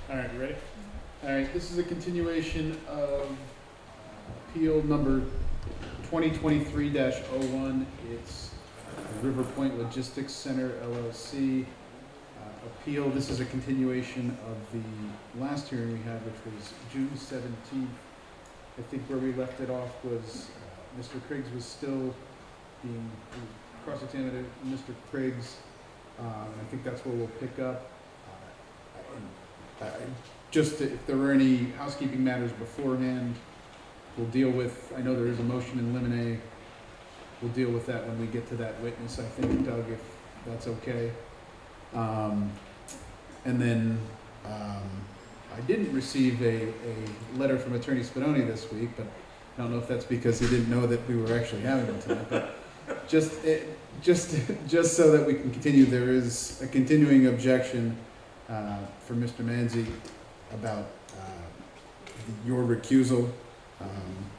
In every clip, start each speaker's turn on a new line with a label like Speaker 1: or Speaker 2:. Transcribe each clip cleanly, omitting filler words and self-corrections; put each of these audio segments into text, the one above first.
Speaker 1: All right, you ready? All right, this is a continuation of appeal number 2023-01. It's River Point Logistics Center, LLC. Appeal, this is a continuation of the last hearing we had, which was June 17th. I think where we left it off was Mr. Kriggs was still being cross-examined. Mr. Kriggs, I think that's where we'll pick up. Just if there were any housekeeping matters beforehand, we'll deal with, I know there is a motion in limine. We'll deal with that when we get to that witness, I think, Doug, if that's okay. And then I didn't receive a letter from Attorney Spadoni this week, but I don't know if that's because he didn't know that we were actually having one tonight. But just so that we can continue, there is a continuing objection for Mr. Manzi about your recusal.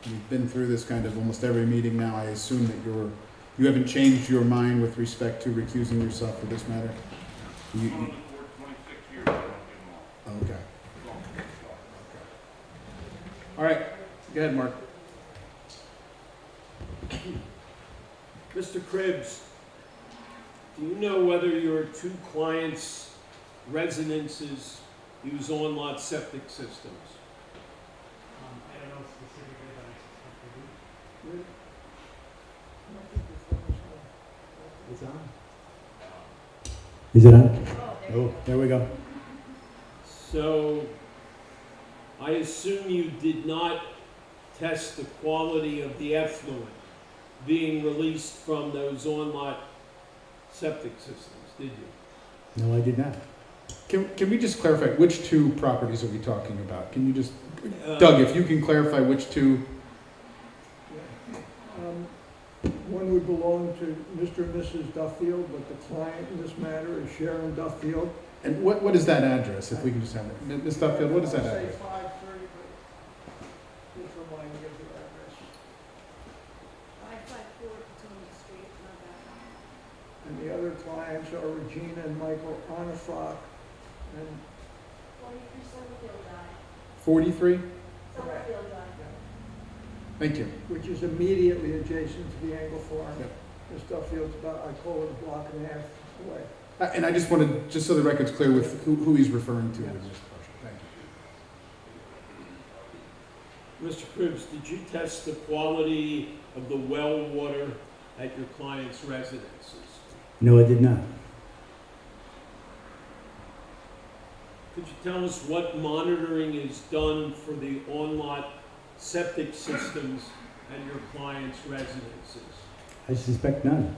Speaker 1: We've been through this kind of almost every meeting now. I assume that you haven't changed your mind with respect to recusing yourself for this matter? You,
Speaker 2: I'm on the board 26 years. I don't get
Speaker 1: okay.
Speaker 2: along.
Speaker 1: All right. Go ahead, Mark.
Speaker 3: Mr. Cribbs, do you know whether your two clients' residences use on-lot septic systems?
Speaker 4: I don't know specifically, but I suspect they do.
Speaker 1: It's on.
Speaker 5: Is it on? Oh, there we go.
Speaker 3: So, I assume you did not test the quality of the effluent being released from those on-lot septic systems, did you?
Speaker 5: No, I did not.
Speaker 1: Can we just clarify, which two properties are we talking about? Can you just, Doug, if you can clarify which two?
Speaker 6: One would belong to Mr. and Mrs. Duffield, but the client in this matter is Sharon Duffield.
Speaker 1: And what is that address, if we can just have it? Ms. Duffield, what is that
Speaker 6: I'll
Speaker 1: address?
Speaker 6: say 530, but just remind me of the address.
Speaker 7: 554 Potomac Street, not that.
Speaker 6: And the other clients are Regina and Michael Onafrock, and
Speaker 7: 43 Summerfield Drive.
Speaker 1: 43?
Speaker 7: Summerfield Drive.
Speaker 1: Thank you.
Speaker 6: which is immediately adjacent to the Angle Farm.
Speaker 1: Yep.
Speaker 6: Ms. Duffield's about, I call it a block and a half away.
Speaker 1: And I just wanted, just so the record's clear with who he's referring to.
Speaker 6: Yes.
Speaker 1: with this question. Thank you.
Speaker 3: Mr. Cribbs, did you test the quality of the well water at your clients' residences?
Speaker 5: No, I did not.
Speaker 3: Could you tell us what monitoring is done for the on-lot septic systems at your clients' residences?
Speaker 5: I suspect none.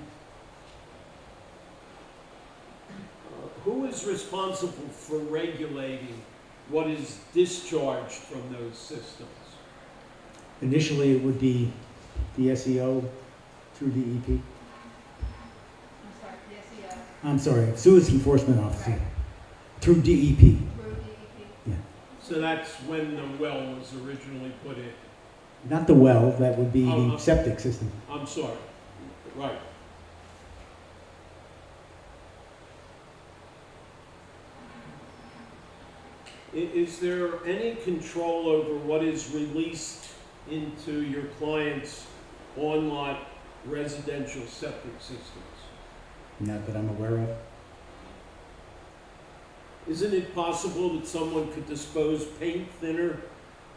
Speaker 3: Who is responsible for regulating what is discharged from those systems?
Speaker 5: Initially, it would be the SEO through the EP. I'm sorry, sewage enforcement officer,
Speaker 7: Right.
Speaker 5: through DEP.
Speaker 7: Through DEP.
Speaker 3: So that's when the well was originally put in.
Speaker 5: Not the well, that would be
Speaker 3: Oh,
Speaker 5: the septic system.
Speaker 3: I'm sorry. Right. Is there any control over what is released into your client's on-lot residential septic systems?
Speaker 5: Not that I'm aware of.
Speaker 3: Isn't it possible that someone could dispose paint thinner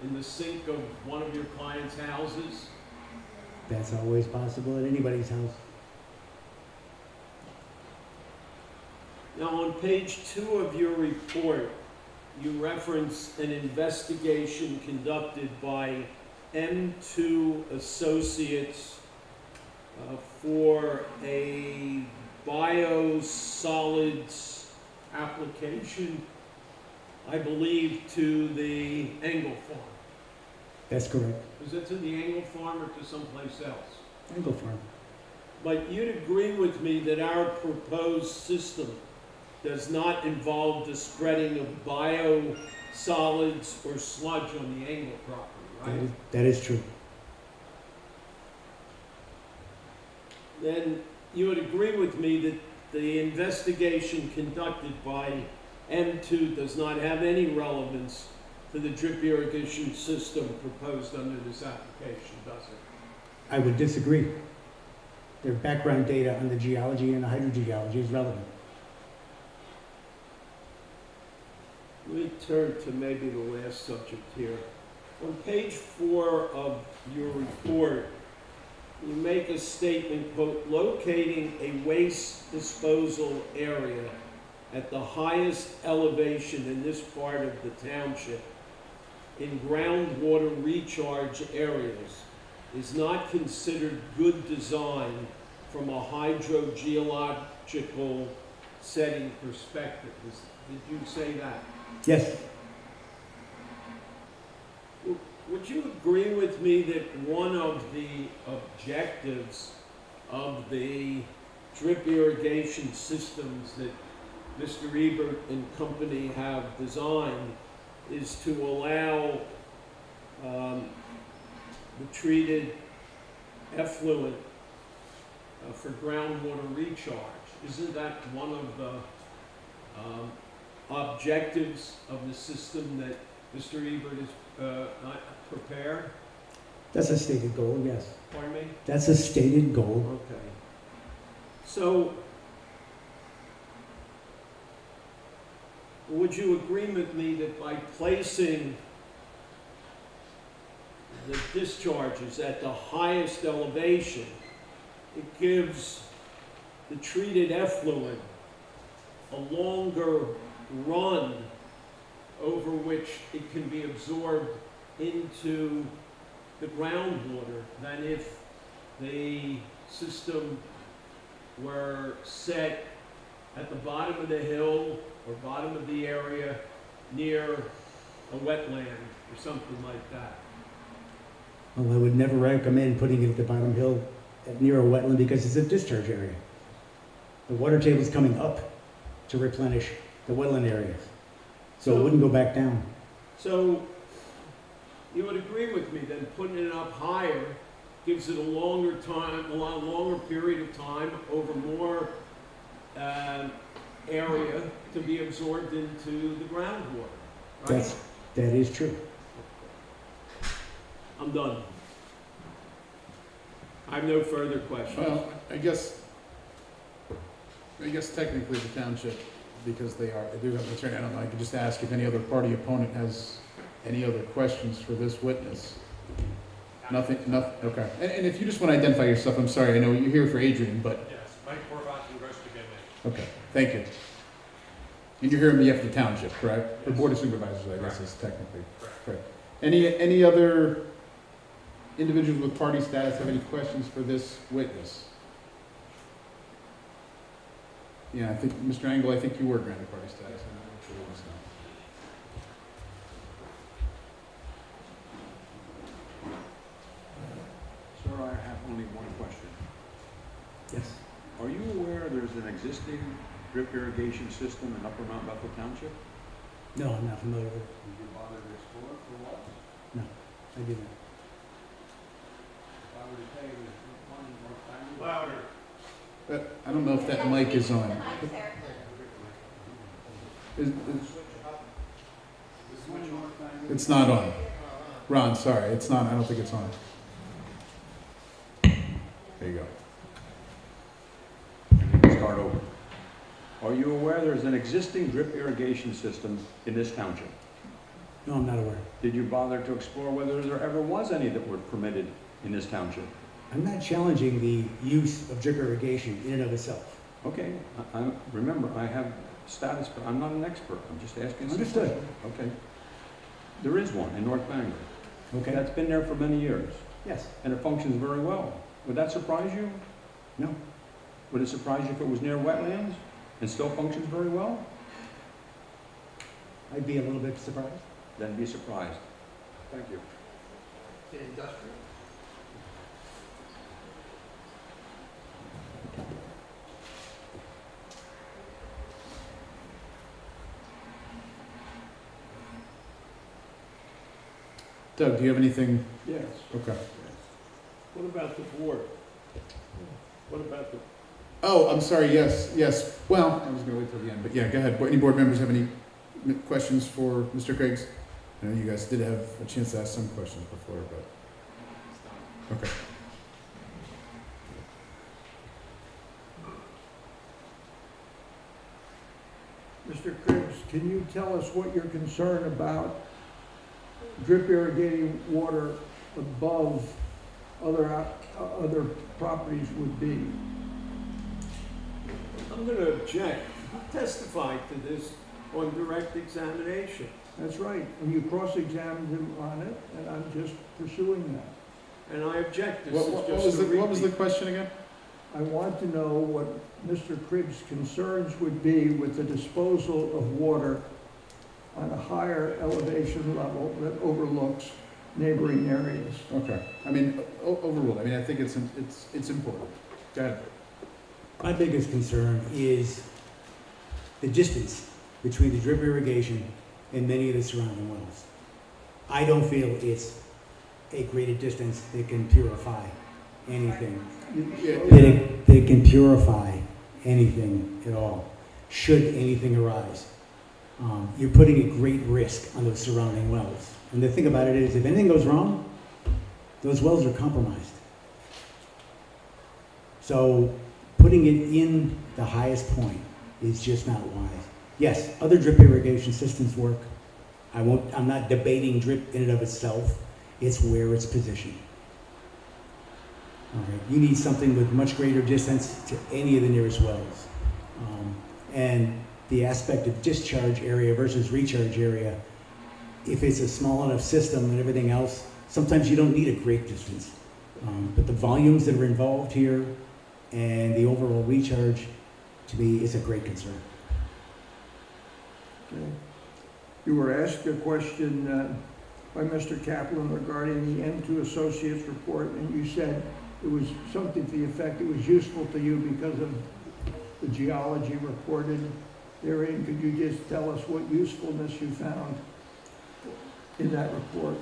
Speaker 3: in the sink of one of your client's houses?
Speaker 5: That's always possible at anybody's house.
Speaker 3: Now, on page 2 of your report, you reference an investigation conducted by M2 Associates for a biosolids application, I believe, to the Engel Farm.
Speaker 5: That's correct.
Speaker 3: Is that to the Engel Farm or to someplace else?
Speaker 5: Angle farm.
Speaker 3: But you'd agree with me that our proposed system does not involve the spreading of biosolids or sludge on the Engel property, right?
Speaker 5: That is true.
Speaker 3: Then you would agree with me that the investigation conducted by M2 does not have any relevance to the drip irrigation system proposed under this application, does it?
Speaker 5: I would disagree. Their background data on the geology and the hydrogeology is relevant.
Speaker 3: Let me turn to maybe the last subject here. On page 4 of your report, you make a statement, quote, locating a waste disposal area at the highest elevation in this part of the township in groundwater recharge areas is not considered good design from a hydrogeological setting perspective. Did you say that?
Speaker 5: Yes,
Speaker 3: Would you agree with me that one of the objectives of the drip irrigation systems that Mr. Ebert and company have designed is to allow the treated effluent for groundwater recharge? Isn't that one of the objectives of the system that Mr. Ebert has prepared?
Speaker 5: that's a stated goal, yes.
Speaker 3: Pardon me?
Speaker 5: That's a stated goal.
Speaker 3: Okay. So, would you agree with me that by placing the discharges at the highest elevation, it gives the treated effluent a longer run over which it can be absorbed into the groundwater than if the system were set at the bottom of the hill or bottom of the area near a wetland or something like that?
Speaker 5: Well, I would never recommend putting it at the bottom hill near a wetland because it's a discharge area. The water table is coming up to replenish the wetland areas. So it wouldn't go back down.
Speaker 3: So you would agree with me that putting it up higher gives it a longer time, a lot longer period of time over more area to be absorbed into the groundwater, right?
Speaker 5: That is true.
Speaker 3: I'm done. I have no further questions.
Speaker 1: Well, I guess technically the township, because they do have an attorney, I don't know, I could just ask if any other party opponent has any other questions for this witness. Nothing, okay. And if you just want to identify yourself, I'm sorry, I know you're here for Adrian, but,
Speaker 4: Yes, Mike Horvath, investigating.
Speaker 1: okay, thank you. And you're here on behalf of the township, correct? The Board of Supervisors, I guess, is technically. Correct. Any other individuals with party status have any questions for this witness? Yeah, I think, Mr. Engel, I think you were granted party status. I'm not sure what was done.
Speaker 8: Sir, I have only one question.
Speaker 5: Yes.
Speaker 8: Are you aware there's an existing drip irrigation system in Upper Mount Bethel Township?
Speaker 5: No, I'm not familiar with it.
Speaker 8: Did you bother to explore it for what?
Speaker 5: I didn't.
Speaker 8: If I were to tell you there's one in North Bangor.
Speaker 2: Louder.
Speaker 1: But I don't know if that mic is on. It's not on. Ron, sorry, it's not, I don't think it's on. There you go.
Speaker 8: Start over. Are you aware there's an existing drip irrigation system in this township?
Speaker 5: No, I'm not aware.
Speaker 8: Did you bother to explore whether there ever was any that were permitted in this township?
Speaker 5: I'm not challenging the use of drip irrigation in and of itself.
Speaker 8: Okay, remember, I have status, but I'm not an expert. I'm just asking some
Speaker 5: Understood.
Speaker 8: questions. Okay. There is one in North Bangor.
Speaker 5: Okay?
Speaker 8: That's been there for many years,
Speaker 5: Yes.
Speaker 8: and it functions very well. Would that surprise you?
Speaker 5: No.
Speaker 8: Would it surprise you if it was near wetlands and still functions very well?
Speaker 5: I'd be a little bit surprised.
Speaker 8: Then be surprised. Thank you.
Speaker 2: Industrial.
Speaker 1: Doug, do you have anything?
Speaker 6: Yes.
Speaker 1: Okay.
Speaker 3: What about the board? What about the,
Speaker 1: Oh, I'm sorry, yes, yes. Well, I was gonna wait till the end, but yeah, go ahead. Any board members have any questions for Mr. Griggs? I know you guys did have a chance to ask some questions before, but, okay.
Speaker 6: Mr. Cribs, can you tell us what your concern about drip irrigating water above other properties would be?
Speaker 3: I'm gonna object. Who testified to this on direct examination?
Speaker 6: That's right, and you cross-examined him on it, and I'm just pursuing that.
Speaker 3: And I object. This
Speaker 1: What,
Speaker 3: is
Speaker 1: what
Speaker 3: just
Speaker 1: was
Speaker 3: a
Speaker 1: the, what was the
Speaker 3: repeat.
Speaker 1: question again?
Speaker 6: I want to know what Mr. Cribs' concerns would be with the disposal of water on a higher elevation level that overlooks neighboring areas.
Speaker 1: Okay, I mean, overruled. I mean, I think it's important. Go ahead.
Speaker 5: My biggest concern is the distance between the drip irrigation and many of the surrounding wells. I don't feel it's a greater distance that can purify anything. That it can purify anything at all, should anything arise. You're putting a great risk on those surrounding wells. And the thing about it is, if anything goes wrong, those wells are compromised. So putting it in the highest point is just not wise. Yes, other drip irrigation systems work. I'm not debating drip in and of itself. It's where it's positioned. All right, you need something with much greater distance to any of the nearest wells. And the aspect of discharge area versus recharge area, if it's a small enough system and everything else, sometimes you don't need a great distance. But the volumes that are involved here and the overall recharge, to me, is a great concern.
Speaker 6: Okay. You were asked a question by Mr. Kaplan regarding the M2 Associates report, and you said it was something to the effect it was useful to you because of the geology reported therein. Could you just tell us what usefulness you found in that report?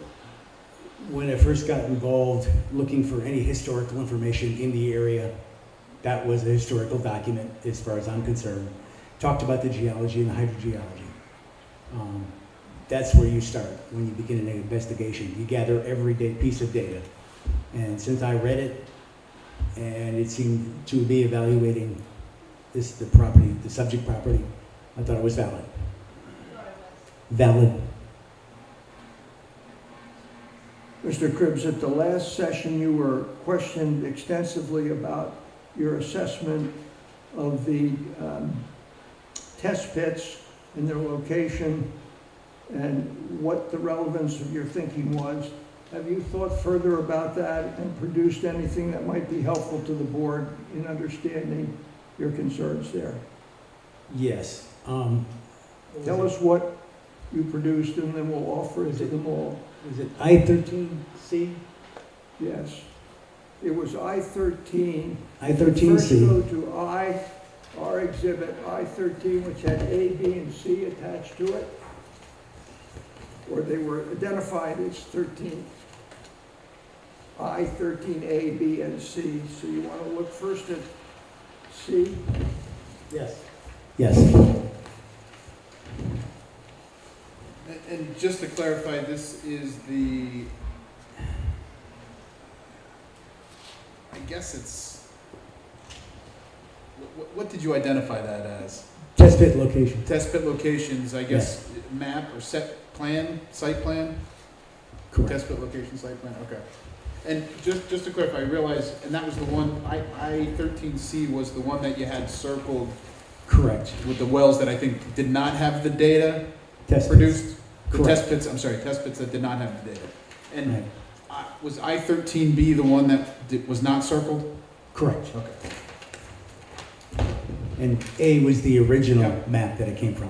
Speaker 5: When I first got involved looking for any historical information in the area, that was a historical document as far as I'm concerned. Talked about the geology and the hydrogeology. That's where you start when you begin an investigation. You gather every piece of data. And since I read it, and it seemed to be evaluating the subject property, I thought it was valid. Valid.
Speaker 6: Mr. Cribbs, at the last session, you were questioned extensively about your assessment of the test pits and their location and what the relevance of your thinking was. Have you thought further about that and produced anything that might be helpful to the board in understanding your concerns there?
Speaker 5: Yes.
Speaker 6: Tell us what you produced and then we'll offer it to them all.
Speaker 5: Is it I-13C?
Speaker 6: Yes. It was I-13.
Speaker 5: I-13C.
Speaker 6: First go to I, our exhibit I-13, which had A, B, and C attached to it, or they were identified as 13, I-13A, B, and C. So you want to look first at C?
Speaker 5: Yes. Yes.
Speaker 1: And just to clarify, this is the, I guess it's, what did you identify that as?
Speaker 5: Test pit location.
Speaker 1: Test pit locations, I guess, map or set plan, site plan?
Speaker 5: Correct.
Speaker 1: Test pit location, site plan, okay. And just to clarify, I realize, and that was the one, I-13C was the one that you had circled
Speaker 5: Correct.
Speaker 1: with the wells that I think did not have the data
Speaker 5: Test pits.
Speaker 1: produced? The
Speaker 5: Correct.
Speaker 1: test pits, I'm sorry, test pits that did not have the data. And
Speaker 5: Right.
Speaker 1: was I-13B the one that was not circled?
Speaker 5: Correct.
Speaker 1: Okay.
Speaker 5: And A was the original
Speaker 1: Yeah.
Speaker 5: map that it came from.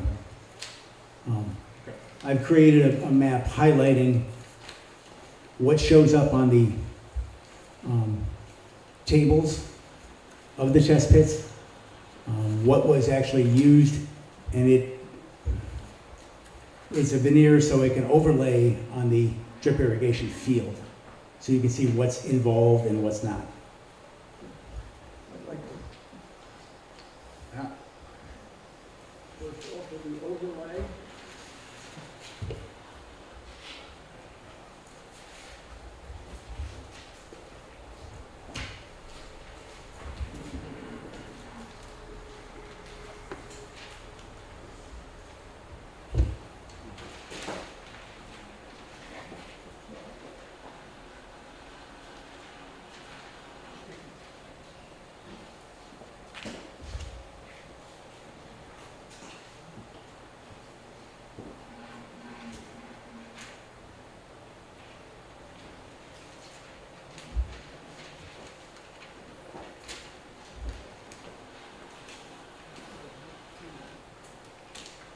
Speaker 1: Okay.
Speaker 5: I've created a map highlighting what shows up on the tables of the test pits, what was actually used, and it's a veneer so it can overlay on the drip irrigation field, so you can see what's involved and what's not.
Speaker 6: I'd like to
Speaker 1: How-
Speaker 6: first off of the overlay.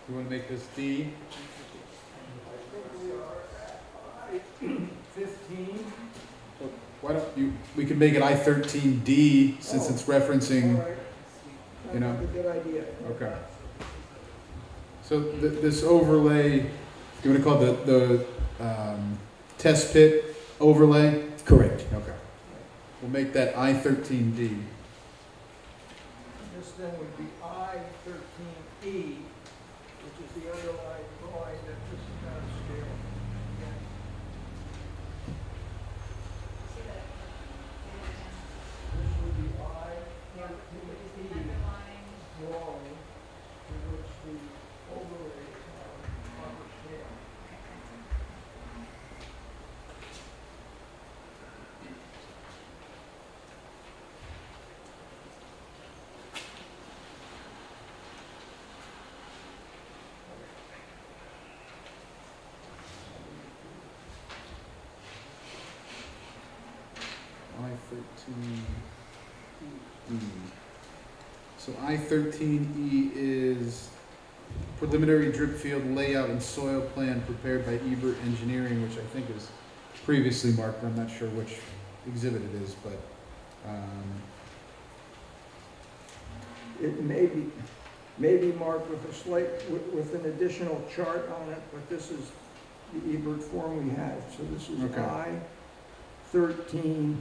Speaker 1: You want to make this D?
Speaker 6: I think we are at I-15.
Speaker 1: So why don't you, we could make it I-13D since it's referencing,
Speaker 6: All right.
Speaker 1: you know.
Speaker 6: That's a good idea.
Speaker 1: Okay. So this overlay, you want to call it the test pit overlay?
Speaker 5: Correct.
Speaker 1: Okay. We'll make that I-13D.
Speaker 6: This then would be I-13E, which is the underlying drawing that this is out of scale. Again, this would be I-13E drawing to which the overlays are proper scale.
Speaker 1: I-13E. So I-13E is preliminary drip field layout and soil plan prepared by Ebert Engineering, which I think is previously marked. I'm not sure which exhibit it is, but
Speaker 6: It may be marked with a slight, with an additional chart on it, but this is the Ebert form we have. So this is
Speaker 1: Okay.
Speaker 6: I-13E,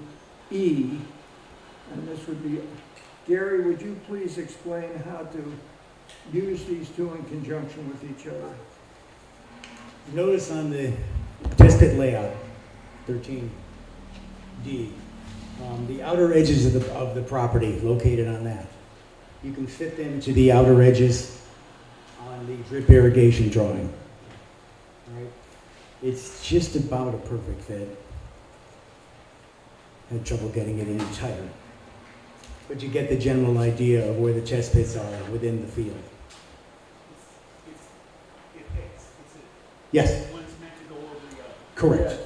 Speaker 6: and this would be, Gary, would you please explain how to use these two in conjunction with each other?
Speaker 5: Notice on the test pit layout, 13D, the outer edges of the property located on that. You can fit them to the outer edges on the drip irrigation drawing. All right? It's just about a perfect fit. Had trouble getting it any tighter. But you get the general idea of where the test pits are within the field. Yes,
Speaker 4: One's meant to go over the other.
Speaker 5: correct.
Speaker 6: Yes.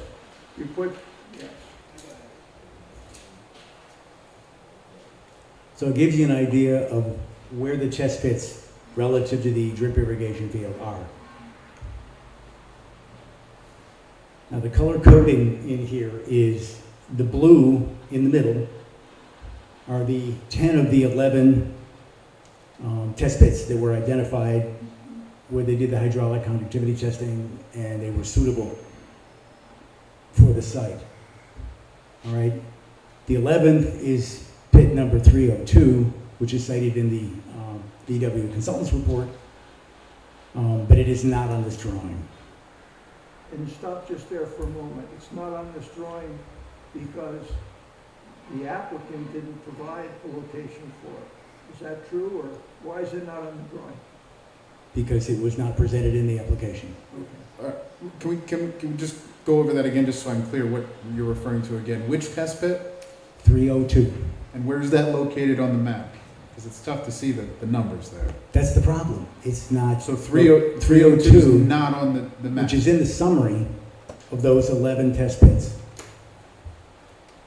Speaker 6: You put, yes.
Speaker 5: So it gives you an idea of where the test pits relative to the drip irrigation field are. Now the color coding in here is the blue in the middle are the 10 of the 11 test pits that were identified where they did the hydraulic conductivity testing and they were suitable for the site. All right. The 11th is pit number 302, which is cited in the VW consultant's report, but it is not on this drawing.
Speaker 6: And stop just there for a moment. It's not on this drawing because the applicant didn't provide a location for it. Is that true, or why is it not on the drawing?
Speaker 5: Because it was not presented in the application.
Speaker 1: Can we just go over that again, just so I'm clear what you're referring to again? Which test pit?
Speaker 5: 302.
Speaker 1: And where's that located on the map? Because it's tough to see the numbers there.
Speaker 5: That's the problem. It's not,
Speaker 1: So 302 is not on the map.
Speaker 5: which is in the summary of those 11 test pits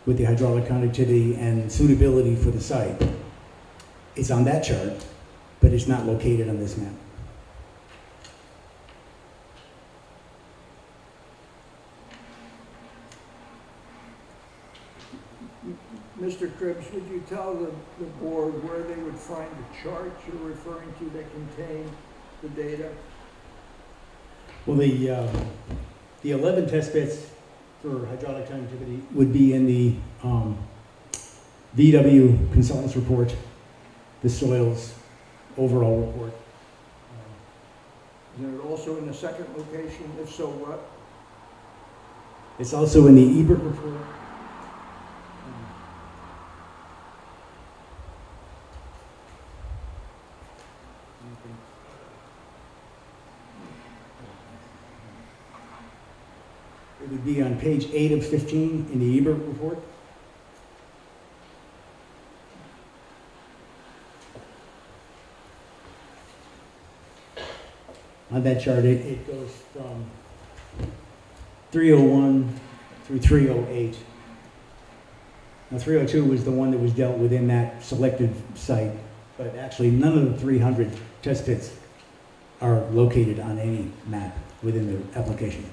Speaker 5: with the hydraulic conductivity and suitability for the site. It's on that chart, but it's not located on this map.
Speaker 6: Mr. Cribbs, would you tell the board where they would find the chart you're referring to that contain the data?
Speaker 5: Well, the 11 test pits for hydraulic conductivity would be in the VW consultant's report, the soils overall report.
Speaker 6: Is it also in the second location? If so, what?
Speaker 5: It's also in the Ebert report. It would be on page 8 of 15 in the Ebert report. On that chart, it goes from 301 through 308. Now, 302 was the one that was dealt with in that selected site, but actually none of the 300 test pits are located on any map within the application.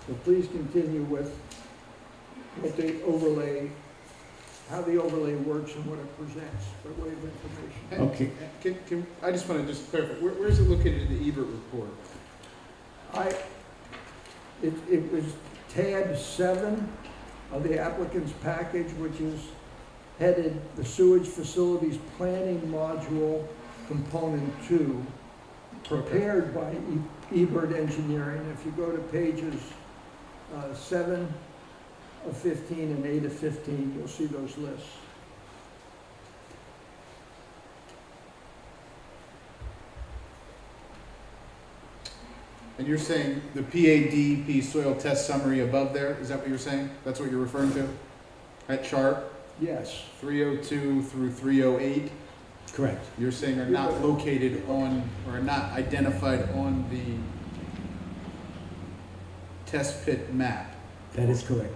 Speaker 6: So please continue with what the overlay, how the overlay works and what it presents by way of information.
Speaker 5: Okay.
Speaker 1: I just want to just clarify, where is it located in the Ebert report?
Speaker 6: It was tab 7 of the applicant's package, which is headed the sewage facilities planning module component 2, prepared by Ebert Engineering. If you go to pages 7 of 15 and 8 of 15, you'll see those lists.
Speaker 1: And you're saying the PADP soil test summary above there, is that what you're saying? That's what you're referring to? That chart,
Speaker 6: Yes.
Speaker 1: 302 through 308,
Speaker 5: Correct.
Speaker 1: you're saying are not located on, or are not identified on the test pit map?
Speaker 5: That is correct.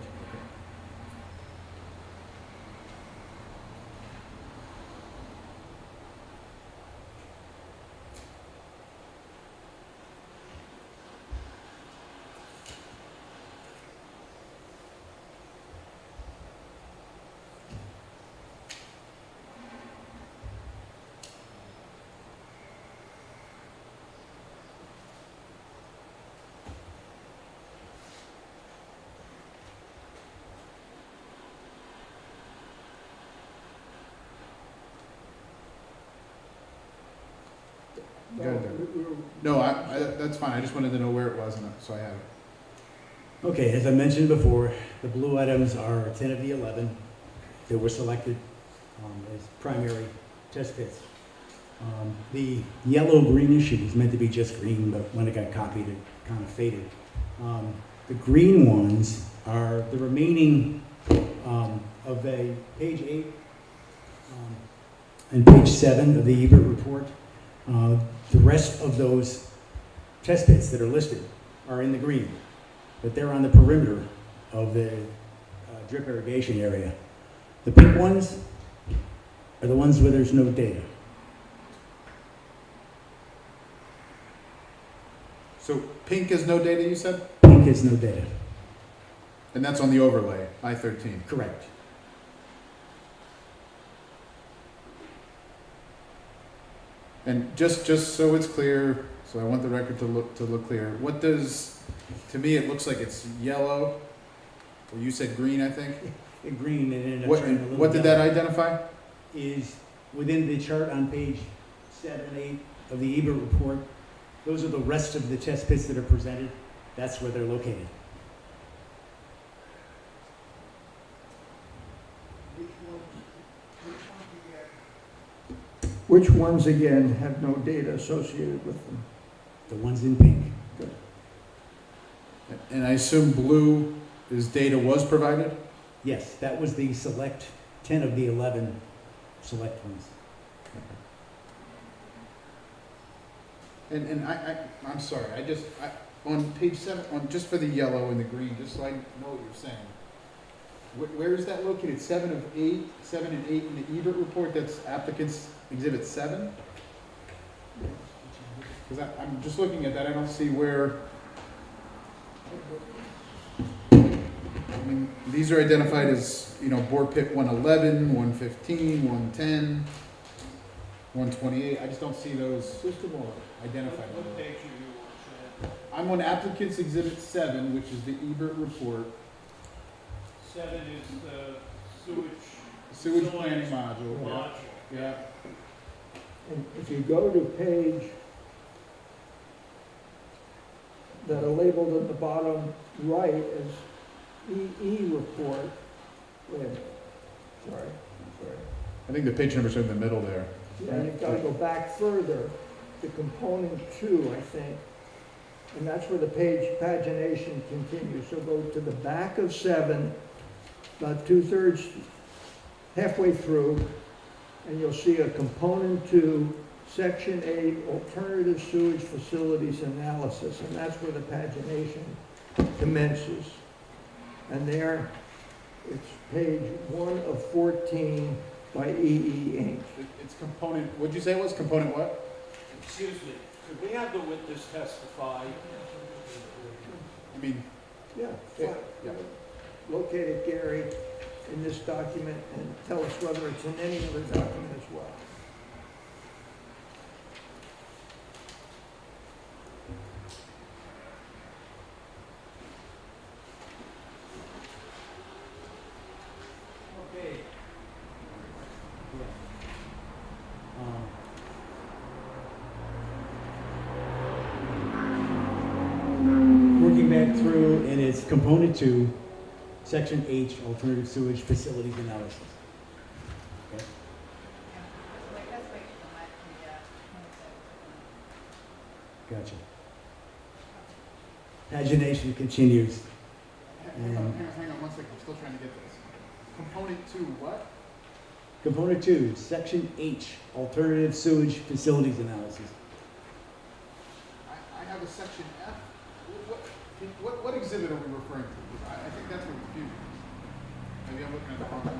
Speaker 1: Go ahead, Doug. No, that's fine, I just wanted to know where it was, and so I have it.
Speaker 5: Okay, as I mentioned before, the blue items are 10 of the 11 that were selected as primary test pits. The yellow-green issue was meant to be just green, but when it got copied, it kind of faded. The green ones are the remaining of the page 8 and page 7 of the Ebert report. The rest of those test pits that are listed are in the green, but they're on the perimeter of the drip irrigation area. The pink ones are the ones where there's no data.
Speaker 1: So pink is no data, you said?
Speaker 5: Pink is no data.
Speaker 1: And that's on the overlay, I-13.
Speaker 5: Correct.
Speaker 1: And just so it's clear, so I want the record to look clear, what does, to me, it looks like it's yellow, or you said green, I think?
Speaker 5: Green, and then
Speaker 1: What,
Speaker 5: turning a little
Speaker 1: what did that
Speaker 5: yellow.
Speaker 1: identify?
Speaker 5: Is within the chart on page 7 and 8 of the Ebert report. Those are the rest of the test pits that are presented. That's where they're located.
Speaker 6: Which ones, again, have no data associated with them?
Speaker 5: The ones in pink.
Speaker 1: And I assume blue is data was provided?
Speaker 5: Yes, that was the select 10 of the 11 select ones.
Speaker 1: And I'm sorry, on page 7, just for the yellow and the green, just so I know what you're saying. Where is that located? 7 and 8 in the Ebert report, that's applicants exhibit 7? Because I'm just looking at that, I don't see where, I mean, these are identified as, bore pit 111, 115, 110, 128, I just don't see those identified.
Speaker 3: What page are you on, Chad?
Speaker 1: I'm on applicants exhibit 7, which is the Ebert report,
Speaker 3: 7 is the
Speaker 1: sewage planning module.
Speaker 3: module.
Speaker 1: Yeah,
Speaker 6: And if you go to page that are labeled at the bottom right as EE report, wait a minute, sorry.
Speaker 1: I think the page numbers are in the middle there.
Speaker 6: Yeah, you've got to go back further to component 2, I think, and that's where the pagination continues. So go to the back of 7, about 2/3, halfway through, and you'll see a component 2, section 8, alternative sewage facilities analysis, and that's where the pagination commences. And there, it's page 1 of 14 by EE Inc.
Speaker 1: It's component, what'd you say it was? Component what?
Speaker 3: Excuse me, could we have the witness testify?
Speaker 1: I mean,
Speaker 6: Yeah,
Speaker 1: Yeah,
Speaker 6: fine.
Speaker 1: yeah.
Speaker 6: Locate it, Gary, in this document, and tell us whether it's in any other document as well.
Speaker 5: Okay. Working back through, and it's component 2, section H, alternative sewage facilities analysis. Okay. Gotcha. Pagination continues.
Speaker 1: hang on 1 second, I'm still trying to get this. Component 2 what?
Speaker 5: Component 2, section H, alternative sewage facilities analysis.
Speaker 1: I have a section F. What exhibit are we referring to? I think that's what confusing is. Maybe I'm looking at the wrong one.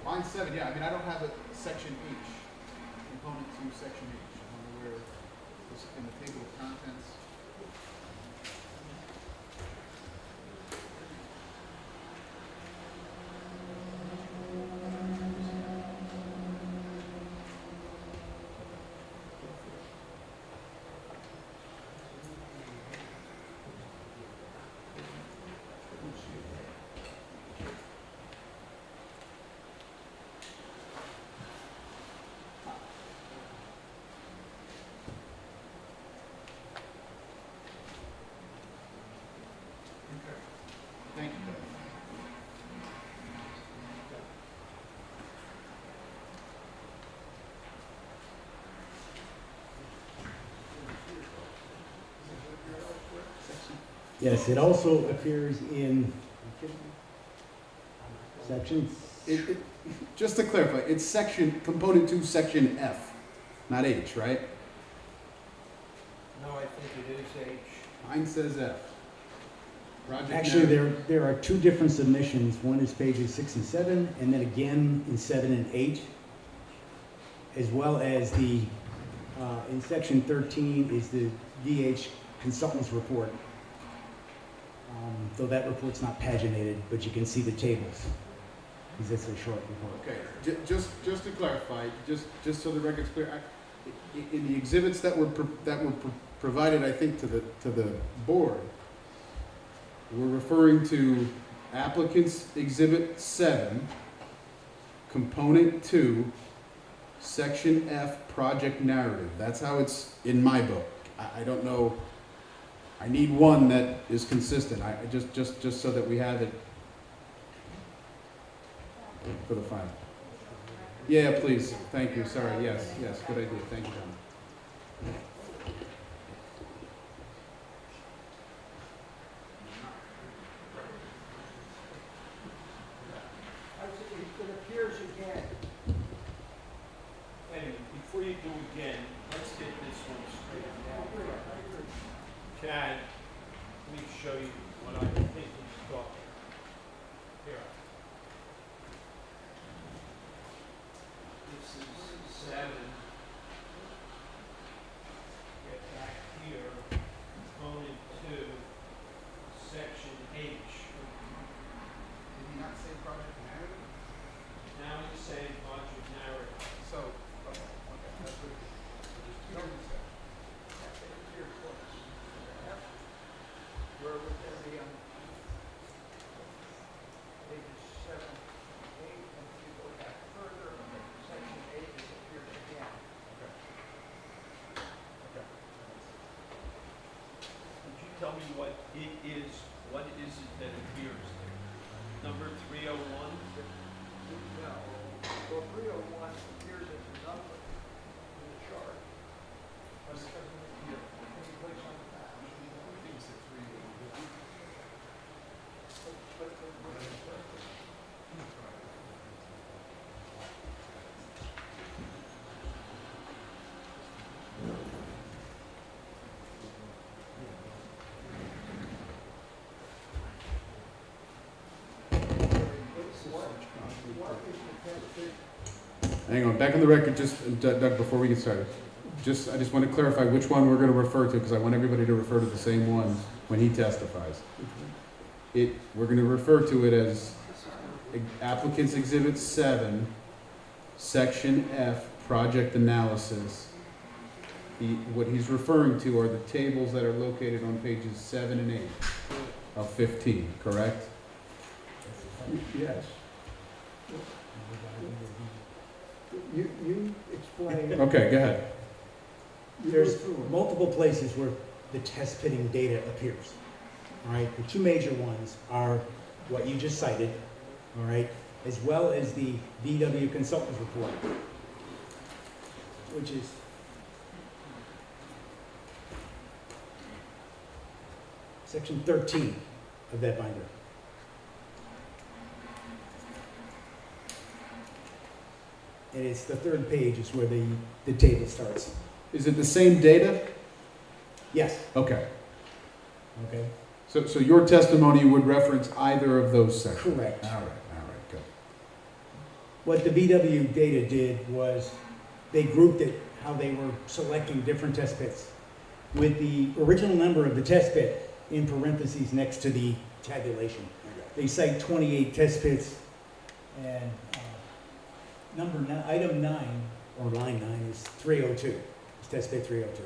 Speaker 1: Line 7, yeah, I mean, I don't have a section H. Component 2, section H. I don't know where, it's in the table of contents. Thank you.
Speaker 5: Yes, it also appears in sections.
Speaker 1: Just to clarify, it's section, component 2, section F, not H, right?
Speaker 2: No, I think it is H.
Speaker 1: Mine says F. Project
Speaker 5: Actually,
Speaker 1: narrative.
Speaker 5: there are 2 different submissions. One is pages 6 and 7, and then again in 7 and 8, as well as the, in section 13 is the DH consultant's report. though that report's not paginated, but you can see the tables, because it's a short report.
Speaker 1: Okay, just to clarify, just so the record's clear, in the exhibits that were provided, I think, to the board, we're referring to applicant's exhibit 7, component 2, section F, project narrative. That's how it's in my book. I don't know. I need one that is consistent. I just so that we have it for the file. Yeah, please. Thank you. Sorry. Yes. Good idea. Thank you, John.
Speaker 6: It appears again.
Speaker 3: Anyway, before you do again, let's get this one straight. Chad, let me show you what I think he's talking about. Here. This is 7. Get back here, component 2, section H.
Speaker 1: Did he not say project narrative?
Speaker 3: Now he's saying project narrative.
Speaker 1: So, okay, that's what.
Speaker 6: Where would there be on pages 7, 8, and if you go back further, section 8 is appears again.
Speaker 3: Could you tell me what it is, what is it that appears there? Number 301?
Speaker 6: No, well, 301 appears as a number in the chart. But it doesn't appear any place on the map.
Speaker 1: Hang on, back on the record, just, Doug, before we get started. I just want to clarify which one we're going to refer to, because I want everybody to refer to the same one when he testifies. We're going to refer to it as applicant's exhibit 7, section F, project analysis. What he's referring to are the tables that are located on pages 7 and 8 of 15, correct?
Speaker 6: Yes. You explain.
Speaker 1: Okay, go ahead.
Speaker 5: There's multiple places where the test pitting data appears. All right, the two major ones are what you just cited, all right, as well as the VW consultants report, which is section 13 of that binder. And it's the third page is where the table starts.
Speaker 1: Is it the same data?
Speaker 5: Yes.
Speaker 1: Okay.
Speaker 5: Okay.
Speaker 1: So your testimony would reference either of those sections?
Speaker 5: Correct.
Speaker 1: All right, good.
Speaker 5: What the VW data did was they grouped it how they were selecting different test pits with the original number of the test pit in parentheses next to the tabulation. They cite 28 test pits, and item 9, or line 9, is 302. It's test pit 302.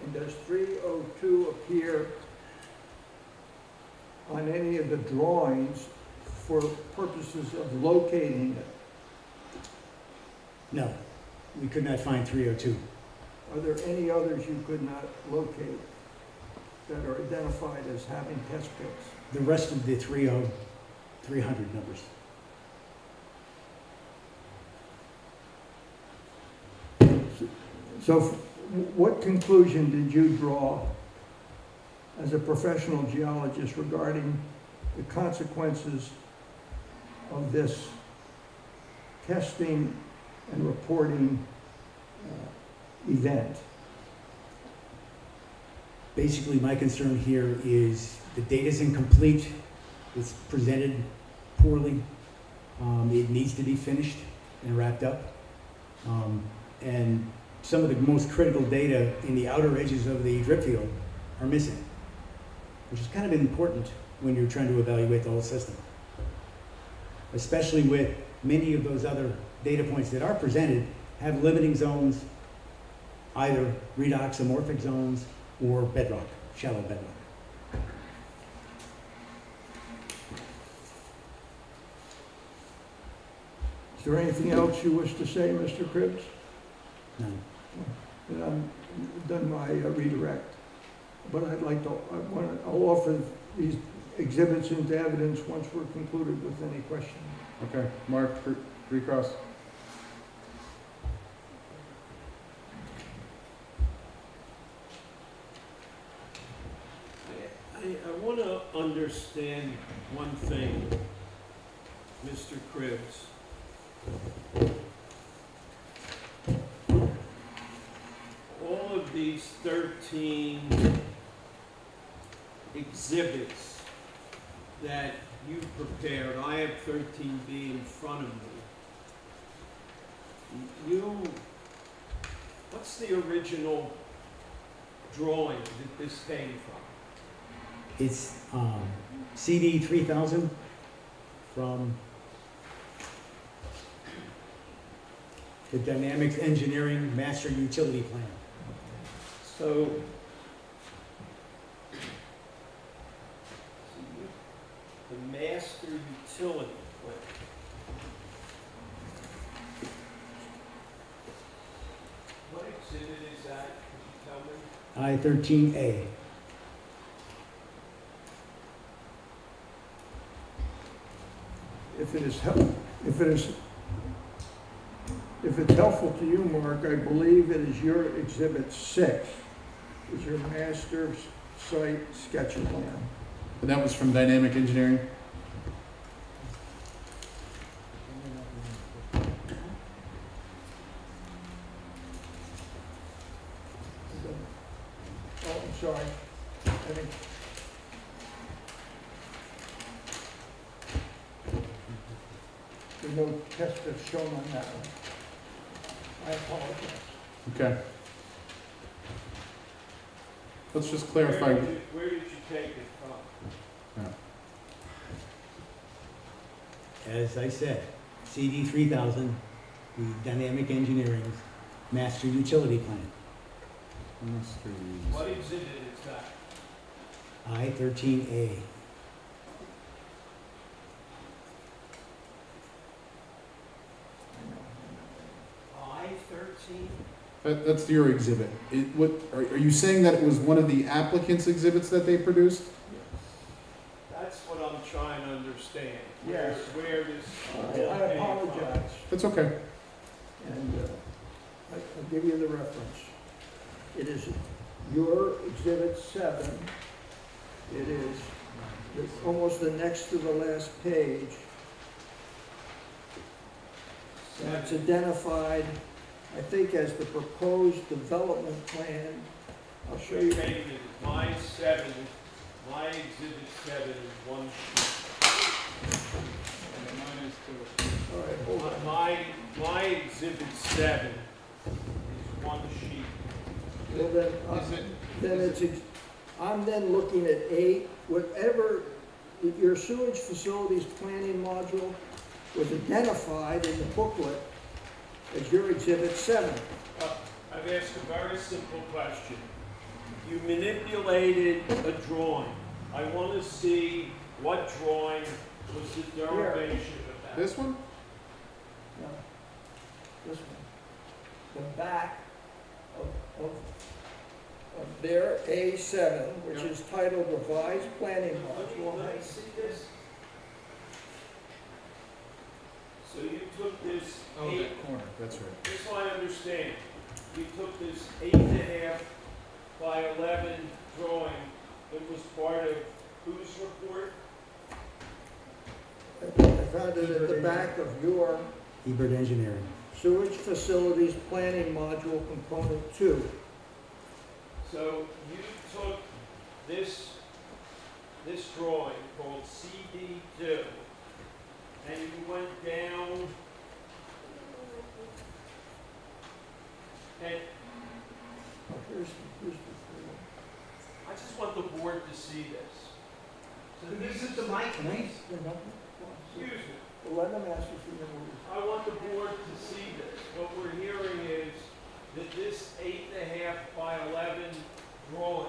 Speaker 6: And does 302 appear on any of the drawings for purposes of locating it?
Speaker 5: No, we could not find 302.
Speaker 6: Are there any others you could not locate that are identified as having test pits?
Speaker 5: The rest of the 300 numbers.
Speaker 6: So what conclusion did you draw as a professional geologist regarding the consequences of this testing and reporting event?
Speaker 5: Basically, my concern here is the data's incomplete, it's presented poorly, it needs to be finished and wrapped up, and some of the most critical data in the outer edges of the drip field are missing, which is kind of important when you're trying to evaluate the whole system. Especially with many of those other data points that are presented have limiting zones, either redoxamorphic zones or bedrock, shallow bedrock.
Speaker 6: Is there anything else you wish to say, Mr. Cribbs?
Speaker 5: None.
Speaker 6: Then I'm done my redirect. But I'll offer these exhibits into evidence once we're concluded with any questions.
Speaker 1: Okay, Mark, recross.
Speaker 3: I want to understand one thing, Mr. Cribbs. All of these 13 exhibits that you prepared, I have 13B in front of me. What's the original drawing that this came from?
Speaker 5: It's CD 3000 from the Dynamics Engineering Master Utility Plan.
Speaker 3: So, the master utility plan. What exhibit is that? Could you tell me?
Speaker 5: I-13A.
Speaker 6: If it's helpful to you, Mark, I believe it is your exhibit 6, is your master site sketch plan.
Speaker 1: And that was from Dynamic Engineering?
Speaker 6: Oh, I'm sorry. I think there's no test that's shown on that one. I apologize.
Speaker 1: Okay. Let's just clarify.
Speaker 3: Where did you take it from?
Speaker 5: As I said, CD 3000, the Dynamic Engineering's Master Utility Plan.
Speaker 3: What exhibit is that?
Speaker 5: I-13A.
Speaker 3: I-13?
Speaker 1: That's your exhibit. Are you saying that it was one of the applicant's exhibits that they produced?
Speaker 3: That's what I'm trying to understand.
Speaker 6: Yes.
Speaker 3: Where this.
Speaker 6: I apologize,
Speaker 1: That's okay.
Speaker 6: and I'll give you the reference. It is your exhibit 7. It is almost the next to the last page. And it's identified, I think, as the proposed development plan. I'll show you.
Speaker 3: Wait a minute. My exhibit 7 is one sheet.
Speaker 1: Mine is too.
Speaker 6: All right, hold on.
Speaker 3: My exhibit 7 is one sheet.
Speaker 6: Well, then, I'm then looking at 8, whatever, your sewage facilities planning module was identified in the booklet as your exhibit 7.
Speaker 3: I've asked a very simple question. You manipulated a drawing. I want to see what drawing was the derivation of that.
Speaker 1: This one?
Speaker 6: No, this one. The back of their A7, which
Speaker 1: Yeah.
Speaker 6: is titled Revised Planning Module.
Speaker 3: Let me see this. So you took this
Speaker 1: corner. That's right.
Speaker 3: just so I understand, you took this 8.5 by 11 drawing that was part of whose report?
Speaker 6: I found it at the back of your
Speaker 5: Ebert Engineering.
Speaker 6: Sewage Facilities Planning Module Component 2.
Speaker 3: So you took this drawing called CD2 and you went down And
Speaker 6: Here's the,
Speaker 3: I just want the board to see this. So this is
Speaker 2: the mic, please.
Speaker 3: excuse me.
Speaker 6: well, let them ask you for your movies.
Speaker 3: I want the board to see this. What we're hearing is that this 8.5 by 11 drawing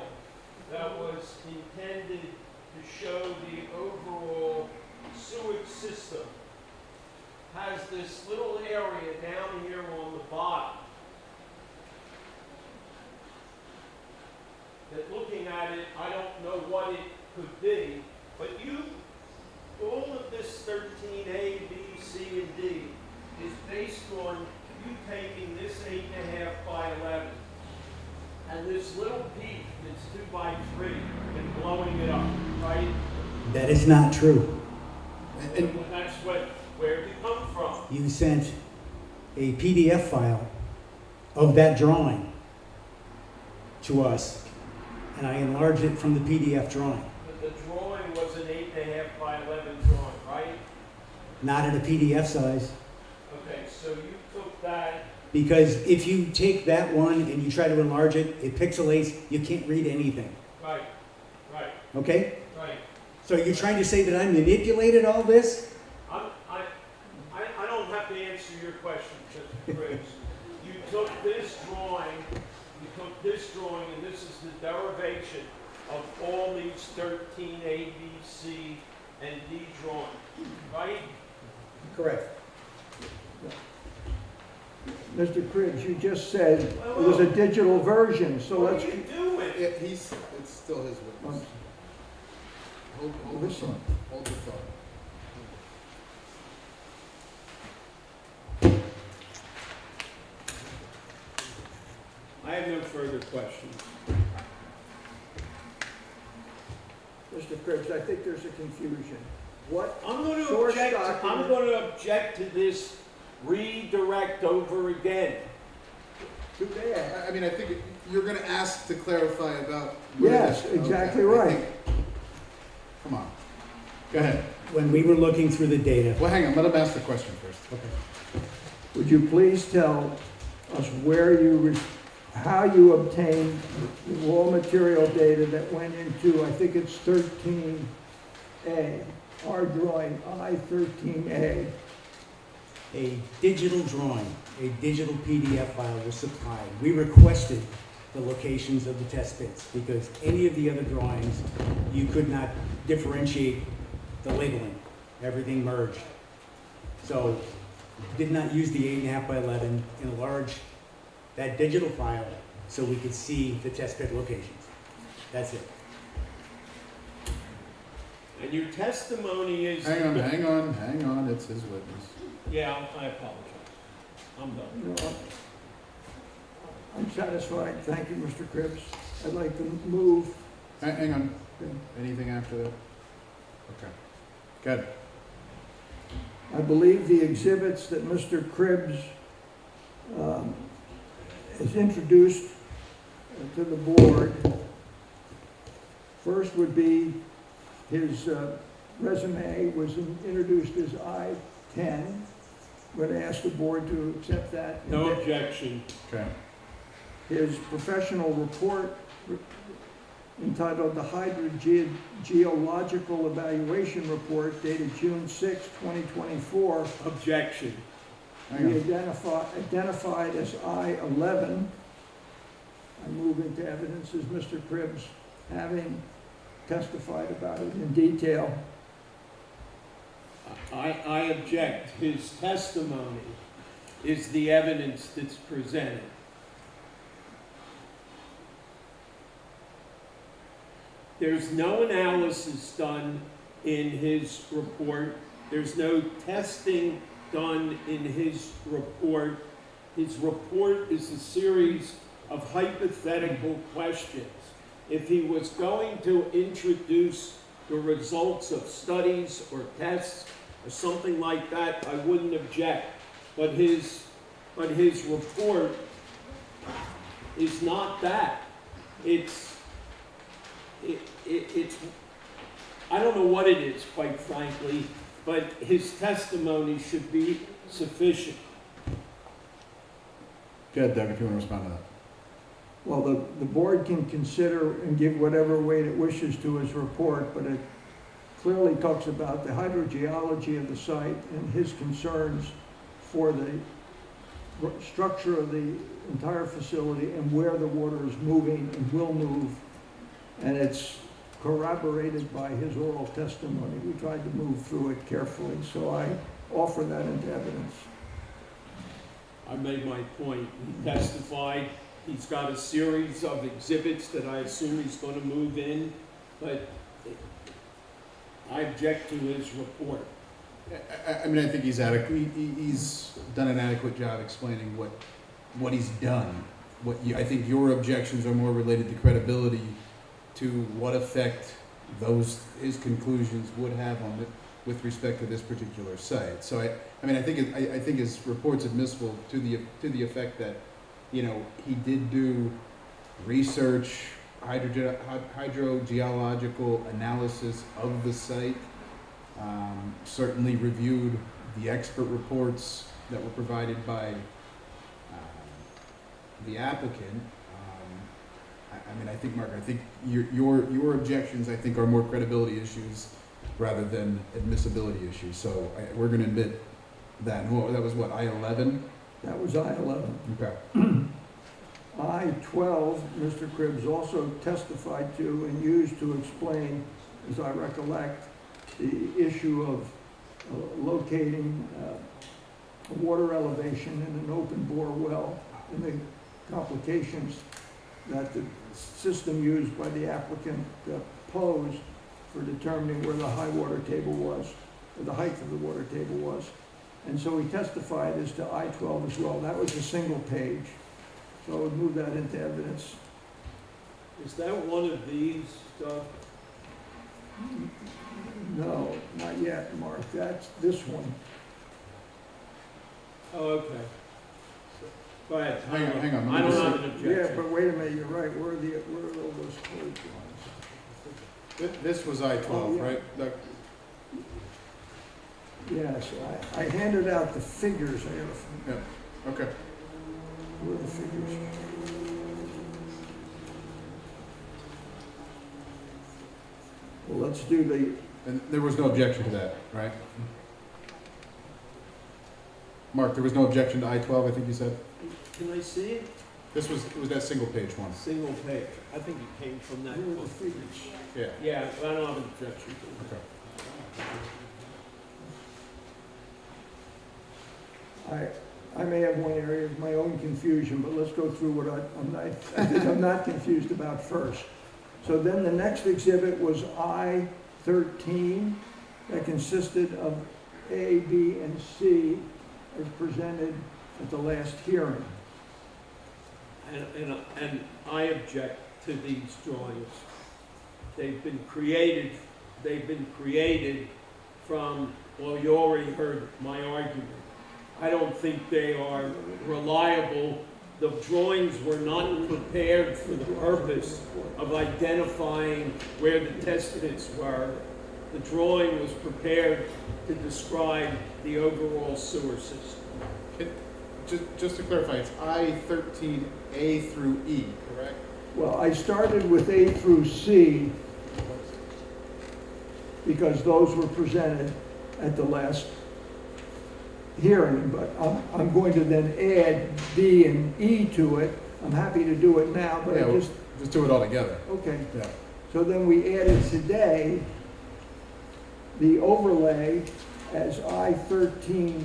Speaker 3: that was intended to show the overall sewage system has this little area down here on the bottom that, looking at it, I don't know what it could be, but all of this 13A, B, C, and D is based on you taking this 8.5 by 11 and this little peak that's 2 by 3 and blowing it up, right?
Speaker 5: That is not true.
Speaker 3: And that's where did it come from?
Speaker 5: You sent a PDF file of that drawing to us, and I enlarged it from the PDF drawing.
Speaker 3: The drawing was an 8.5 by 11 drawing, right?
Speaker 5: Not in a PDF size.
Speaker 3: Okay, so you took that.
Speaker 5: Because if you take that one and you try to enlarge it, it pixelates, you can't read anything.
Speaker 3: Right, right,
Speaker 5: Okay?
Speaker 3: right.
Speaker 5: So you're trying to say that I manipulated all this?
Speaker 3: I don't have to answer your question, Mr. Briggs. You took this drawing, and this is the derivation of all these 13 A, B, C, and D drawings, right?
Speaker 5: Correct.
Speaker 6: Mr. Cribbs, you just said it was a digital version, so
Speaker 3: What
Speaker 6: let's.
Speaker 3: are you doing?
Speaker 1: It's still his witness. Hold the
Speaker 6: Listen.
Speaker 1: thought, hold the thought.
Speaker 3: I have no further questions.
Speaker 6: Mr. Cribbs, I think there's a confusion. What,
Speaker 3: I'm going to
Speaker 6: Source
Speaker 3: object.
Speaker 6: document.
Speaker 3: I'm going to object to this redirect over again.
Speaker 6: too bad.
Speaker 1: I mean, I think you're gonna ask to clarify about. where
Speaker 6: Yes,
Speaker 1: this-
Speaker 6: exactly
Speaker 1: okay, I
Speaker 6: right.
Speaker 1: think- Come on, go ahead.
Speaker 5: When we were looking through the data.
Speaker 1: Well, hang on, let him ask the question first.
Speaker 5: Okay.
Speaker 6: Would you please tell us where how you obtained the raw material data that went into, I think it's 13A, our drawing I-13A?
Speaker 5: A digital drawing, a digital PDF file was supplied. We requested the locations of the test pits because any of the other drawings, you could not differentiate the labeling. Everything merged. So did not use the 8.5 by 11, enlarge that digital file so we could see the test pit locations. That's it.
Speaker 3: And your testimony is.
Speaker 1: Hang on, it's his witness.
Speaker 3: Yeah, I apologize. I'm done.
Speaker 6: No, I'm satisfied. Thank you, Mr. Cribbs. I'd like to move.
Speaker 1: Hang on, anything after that? Okay, good.
Speaker 6: I believe the exhibits that Mr. Cribbs has introduced to the board, first would be his resume was introduced as I-10. I'm going to ask the board to accept that.
Speaker 3: No objection.
Speaker 1: Okay,
Speaker 6: His professional report entitled the Hydrogeological Evaluation Report dated June 6, 2024.
Speaker 3: Objection.
Speaker 1: hang
Speaker 6: We
Speaker 1: on.
Speaker 6: identified as I-11. I move into evidence as Mr. Cribbs having testified about it in detail.
Speaker 3: I object. His testimony is the evidence that's presented. There's no analysis done in his report. There's no testing done in his report. His report is a series of hypothetical questions. If he was going to introduce the results of studies or tests or something like that, I wouldn't object. But his report is not that. It's I don't know what it is, quite frankly, but his testimony should be sufficient.
Speaker 1: Go ahead, Doug, if you want to respond to that.
Speaker 6: Well, the board can consider and give whatever weight it wishes to his report, but it clearly talks about the hydrogeology of the site and his concerns for the structure of the entire facility and where the water is moving and will move. And it's corroborated by his oral testimony. We tried to move through it carefully, so I offer that into evidence.
Speaker 3: I made my point. He testified. He's got a series of exhibits that I assume he's going to move in, but I object to his report.
Speaker 1: I mean, I think he's adequate, he's done an adequate job explaining what he's done. I think your objections are more related to credibility, to what effect his conclusions would have on it with respect to this particular site. So I mean, I think his report's admissible to the effect that, you know, he did do research, hydrogeological analysis of the site, certainly reviewed the expert reports that were provided by the applicant. I mean, I think, Mark, I think your objections, I think, are more credibility issues rather than admissibility issues. So we're going to admit that. And that was what, I-11?
Speaker 6: That was I-11.
Speaker 1: Okay.
Speaker 6: I-12, Mr. Cribbs also testified to and used to explain, as I recollect, the issue of locating water elevation in an open bore well and the complications that the system used by the applicant posed for determining where the high water table was, or the height of the water table was. And so he testified as to I-12 as well. That was a single page. So I would move that into evidence.
Speaker 3: Is that one of these,
Speaker 6: No, not yet, Mark. That's this one.
Speaker 3: Oh, okay. Go ahead.
Speaker 1: Hang on.
Speaker 3: I don't have an
Speaker 6: Yeah,
Speaker 3: objection.
Speaker 6: but wait a minute, you're right. Where are all those code drawings?
Speaker 1: This was I-12,
Speaker 6: Oh, yeah.
Speaker 1: right, Doug?
Speaker 6: Yes, I handed out the figures. I gotta find,
Speaker 1: Yeah, okay.
Speaker 6: where are the figures? Well, let's do the,
Speaker 1: And there was no objection to that, right? Mark, there was no objection to I-12, I think you said?
Speaker 3: Can I see it?
Speaker 1: It was that single page one.
Speaker 3: Single page. I think it came from that
Speaker 6: where are the
Speaker 3: book.
Speaker 6: figures?
Speaker 1: Yeah.
Speaker 3: Yeah, I don't have an objection to it.
Speaker 1: Okay.
Speaker 6: I may have one area of my own confusion, but let's go through what I think I'm not confused about first. So then the next exhibit was I-13, that consisted of A, B, and C as presented at the last hearing.
Speaker 3: And I object to these drawings. They've been created from, well, you already heard my argument. I don't think they are reliable. The drawings were not prepared for the purpose of identifying where the test pits were. The drawing was prepared to describe the overall sewer system.
Speaker 1: Just to clarify, it's I-13, A through E, correct?
Speaker 6: Well, I started with A through C because those were presented at the last hearing, but I'm going to then add D and E to it. I'm happy to do it now, but
Speaker 1: Yeah,
Speaker 6: I just,
Speaker 1: just do it all together.
Speaker 6: okay.
Speaker 1: Yeah.
Speaker 6: So then we added today the overlay as I-13E,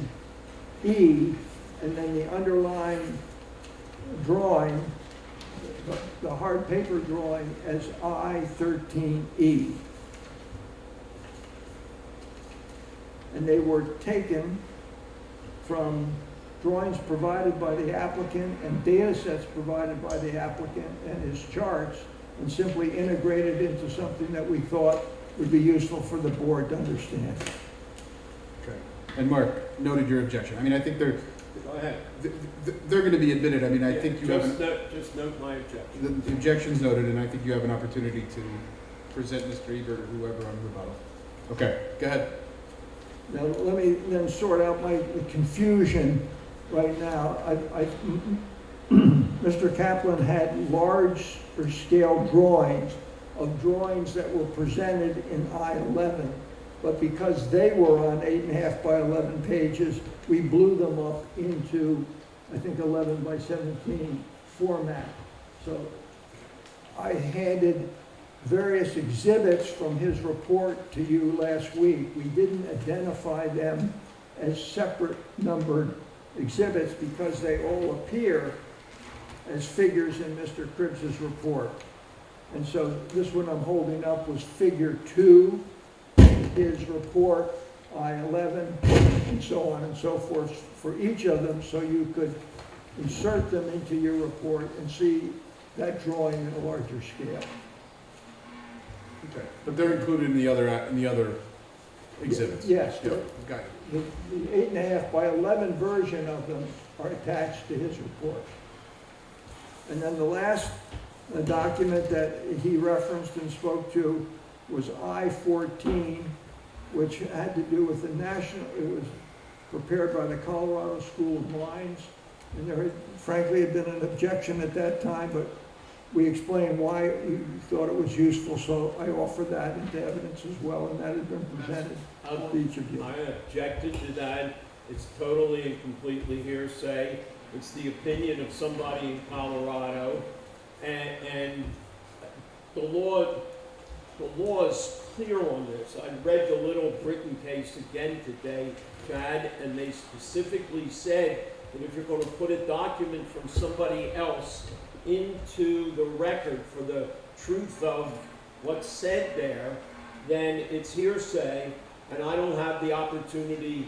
Speaker 6: and then the underlying drawing, the hard paper drawing as I-13E. And they were taken from drawings provided by the applicant and data sets provided by the applicant and his charts, and simply integrated into something that we thought would be useful for the board to understand.
Speaker 1: Okay. And Mark noted your objection. I mean, I think
Speaker 3: Go ahead.
Speaker 1: they're going to be admitted. I mean, I think you have
Speaker 3: Just note my objection.
Speaker 1: the objection's noted, and I think you have an opportunity to present Mr. Ebert or whoever on rebuttal. Okay, go ahead.
Speaker 6: Now, let me then sort out my confusion right now. Mr. Kaplan had large or scale drawings of drawings that were presented in I-11, but because they were on 8.5 by 11 pages, we blew them up into, I think, 11 by 17 format. So I handed various exhibits from his report to you last week. We didn't identify them as separate numbered exhibits because they all appear as figures in Mr. Cribbs's report. And so this one I'm holding up was figure 2, his report, I-11, and so on and so forth for each of them, so you could insert them into your report and see that drawing in a larger scale.
Speaker 1: Okay, but they're included in the other exhibits?
Speaker 6: Yes.
Speaker 1: Yeah, got it.
Speaker 6: The 8.5 by 11 version of them are attached to his report. And then the last document that he referenced and spoke to was I-14, which had to do with the national, it was prepared by the Colorado School of Mines. And there had, frankly, had been an objection at that time, but we explained why we thought it was useful, so I offered that into evidence as well, and that had been presented to each of you.
Speaker 3: I objected to that. It's totally and completely hearsay. It's the opinion of somebody in Colorado, and the law is clear on this. I read the Little Britain case again today, Chad, and they specifically said that if you're going to put a document from somebody else into the record for the truth of what's said there, then it's hearsay, and I don't have the opportunity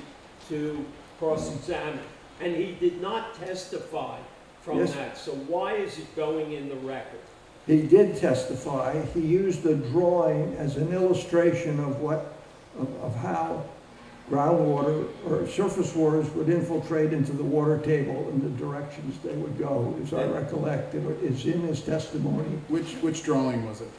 Speaker 3: to cross-examine. And he did not testify from
Speaker 6: Yes.
Speaker 3: that, so why is it going in the record?
Speaker 6: He did testify. He used the drawing as an illustration of of how groundwater or surface waters would infiltrate into the water table and the directions they would go. As I recollect, it's in his testimony.
Speaker 1: Which drawing was it?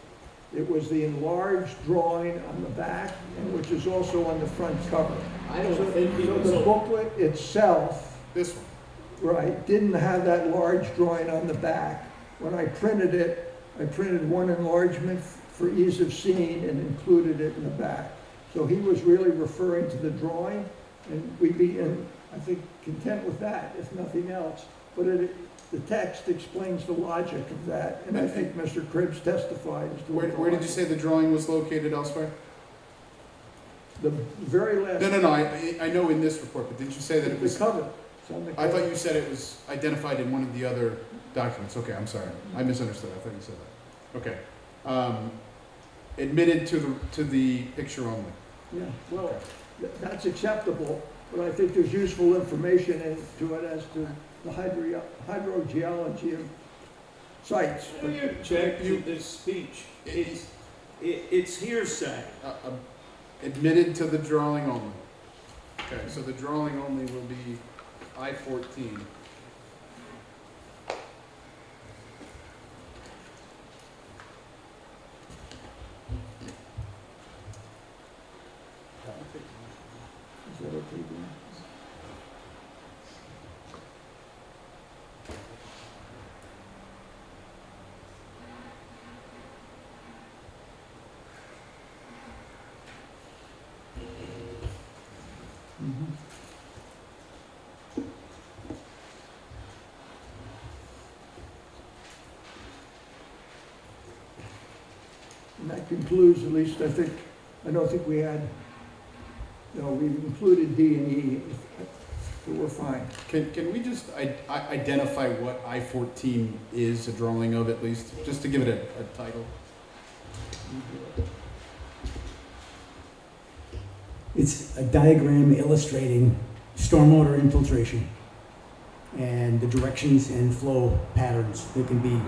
Speaker 6: It was the enlarged drawing on the back, and which is also on the front cover.
Speaker 3: I don't think he
Speaker 6: So
Speaker 3: was
Speaker 6: the
Speaker 3: on.
Speaker 6: booklet itself,
Speaker 1: This one?
Speaker 6: right, didn't have that large drawing on the back. When I printed it, I printed one enlargement for ease of seeing and included it in the back. So he was really referring to the drawing, and we'd be, I think, content with that, if nothing else. But the text explains the logic of that, and I think Mr. Cribbs testified as to what the
Speaker 1: Where did you
Speaker 6: logic-
Speaker 1: say the drawing was located elsewhere?
Speaker 6: The very last.
Speaker 1: No, I know in this report, but didn't you say that it
Speaker 6: The
Speaker 1: was?
Speaker 6: cover. It's on the
Speaker 1: I
Speaker 6: cover.
Speaker 1: thought you said it was identified in one of the other documents. Okay, I'm sorry. I misunderstood. I thought you said that. Okay. Admitted to the picture only.
Speaker 6: Yeah, well, that's acceptable, but I think there's useful information into it as to the hydrogeology of sites.
Speaker 3: I object to this speech. It's hearsay.
Speaker 1: Admitted to the drawing only. Okay, so the drawing only will be I-14.
Speaker 6: Is that okay, Dan? Mhm. And that concludes, at least I don't think we had, we've included D and E, so we're fine.
Speaker 1: Can we just identify what I-14 is, a drawing of at least, just to give it a title?
Speaker 5: It's a diagram illustrating stormwater infiltration and the directions and flow patterns that can be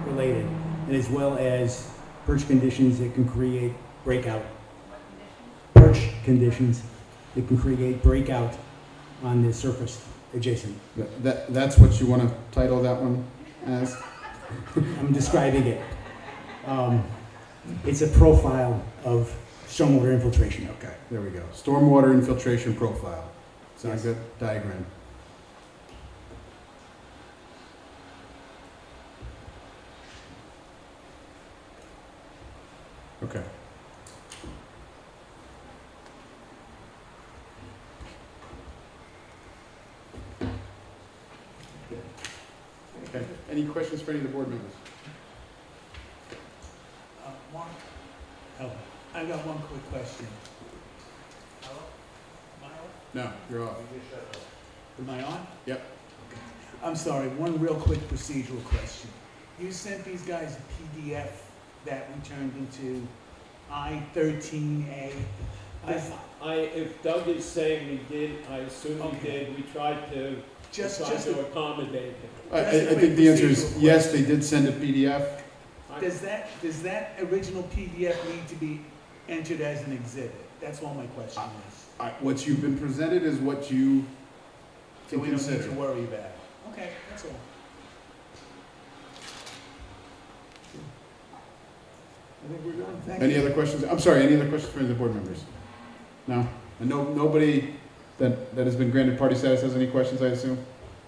Speaker 5: related, and as well as perch conditions that can create breakout. Perch conditions that can create breakout on the surface adjacent.
Speaker 1: That's what you want to title that one as?
Speaker 5: I'm describing it. It's a profile of stormwater infiltration.
Speaker 1: Okay, there we go. Stormwater infiltration profile. Sounds
Speaker 5: Yes.
Speaker 1: good. Diagram. Okay. Okay. Any questions for any of the board members?
Speaker 4: Mark? Oh, I got one quick question.
Speaker 1: No, you're off.
Speaker 4: Am I on?
Speaker 1: Yep.
Speaker 4: I'm sorry, one real quick procedural question. You sent these guys a PDF that we turned into I-13A.
Speaker 3: If Doug is saying we did, I assume we
Speaker 4: Okay.
Speaker 3: did. We tried to accommodate him.
Speaker 1: I
Speaker 4: Just a
Speaker 1: think
Speaker 4: quick
Speaker 1: the answer is
Speaker 4: procedural
Speaker 1: yes,
Speaker 4: question.
Speaker 1: they did send a PDF.
Speaker 4: Does that original PDF need to be entered as an exhibit? That's all my question is.
Speaker 1: What you've been presented is what you
Speaker 4: So
Speaker 1: can
Speaker 4: we don't need
Speaker 1: consider.
Speaker 4: to worry about it. Okay, that's all.
Speaker 6: I think we're done. Thank
Speaker 1: Any
Speaker 6: you.
Speaker 1: other questions? I'm sorry, any other questions from the board members? No? And nobody that has been granted party status has any questions, I assume?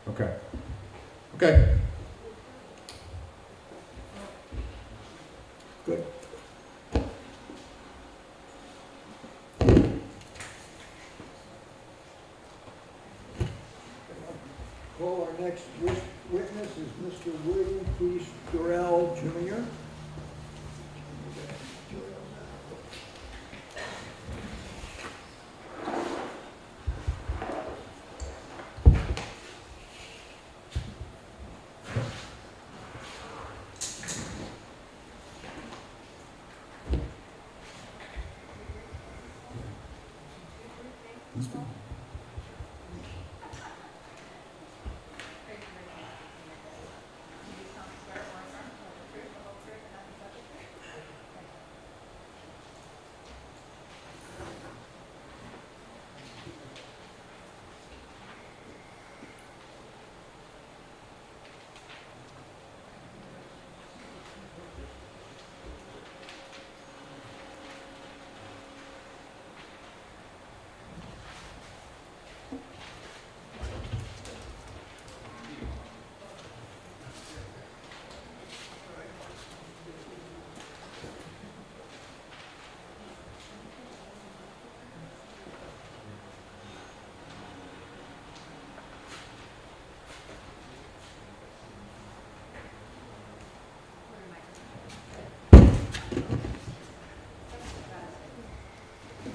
Speaker 1: Okay. Okay.
Speaker 6: Good. Call our next witness is Mr. William P. Durrell Jr.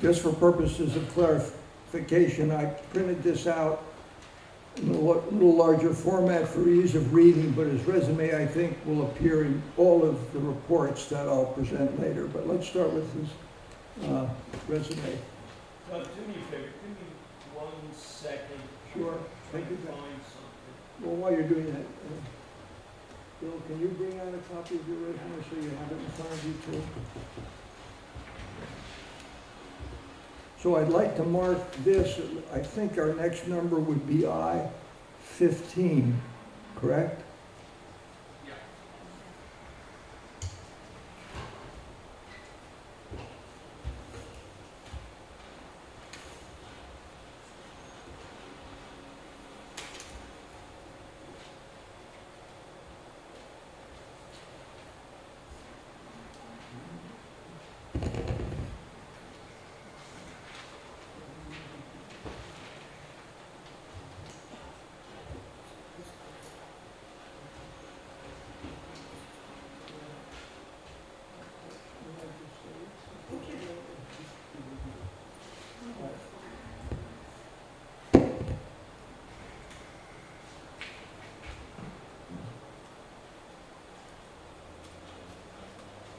Speaker 6: Just for purposes of clarification, I printed this out in a little larger format for ease of reading, but his resume, I think, will appear in all of the reports that I'll present later. But let's start with his resume.
Speaker 3: Doug, do me a favor, give me 1 second.
Speaker 6: Sure.
Speaker 3: Try
Speaker 6: Take
Speaker 3: to
Speaker 6: your time.
Speaker 3: find something.
Speaker 6: Well, while you're doing that, Bill, can you bring out a copy of your resume so you have it in front of you too? So I'd like to mark this, I think our next number would be I-15, correct?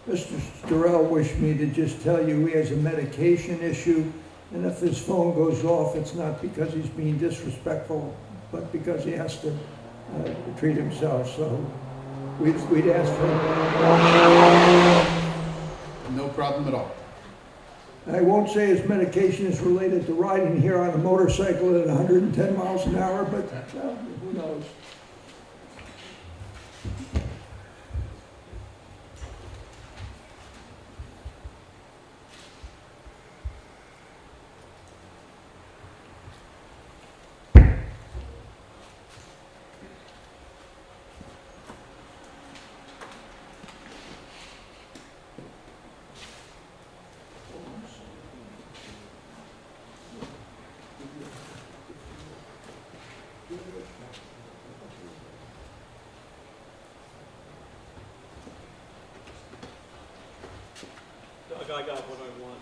Speaker 6: Mr. Durrell wished me to just tell you he has a medication issue, and if his phone goes off, it's not because he's being disrespectful, but because he has to treat himself. So we'd ask for.
Speaker 1: No problem at all.
Speaker 6: I won't say his medication is related to riding here on a motorcycle at 110 miles an hour, but who knows?
Speaker 3: I got what I want.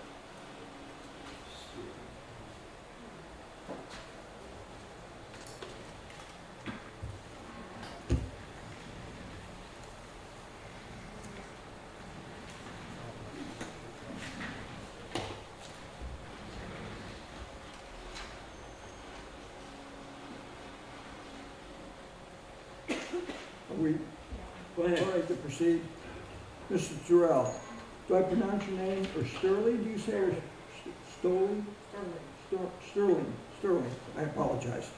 Speaker 6: Are we
Speaker 3: Go
Speaker 6: all
Speaker 3: ahead.
Speaker 6: right to proceed? Mr. Terrell, do I pronounce your name, or Sterling, do you say, or Stoley? Sterling, I apologize.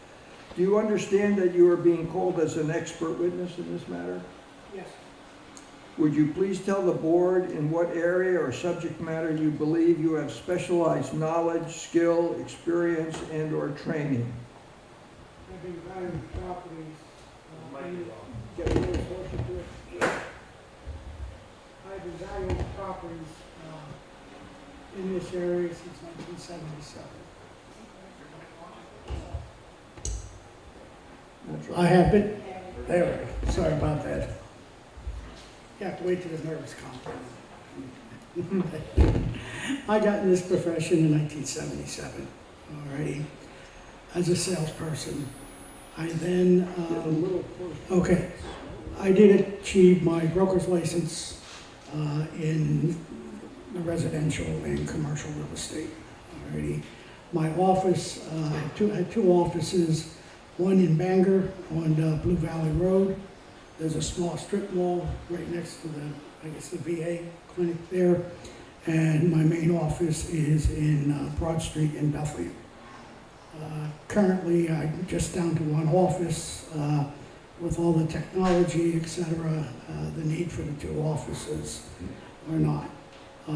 Speaker 6: Do you understand that you are being called as an expert witness in this matter?
Speaker 4: Yes.
Speaker 6: Would you please tell the board in what area or subject matter you believe you have specialized knowledge, skill, experience, and/or training?
Speaker 9: I've been valuing properties.
Speaker 6: Get a little closer to it.
Speaker 9: I've been valuing properties in this area since 1977.
Speaker 6: That's
Speaker 9: I
Speaker 6: right.
Speaker 9: have been, there, we go. Sorry about that. You have to wait till the nervous calm down. I got in this profession in 1977, alrighty, as a salesperson. I then,
Speaker 6: Get a little closer.
Speaker 9: okay, I did achieve my broker's license in the residential and commercial real estate, alrighty. My office, I had two offices, one in Bangor on Blue Valley Road. There's a small strip mall right next to the, I guess, the VA clinic there. And my main office is in Broad Street in Bethlehem. Currently, I'm just down to one office with all the technology, et cetera. The need for the two offices or not. I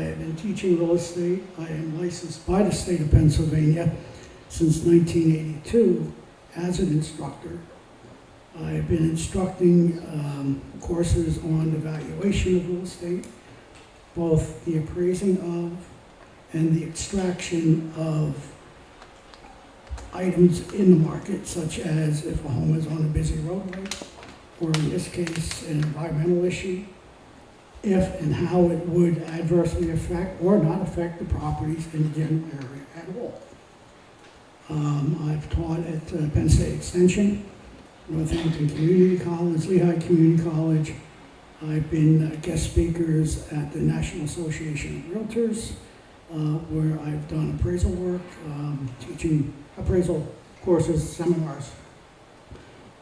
Speaker 9: have been teaching real estate. I am licensed by the state of Pennsylvania since 1982 as an instructor. I've been instructing courses on the valuation of real estate, both the appraising of and the extraction of items in the market, such as if a home is on a busy roadway, or in this case, an environmental issue, if and how it would adversely affect or not affect the properties in the general area at all. I've taught at Penn State Extension, Northampton Community College, Lehigh Community College. I've been guest speakers at the National Association of Realtors, where I've done appraisal work, teaching appraisal courses, seminars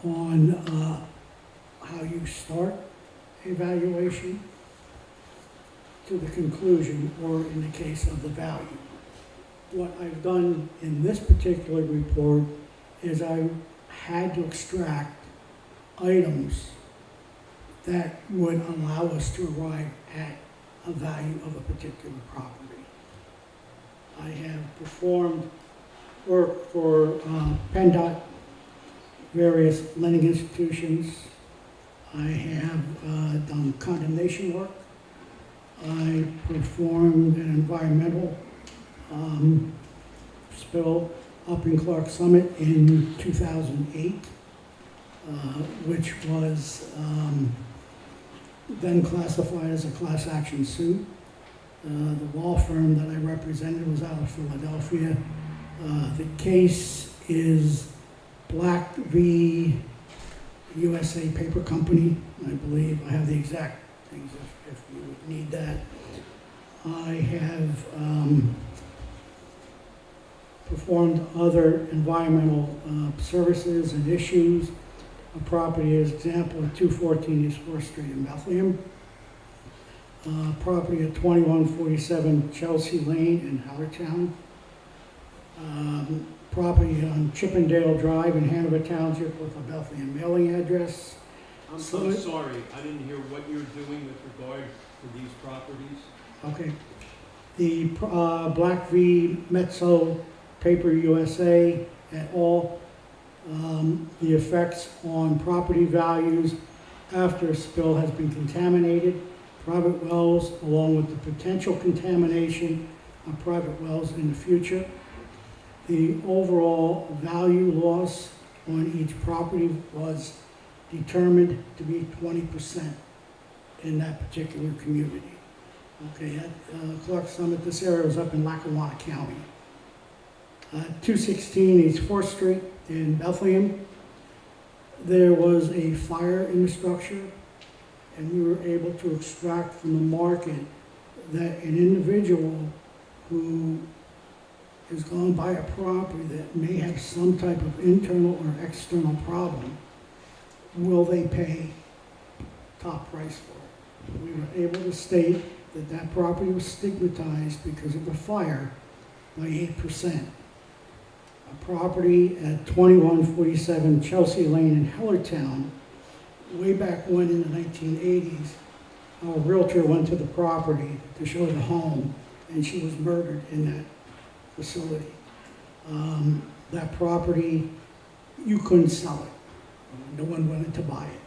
Speaker 9: on how you start a valuation to the conclusion, or in the case of the value. What I've done in this particular report is I had to extract items that would allow us to arrive at a value of a particular property. I have performed work for PennDOT, various lending institutions. I have done condemnation work. I performed an environmental spill up in Clark Summit in 2008, which was then classified as a class action suit. The law firm that I represented was out of Philadelphia. The case is Black v. USA Paper Company, I believe. I have the exact things if you would need that. I have performed other environmental services and issues. A property as example of 214 East 4th Street in Bethlehem. Property at 2147 Chelsea Lane in Howardtown. Property on Chippendale Drive in Hanover Township with a Bethlehem mailing address.
Speaker 3: I'm so sorry, I didn't hear what you're doing with regard to these properties.
Speaker 9: Okay. The Black v. Mezzo Paper USA et al. The effects on property values after a spill has been contaminated, private wells, along with the potential contamination of private wells in the future. The overall value loss on each property was determined to be 20% in that particular community. Okay, at Clark Summit, this area was up in Lackawanna County. 216 East 4th Street in Bethlehem. There was a fire in the structure, and we were able to extract from the market that an individual who is going to buy a property that may have some type of internal or external problem, will they pay top price for it? We were able to state that that property was stigmatized because of the fire by 8%. A property at 2147 Chelsea Lane in Hellertown, way back when in the 1980s, our realtor went to the property to show the home, and she was murdered in that facility. That property, you couldn't sell it. No one wanted to buy it.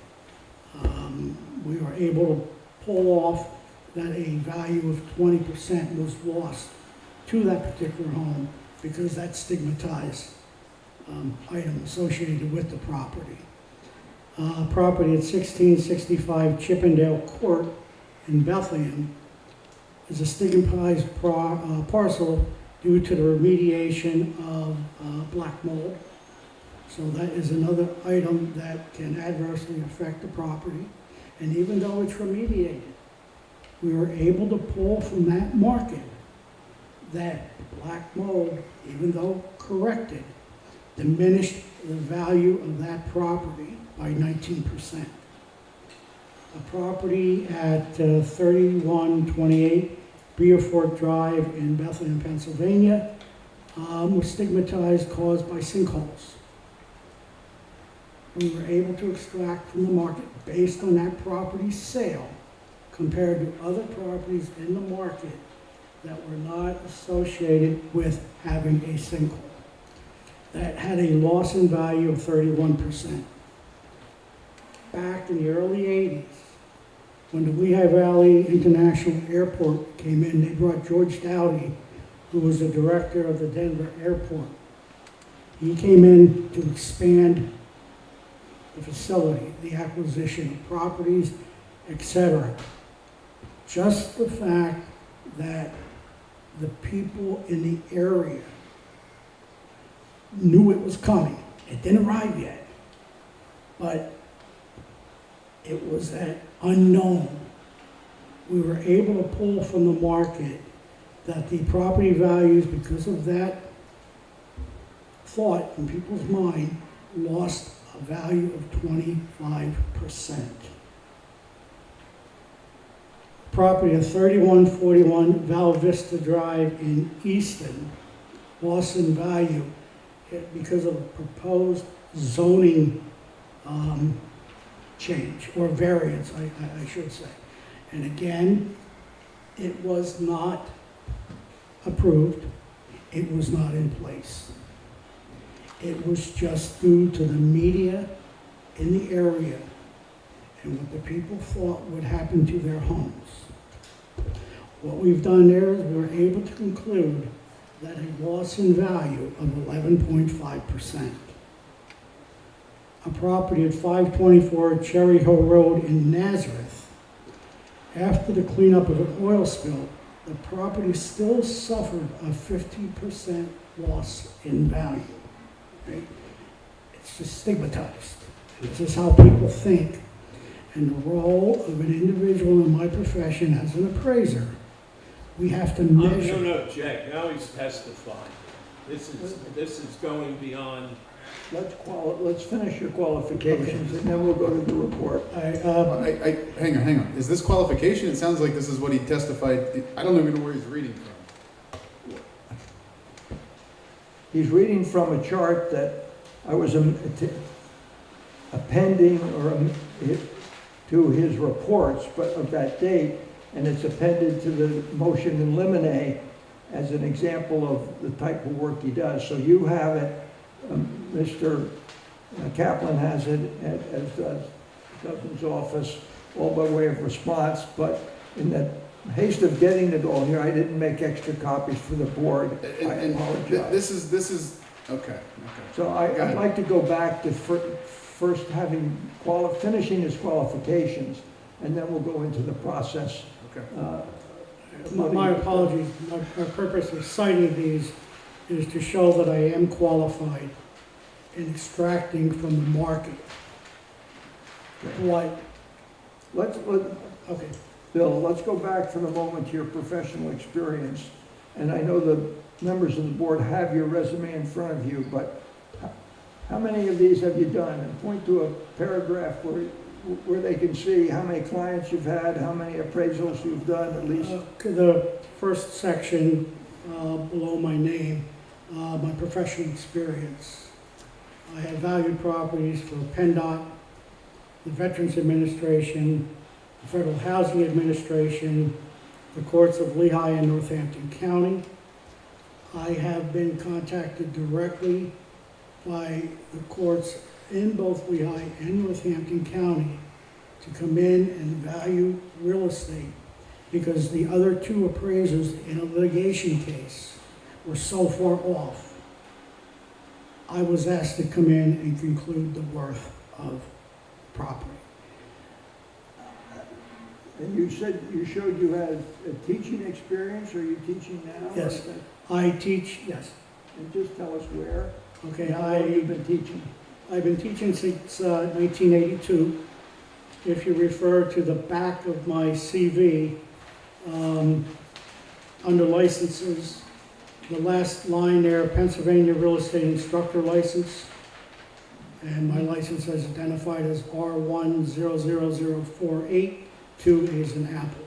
Speaker 9: We were able to pull off that a value of 20% was lost to that particular home because that stigmatized item associated with the property. Property at 1665 Chippendale Court in Bethlehem is a stigmatized parcel due to the remediation of black mold. So that is another item that can adversely affect the property. And even though it's remediated, we were able to pull from that market that black mold, even though corrected, diminished the value of that property by 19%. A property at 3128 Beerford Drive in Bethlehem, Pennsylvania, was stigmatized, caused by sinkholes. We were able to extract from the market, based on that property's sale, compared to other properties in the market that were not associated with having a sinkhole, that had a loss in value of 31%. Back in the early 80s, when the Lehigh Valley International Airport came in, they brought George Dowdy, who was the director of the Denver airport. He came in to expand the facility, the acquisition of properties, etc. Just the fact that the people in the area knew it was coming. It didn't arrive yet, but it was that unknown. We were able to pull from the market that the property values, because of that thought in people's mind, lost a value of 25%. Property of 3141 Val Vista Drive in Easton lost in value because of a proposed zoning change, or variance, I should say. And again, it was not approved, it was not in place. It was just due to the media in the area and what the people thought would happen to their homes. What we've done there is we were able to conclude that a loss in value of 11.5%. A property at 524 Cherry Hill Road in Nazareth, after the cleanup of an oil spill, the property still suffered a 50% loss in value. Right? It's just stigmatized. This is how people think. And the role of an individual in my profession as an appraiser, we have to measure.
Speaker 3: No, Jack, now he's testifying. This is going beyond.
Speaker 6: Let's finish your qualifications, and then we'll go to the report.
Speaker 1: Hang on. Is this qualification? It sounds like this is what he testified. I don't even know where he's reading from.
Speaker 6: He's reading from a chart that I was appending to his reports, but of that date, and it's appended to the motion in limine as an example of the type of work he does. So you have it, Mr. Kaplan has it, as does Dublin's office, all by way of response, but in the haste of getting it all here, I didn't make extra copies for the board. I apologize.
Speaker 1: This is okay.
Speaker 6: So I'd like to go back to first finishing his qualifications, and then we'll go into the process.
Speaker 1: Okay.
Speaker 9: My apologies. My purpose of citing these is to show that I am qualified in extracting from the market what, okay.
Speaker 6: Bill, let's go back for the moment to your professional experience. And I know the members of the board have your resume in front of you, but how many of these have you done? And point to a paragraph where they can see how many clients you've had, how many appraisals you've done, at least.
Speaker 9: The first section below my name, my professional experience. I have valued properties for PennDOT, the Veterans Administration, the Federal Housing Administration, the courts of Lehigh and Northampton County. I have been contacted directly by the courts in both Lehigh and Northampton County to come in and value real estate because the other two appraisers in a litigation case were so far off. I was asked to come in and conclude the worth of property.
Speaker 6: And you said, you showed you had a teaching experience, are you teaching now?
Speaker 9: Yes. I teach, yes.
Speaker 6: And just tell us where.
Speaker 9: Okay,
Speaker 6: How long you've been teaching?
Speaker 9: I've been teaching since 1982. If you refer to the back of my CV, under licenses, the last line there, Pennsylvania Real Estate Instructor License, and my license is identified as R100048, 2 is an apple.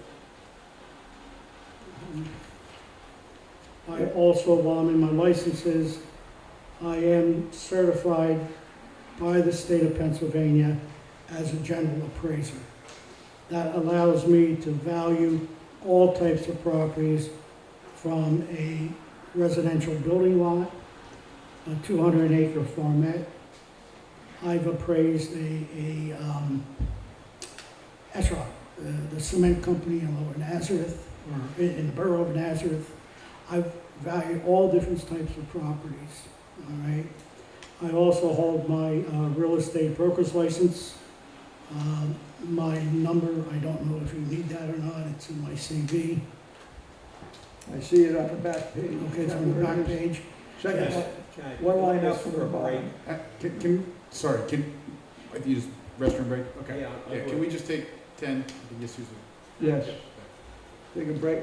Speaker 9: I also, while I'm in my licenses, I am certified by the state of Pennsylvania as a general appraiser. That allows me to value all types of properties from a residential building lot, a 200-acre farmette. I've appraised a ESRA, the cement company in Lower Nazareth, or in the borough of Nazareth. I've valued all different types of properties, all right? I also hold my real estate broker's license. My number, I don't know if you need that or not, it's in my CV.
Speaker 6: I see it on the back page.
Speaker 9: Okay, it's on the back page.
Speaker 6: Second,
Speaker 3: Yes.
Speaker 6: one line up
Speaker 2: for
Speaker 6: from the bottom.
Speaker 1: Sorry, if you just restroom break? Okay.
Speaker 2: Yeah, I
Speaker 1: Yeah, can
Speaker 2: would.
Speaker 1: we just take 10? You can just use it.
Speaker 6: Yes. Take a break.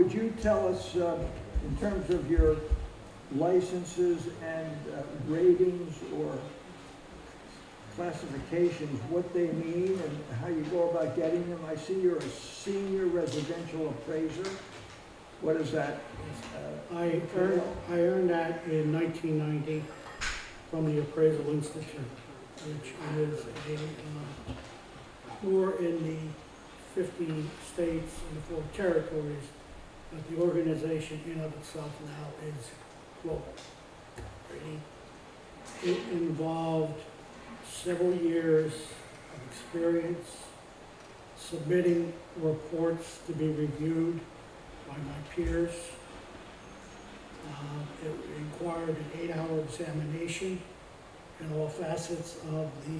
Speaker 6: would you tell us, in terms of your licenses and ratings or classifications, what they mean and how you go about getting them? I see you're a senior residential appraiser. What is that?
Speaker 9: I earned that in 1990 from the Appraisal Institute, which is more in the 50 states and the 4 territories, but the organization in of itself now is global. It involved several years of experience submitting reports to be reviewed by my peers. It required an 8-hour examination in all facets of the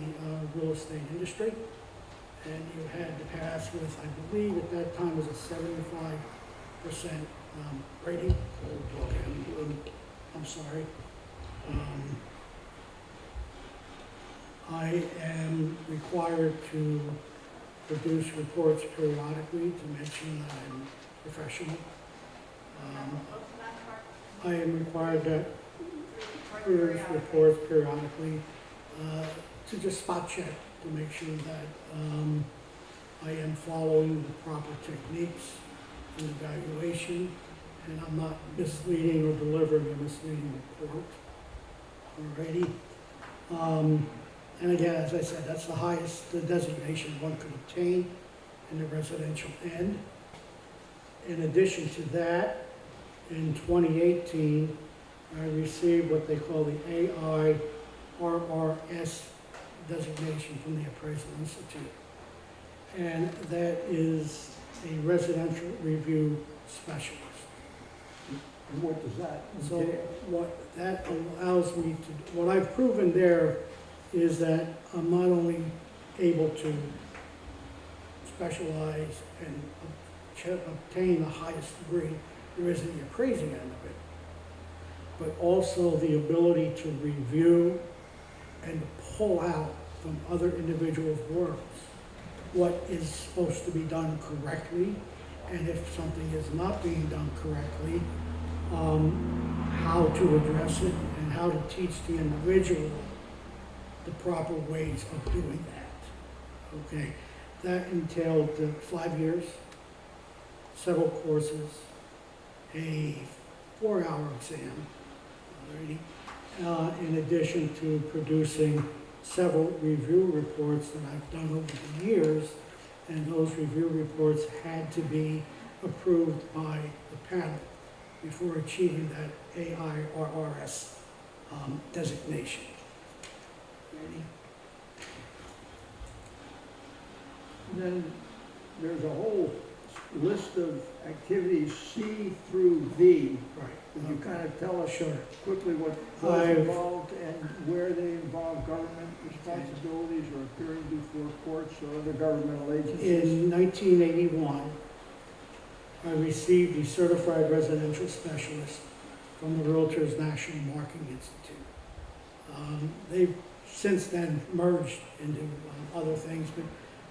Speaker 9: real estate industry. And you had to pass with, I believe at that time was a 75% rating. I'm sorry. I am required to produce reports periodically to mention that I'm professional. I am required to produce reports periodically to just spot check to make sure that I am following the proper techniques in evaluation and I'm not misleading or delivering a misleading report. Alrighty. And again, as I said, that's the highest designation one could obtain in the residential end. In addition to that, in 2018, I received what they call the AIRRS designation from the Appraisal Institute. And that is a residential review specialist.
Speaker 6: And what does that
Speaker 9: So
Speaker 6: entail?
Speaker 9: what that allows me to, what I've proven there is that I'm not only able to specialize and obtain the highest degree there is in the appraising end of it, but also the ability to review and to pull out from other individuals' works what is supposed to be done correctly, and if something is not being done correctly, how to address it and how to teach the individual the proper ways of doing that. Okay, that entailed 5 years, several courses, a 4-hour exam, already, in addition to producing several review reports that I've done over the years, and those review reports had to be approved by the panel before achieving that AIRRS designation. Ready?
Speaker 6: And then there's a whole list of activities C through V.
Speaker 9: Right.
Speaker 6: Can you kind of tell us
Speaker 9: Sure.
Speaker 6: quickly what those involved and where they involve government responsibilities or appearing before courts or other governmental agencies?
Speaker 9: In 1981, I received a certified residential specialist from the Realtors National Marketing Institute. They've since then merged into other things, but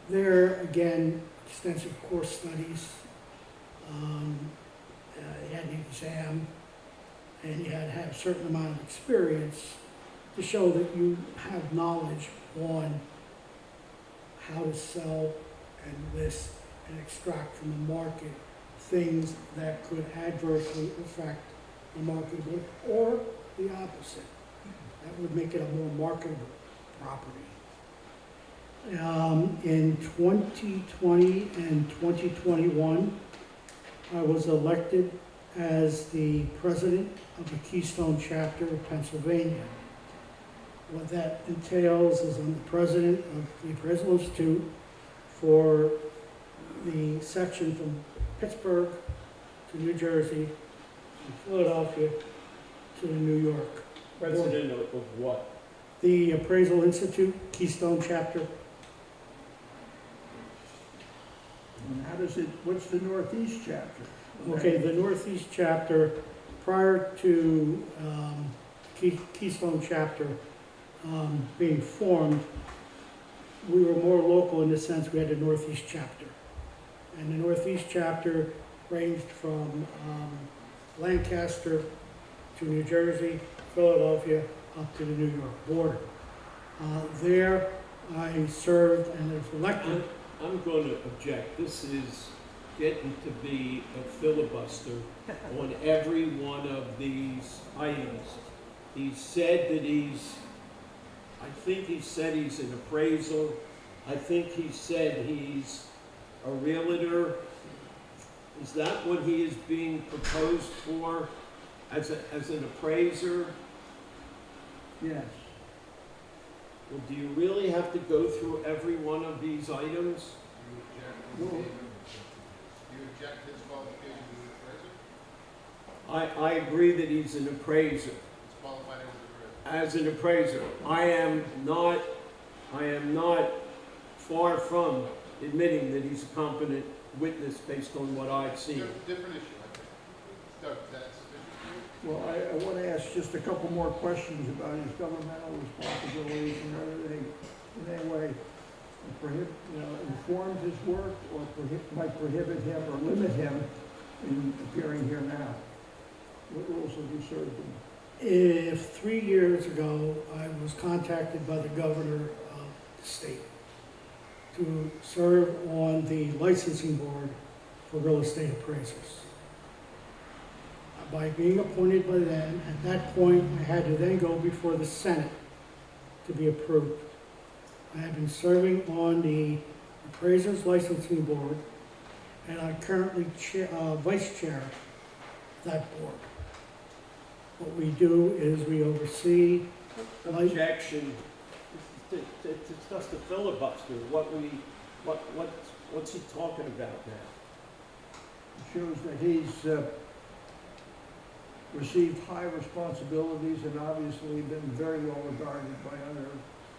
Speaker 9: there again, extensive course studies. You had an exam, and you had to have a certain amount of experience to show that you have knowledge on how to sell and list and extract from the market things that could adversely affect the market or the opposite. That would make it a more marketable property. In 2020 and 2021, I was elected as the president of the Keystone chapter of Pennsylvania. What that entails is I'm the president of the Appraisal Institute for the section from Pittsburgh to New Jersey, from Philadelphia to New York.
Speaker 3: President of what?
Speaker 9: The Appraisal Institute, Keystone chapter.
Speaker 6: And how does it, what's the Northeast chapter?
Speaker 9: Okay, the Northeast chapter, prior to Keystone chapter being formed, we were more local in the sense we had the Northeast chapter. And the Northeast chapter ranged from Lancaster to New Jersey, Philadelphia, up to the New York border. There, I served and was elected.
Speaker 3: I'm going to object. This is getting to be a filibuster on every one of these items. He said that I think he said he's an appraisal. I think he said he's a realtor. Is that what he is being proposed for as an appraiser?
Speaker 6: Yes.
Speaker 3: Well, do you really have to go through every one of these items?
Speaker 6: Well,
Speaker 10: You object his qualification as an appraiser?
Speaker 3: I agree that he's an appraiser.
Speaker 10: It's qualified as an appraiser.
Speaker 3: As an appraiser, I am not far from admitting that he's a competent witness based on what I've seen.
Speaker 10: Different issue, I think. Doug, is that sufficient for you?
Speaker 6: Well, I want to ask just a couple more questions about his governmental responsibilities and whether they, in any way, informed his work or might prohibit him or limit him in appearing here now. What roles have you served in?
Speaker 9: If 3 years ago, I was contacted by the governor of the state to serve on the licensing board for real estate appraisers. By being appointed by them, at that point, I had to then go before the Senate to be approved. I have been serving on the appraisers licensing board, and I'm currently vice chair of that board. What we do is we oversee.
Speaker 3: Objection. It's just a filibuster. What's he talking about now?
Speaker 6: It shows that he's received high responsibilities and obviously been very well regarded by other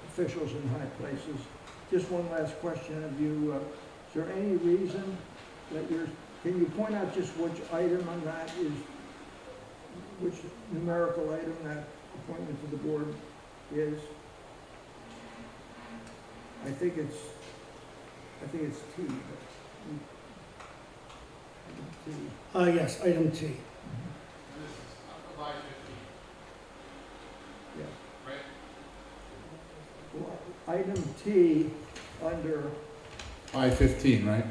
Speaker 6: officials in high places. Just one last question of you. Is there any reason that can you point out just which item on that is, which numerical item that appointment to the board is? I think it's T. But
Speaker 9: Yes, item T.
Speaker 10: And this is July 15,
Speaker 6: Yeah.
Speaker 10: right?
Speaker 6: Well, item T under,
Speaker 1: I-15, right?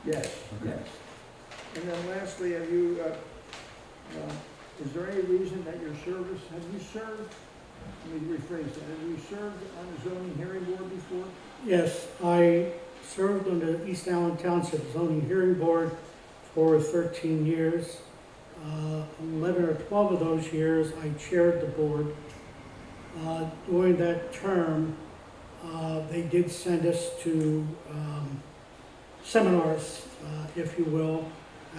Speaker 6: yes,
Speaker 1: Okay.
Speaker 6: yes. And then lastly, have you, is there any reason that your service, have you served, let me rephrase that, have you served on a zoning hearing board before?
Speaker 9: Yes, I served on the East Allen Township Zoning Hearing Board for 13 years. 11 or 12 of those years, I chaired the board. During that term, they did send us to seminars, if you will,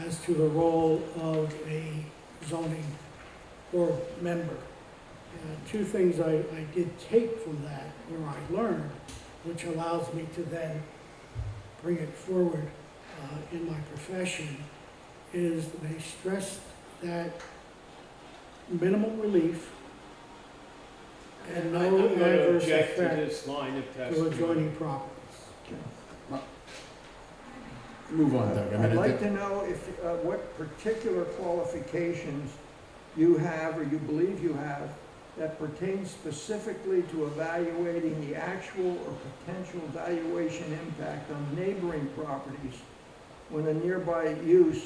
Speaker 9: as to the role of a zoning board member. Two things I did take from that, where I learned, which allows me to then bring it forward in my profession, is they stressed that minimal relief and no
Speaker 3: I'm going to
Speaker 9: adverse
Speaker 3: object to
Speaker 9: effect
Speaker 3: this line of
Speaker 9: to
Speaker 3: testimony.
Speaker 9: adjoining properties.
Speaker 1: Move on, Doug. I mean,
Speaker 6: I'd
Speaker 1: it-
Speaker 6: like to know if, what particular qualifications you have or you believe you have that pertain specifically to evaluating the actual or potential valuation impact on neighboring properties when a nearby use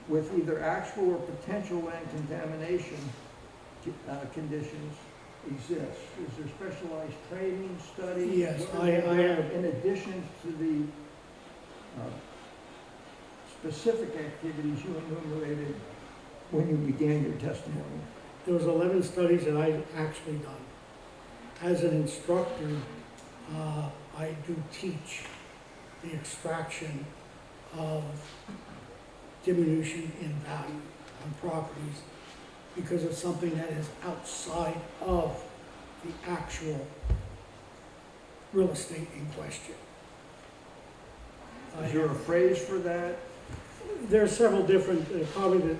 Speaker 6: with either actual or potential land contamination conditions exists. Is there specialized training, study?
Speaker 9: Yes,
Speaker 6: What
Speaker 9: I
Speaker 6: are they
Speaker 9: have.
Speaker 6: in addition to the specific activities you enumerated when you began your testimony?
Speaker 9: There was 11 studies that I've actually done. As an instructor, I do teach the extraction of diminution in value on properties because of something that is outside of the actual real estate in question.
Speaker 6: Is there a phrase for that?
Speaker 9: There are several different, probably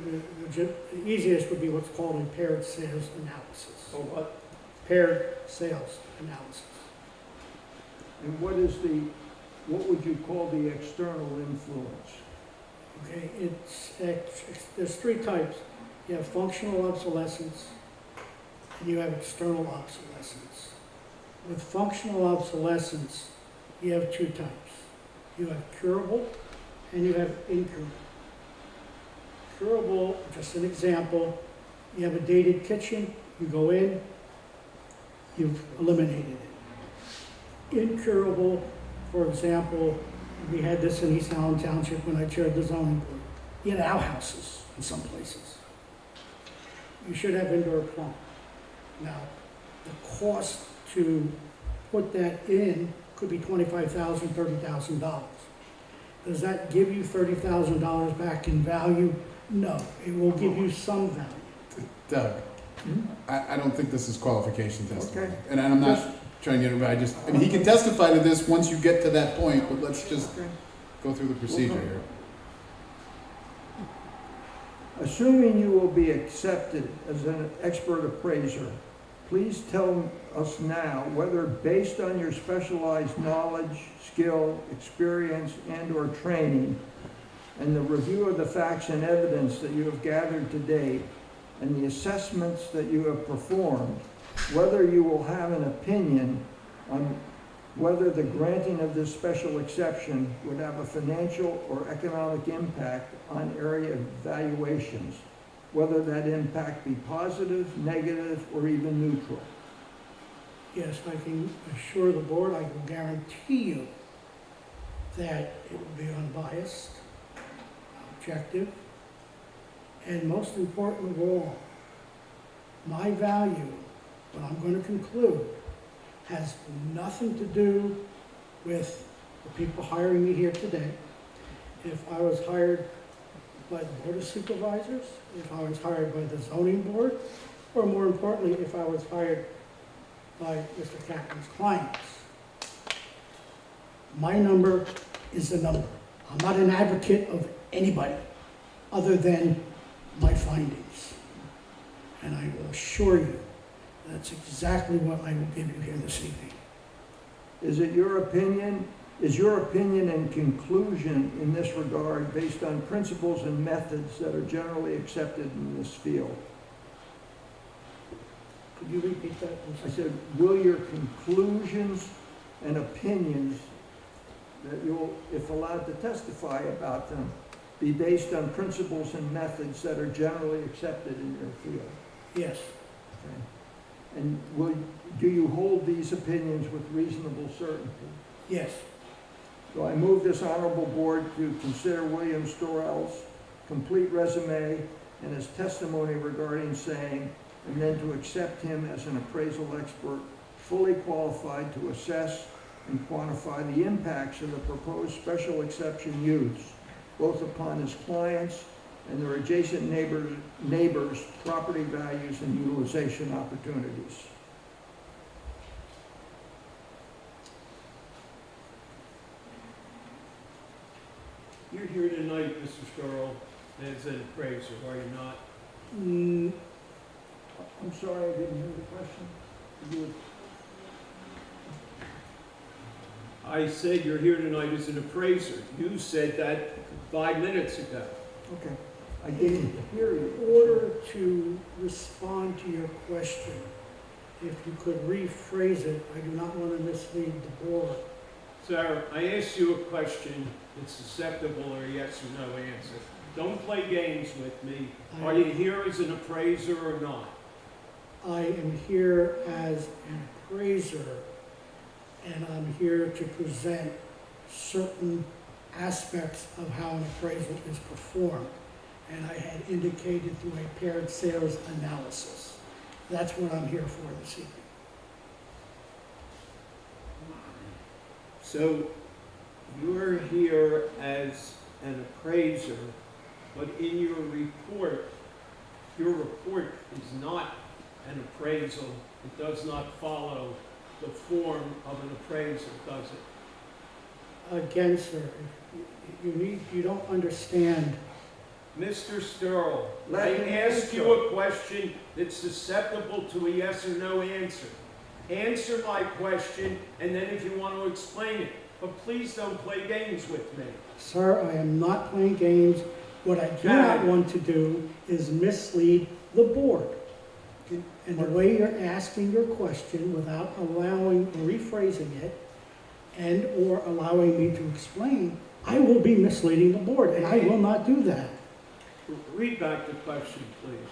Speaker 9: the easiest would be what's called impaired sales analysis.
Speaker 3: Oh, what?
Speaker 9: Paired sales analysis.
Speaker 6: And what is the what would you call the external influence?
Speaker 9: Okay, there's three types. You have functional obsolescence, and you have external obsolescence. With functional obsolescence, you have two types. You have curable, and you have incurable. Curable, just an example, you have a dated kitchen, you go in, you've eliminated it. Incurable, for example, we had this in East Allen Township when I chaired the zoning board. You had outhouses in some places. You should have indoor plumbing. Now, the cost to put that in could be $25,000, $30,000. Does that give you $30,000 back in value? No, it will give you some value.
Speaker 1: Doug,
Speaker 6: Hmm?
Speaker 1: I don't think this is qualification testimony.
Speaker 6: Okay.
Speaker 1: And I'm not trying to get it right, I mean, he can testify to this once you get to that point, but let's just
Speaker 6: Okay.
Speaker 1: go through the procedure here.
Speaker 6: Assuming you will be accepted as an expert appraiser, please tell us now whether, based on your specialized knowledge, skill, experience, and/or training, and the review of the facts and evidence that you have gathered to date, and the assessments that you have performed, whether you will have an opinion on whether the granting of this special exception would have a financial or economic impact on area valuations, whether that impact be positive, negative, or even neutral.
Speaker 9: Yes, I can assure the board, I can guarantee you that it will be unbiased, objective, and most important of all, my value, what I'm going to conclude, has nothing to do with the people hiring me here today. If I was hired by the Board of Supervisors, if I was hired by the zoning board, or more importantly, if I was hired by Mr. Kaplan's clients, my number is the number. I'm not an advocate of anybody other than my findings. And I will assure you, that's exactly what I will give you here this evening.
Speaker 6: Is your opinion and conclusion in this regard based on principles and methods that are generally accepted in this field?
Speaker 9: Could you repeat that?
Speaker 6: I said, will your conclusions and opinions that you'll, if allowed to testify about them, be based on principles and methods that are generally accepted in your field?
Speaker 9: Yes.
Speaker 6: Okay. And do you hold these opinions with reasonable certainty?
Speaker 9: Yes.
Speaker 6: So I move this honorable board to consider William Storell's complete resume and his testimony regarding saying, and then to accept him as an appraisal expert fully qualified to assess and quantify the impacts of the proposed special exception use, both upon his clients and their adjacent neighbors' property values and utilization opportunities.
Speaker 3: You're here tonight, Mr. Sturl, as an appraiser, are you not?
Speaker 6: I'm sorry, I didn't hear the question. Could you-
Speaker 3: I said you're here tonight as an appraiser. You said that 5 minutes ago.
Speaker 6: Okay, I didn't hear
Speaker 9: In
Speaker 6: you.
Speaker 9: order to respond to your question, if you could rephrase it, I do not want to mislead the board.
Speaker 3: Sir, I asked you a question that's susceptible or yes or no answer. Don't play games with me. Are you here as an appraiser or not?
Speaker 9: I am here as an appraiser, and I'm here to present certain aspects of how an appraisal is performed. And I had indicated through a paired sales analysis. That's what I'm here for this evening.
Speaker 3: So you're here as an appraiser, but in your report is not an appraisal. It does not follow the form of an appraisal, does it?
Speaker 9: Again, sir, you don't understand.
Speaker 3: Mr. Sturl,
Speaker 6: Let him
Speaker 3: I asked
Speaker 6: answer.
Speaker 3: you a question that's susceptible to a yes or no answer. Answer my question, and then if you want to explain it. but please don't play games with me.
Speaker 9: Sir, I am not playing games. What I do not
Speaker 3: Chad.
Speaker 9: want to do is mislead the board. And the way you're asking your question without allowing, or rephrasing it, and or allowing me to explain, I will be misleading the board, and I will not do that.
Speaker 3: Read back the question, please.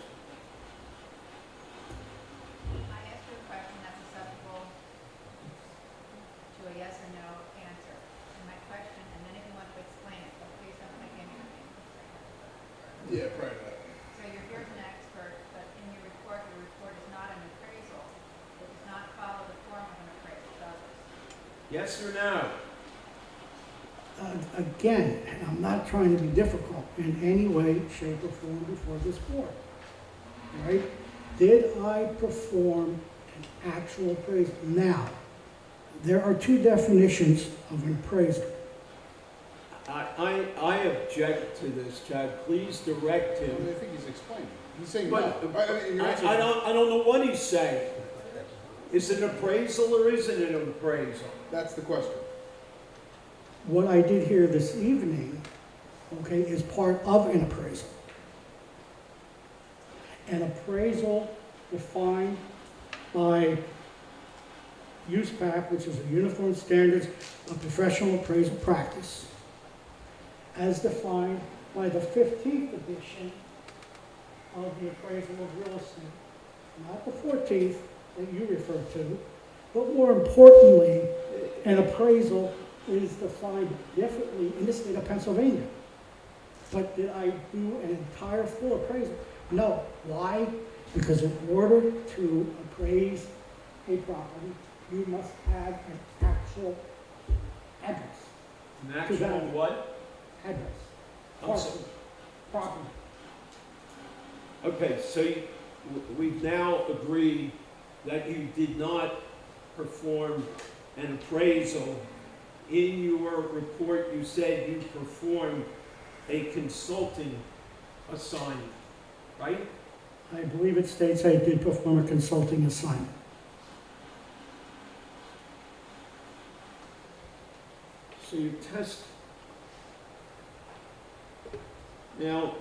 Speaker 11: I asked you a question that's susceptible to a yes or no answer. And my question, and then if you want to explain it, but please don't make any of it.
Speaker 1: Yeah, prior to that.
Speaker 11: So you're here as an expert, but in your report is not an appraisal. It does not follow the form of an appraisal, does it?
Speaker 3: Yes or no?
Speaker 9: Again, I'm not trying to be difficult in any way, shape, or form before this board. Right? Did I perform an actual appraisal? Now, there are two definitions of an appraisal.
Speaker 3: I object to this, Chad. Please direct
Speaker 1: I
Speaker 3: him.
Speaker 1: think he's explaining. He's saying no.
Speaker 3: But-
Speaker 1: I mean, your answer
Speaker 3: I
Speaker 1: is-
Speaker 3: don't know what he's saying. Is it an appraisal or isn't it an appraisal?
Speaker 1: That's the question.
Speaker 9: What I did here this evening, okay, is part of an appraisal. An appraisal defined by USPAP, which is a Uniform Standards of Professional Appraisal Practice, as defined by the 15th edition of the Appraisal of Real Estate, not the 14th that you referred to, but more importantly, an appraisal is defined differently in the state of Pennsylvania. But did I do an entire full appraisal? No. Why? Because in order to appraise a property, you must have an actual address.
Speaker 3: An actual what?
Speaker 9: Address.
Speaker 3: I'm sorry.
Speaker 9: Property.
Speaker 3: Okay, so we've now agreed that you did not perform an appraisal. In your report, you said you performed a consulting assignment, right?
Speaker 9: I believe it states I did perform a consulting assignment.
Speaker 3: So you test. Now,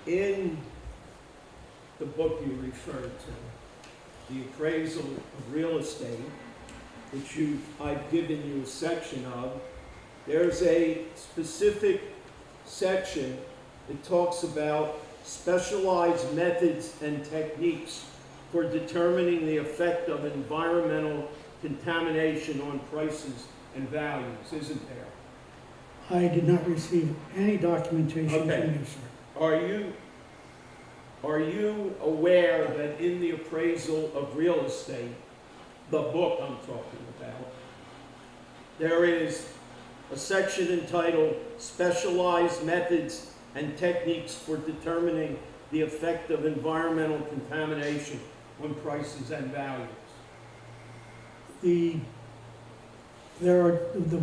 Speaker 3: in the book you referred to, the appraisal of real estate, which I've given you a section of, there's a specific section that talks about specialized methods and techniques for determining the effect of environmental contamination on prices and values, isn't there?
Speaker 9: I did not receive any documentation
Speaker 3: Okay.
Speaker 9: from you, sir.
Speaker 3: Are you aware that in the appraisal of real estate, the book I'm talking about, there is a section entitled Specialized Methods and Techniques for Determining the Effect of Environmental Contamination on Prices and Values?
Speaker 9: The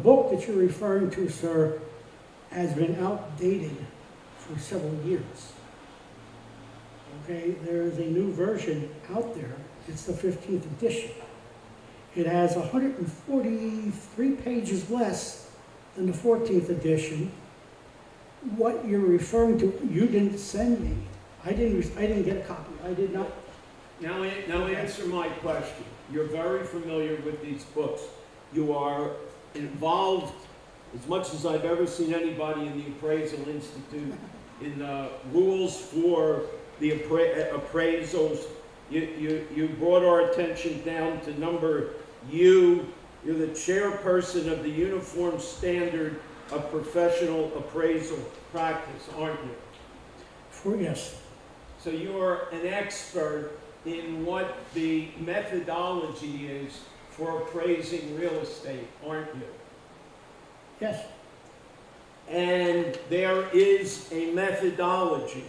Speaker 9: book that you're referring to, sir, has been outdated for several years. Okay, there is a new version out there. It's the 15th edition. It has 143 pages less than the 14th edition. What you're referring to, you didn't send me. I didn't get a copy. I did not.
Speaker 3: Now answer my question. You're very familiar with these books. You are involved, as much as I've ever seen anybody in the Appraisal Institute, in the rules for the appraisals. You brought our attention down to number U. You're the chairperson of the Uniform Standard of Professional Appraisal Practice, aren't you?
Speaker 9: Yes.
Speaker 3: So you are an expert in what the methodology is for appraising real estate, aren't you?
Speaker 9: Yes.
Speaker 3: And there is a methodology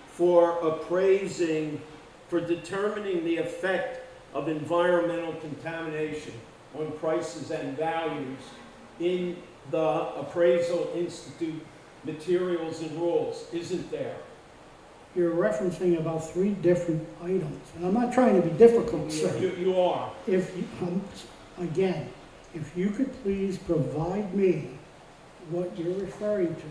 Speaker 3: for appraising, for determining the effect of environmental contamination on prices and values in the Appraisal Institute materials and rules, isn't there?
Speaker 9: You're referencing about 3 different items, and I'm not trying to be difficult, sir.
Speaker 3: You are.
Speaker 9: If you, again, if you could please provide me what you're referring to.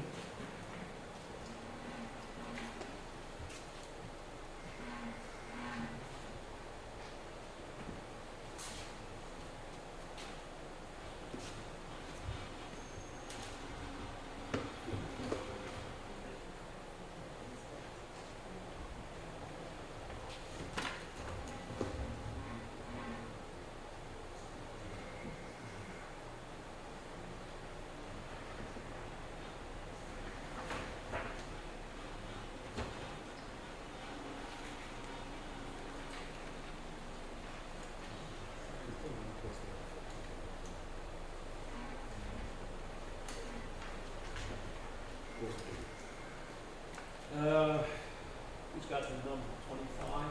Speaker 3: Who's got the number, 25?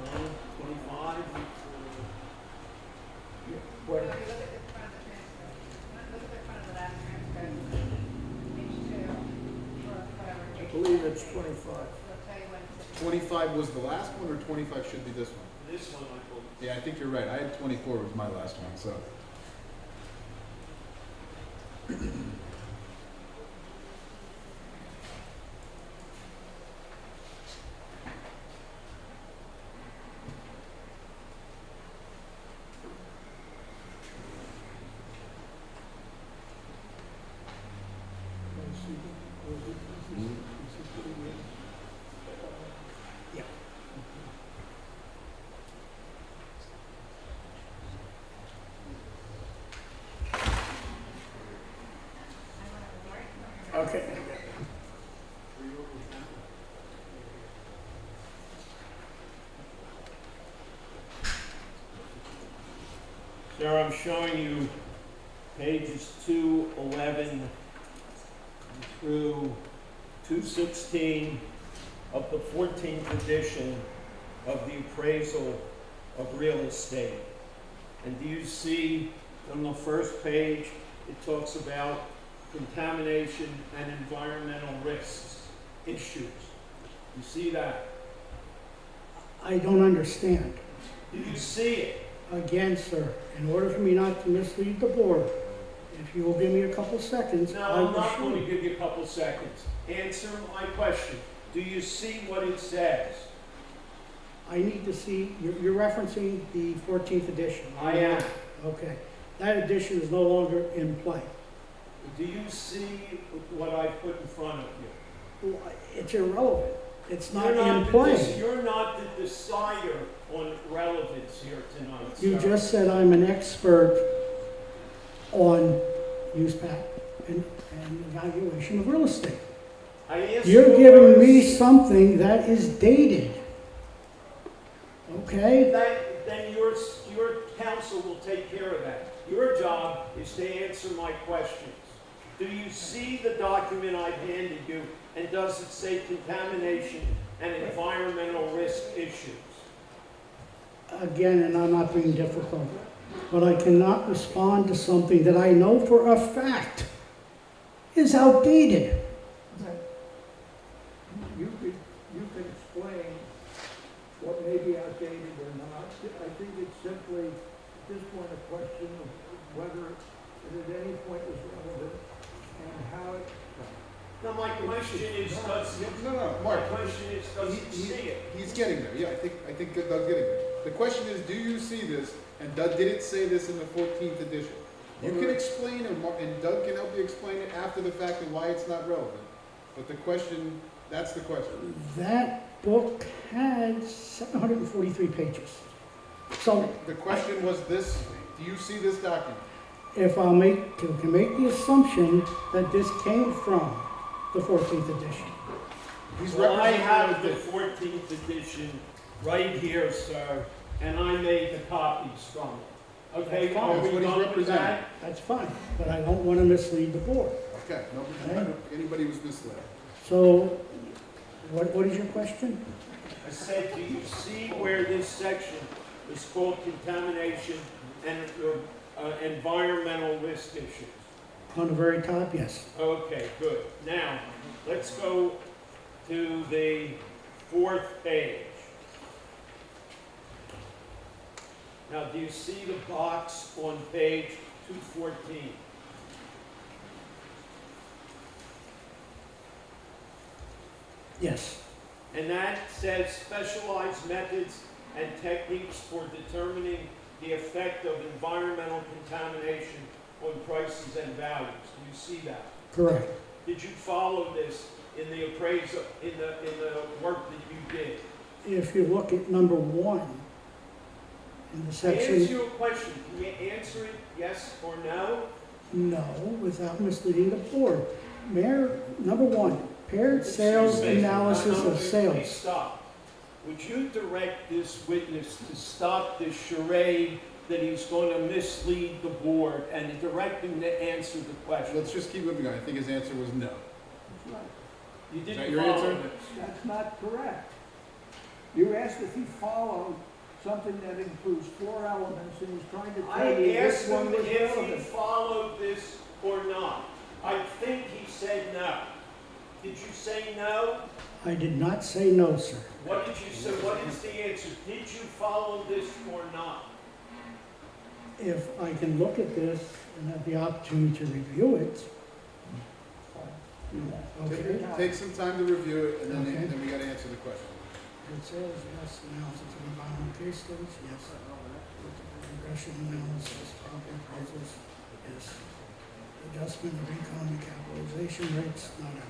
Speaker 3: No, 25?
Speaker 11: So if you look at the front of the transcript, look at the front of the last transcript, page 2, or whatever.
Speaker 6: I believe it's 25.
Speaker 11: It'll tell you when it's.
Speaker 1: 25 was the last one, or 25 should be this one?
Speaker 3: This one, I believe.
Speaker 1: Yeah, I think you're right. I had 24 was my last one, so.
Speaker 9: Okay.
Speaker 3: Sir, I'm showing you pages 211 through 216 of the 14th edition of the Appraisal of Real Estate. And do you see on the first page, it talks about contamination and environmental risks, issues. You see that?
Speaker 9: I don't understand.
Speaker 3: Do you see it?
Speaker 9: Again, sir, in order for me not to mislead the board, if you will give me a couple seconds,
Speaker 3: No,
Speaker 9: I
Speaker 3: I'm
Speaker 9: will
Speaker 3: not
Speaker 9: show
Speaker 3: going to
Speaker 9: you.
Speaker 3: give you a couple seconds. Answer my question. Do you see what it says?
Speaker 9: I need to see, you're referencing the 14th edition.
Speaker 3: I am.
Speaker 9: Okay. That edition is no longer in play.
Speaker 3: Do you see what I put in front of you?
Speaker 9: Well, it's irrelevant. It's not
Speaker 3: You're
Speaker 9: in
Speaker 3: the
Speaker 9: play.
Speaker 3: you're not the decider on relevance here tonight,
Speaker 9: You
Speaker 3: sir.
Speaker 9: just said I'm an expert on use pack and evaluation of real estate.
Speaker 3: I asked
Speaker 9: You're
Speaker 3: you
Speaker 9: giving
Speaker 3: about-
Speaker 9: me something that is dated. Okay?
Speaker 3: Then your counsel will take care of that. Your job is to answer my questions. Do you see the document I've handed you, and does it say contamination and environmental risk issues?
Speaker 9: Again, and I'm not being difficult, but I cannot respond to something that I know for a fact is outdated.
Speaker 6: You could explain what may be outdated or not. I think it's simply, at this point, a question of whether it at any point was relevant and how it.
Speaker 3: Now, my question is,
Speaker 1: No,
Speaker 3: my
Speaker 1: Mark.
Speaker 3: question is, does he see it?
Speaker 1: He's getting there. Yeah, I think Doug's getting there. The question is, do you see this? And Doug, did it say this in the 14th edition? You can explain, and Doug can help you explain it after the fact and why it's not relevant. But the question, that's the question.
Speaker 9: That book had 743 pages. So
Speaker 1: The question was this, do you see this document?
Speaker 9: if can make the assumption that this came from the 14th edition.
Speaker 1: He's
Speaker 3: Well, I
Speaker 1: representing
Speaker 3: have the
Speaker 1: everything.
Speaker 3: 14th edition right here, sir, and I made the copies from it. Okay,
Speaker 9: That's fine.
Speaker 3: are
Speaker 1: That's
Speaker 3: we
Speaker 1: what he's
Speaker 3: done with
Speaker 1: representing.
Speaker 3: that?
Speaker 9: That's fine, but I don't want to mislead the board.
Speaker 1: Okay,
Speaker 9: Okay.
Speaker 1: no, anybody was misled.
Speaker 9: So what is your question?
Speaker 3: I said, do you see where this section is called contamination and environmental risk issues.
Speaker 9: On the very top, yes.
Speaker 3: Okay, good. Now, let's go to the 4th page. Now, do you see the box on page 214?
Speaker 9: Yes.
Speaker 3: And that says specialized methods and techniques for determining the effect of environmental contamination on prices and values. Do you see that?
Speaker 9: Correct.
Speaker 3: Did you follow this in the appraisal, in the work that you did?
Speaker 9: If you look at number 1 in the
Speaker 3: I asked
Speaker 9: section,
Speaker 3: you a question. Can you answer it yes or no?
Speaker 9: no, without misleading the board. Mayor, number 1, paired sales
Speaker 3: Excuse me.
Speaker 9: analysis
Speaker 3: No,
Speaker 9: of
Speaker 3: please
Speaker 9: sales.
Speaker 3: stop. Would you direct this witness to stop this charade that he's going to mislead the board and direct him to answer the question?
Speaker 1: Let's just keep moving on. I think his answer was no.
Speaker 6: That's right.
Speaker 3: You
Speaker 1: Is that
Speaker 3: didn't
Speaker 1: your
Speaker 3: follow
Speaker 1: answer?
Speaker 3: this.
Speaker 6: That's not correct. You asked if he followed something that includes 4 elements, and he's trying to tell you
Speaker 3: I asked
Speaker 6: which one
Speaker 3: him
Speaker 6: was
Speaker 3: if he
Speaker 6: relevant.
Speaker 3: followed this or not. I think he said no. Did you say no?
Speaker 9: I did not say no, sir.
Speaker 3: What did you say? What is the answer? Did you follow this or not?
Speaker 9: If I can look at this and have the opportunity to review it. Okay.
Speaker 1: Take some time to review it, and
Speaker 9: Okay.
Speaker 1: then we gotta answer the question.
Speaker 9: It says, yes, analysis of environmental case studies, yes. Regression analysis, property appraisals, yes. Adjustment of income and capitalization rates, not a.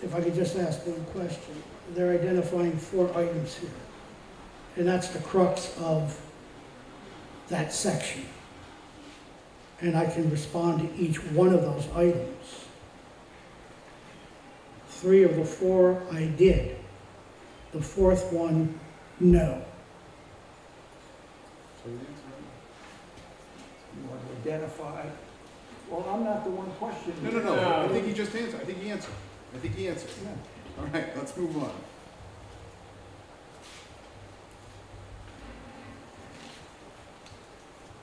Speaker 9: If I could just ask one question, they're identifying 4 items here. And that's the crux of that section. And I can respond to each one of those items. 3 of the 4 I did. The 4th one, no.
Speaker 1: So the answer
Speaker 6: You want to identify, well, I'm not the one questioning.
Speaker 1: is no. No. I think he just answered. I think he answered.
Speaker 6: Yeah.
Speaker 1: All right, let's move on.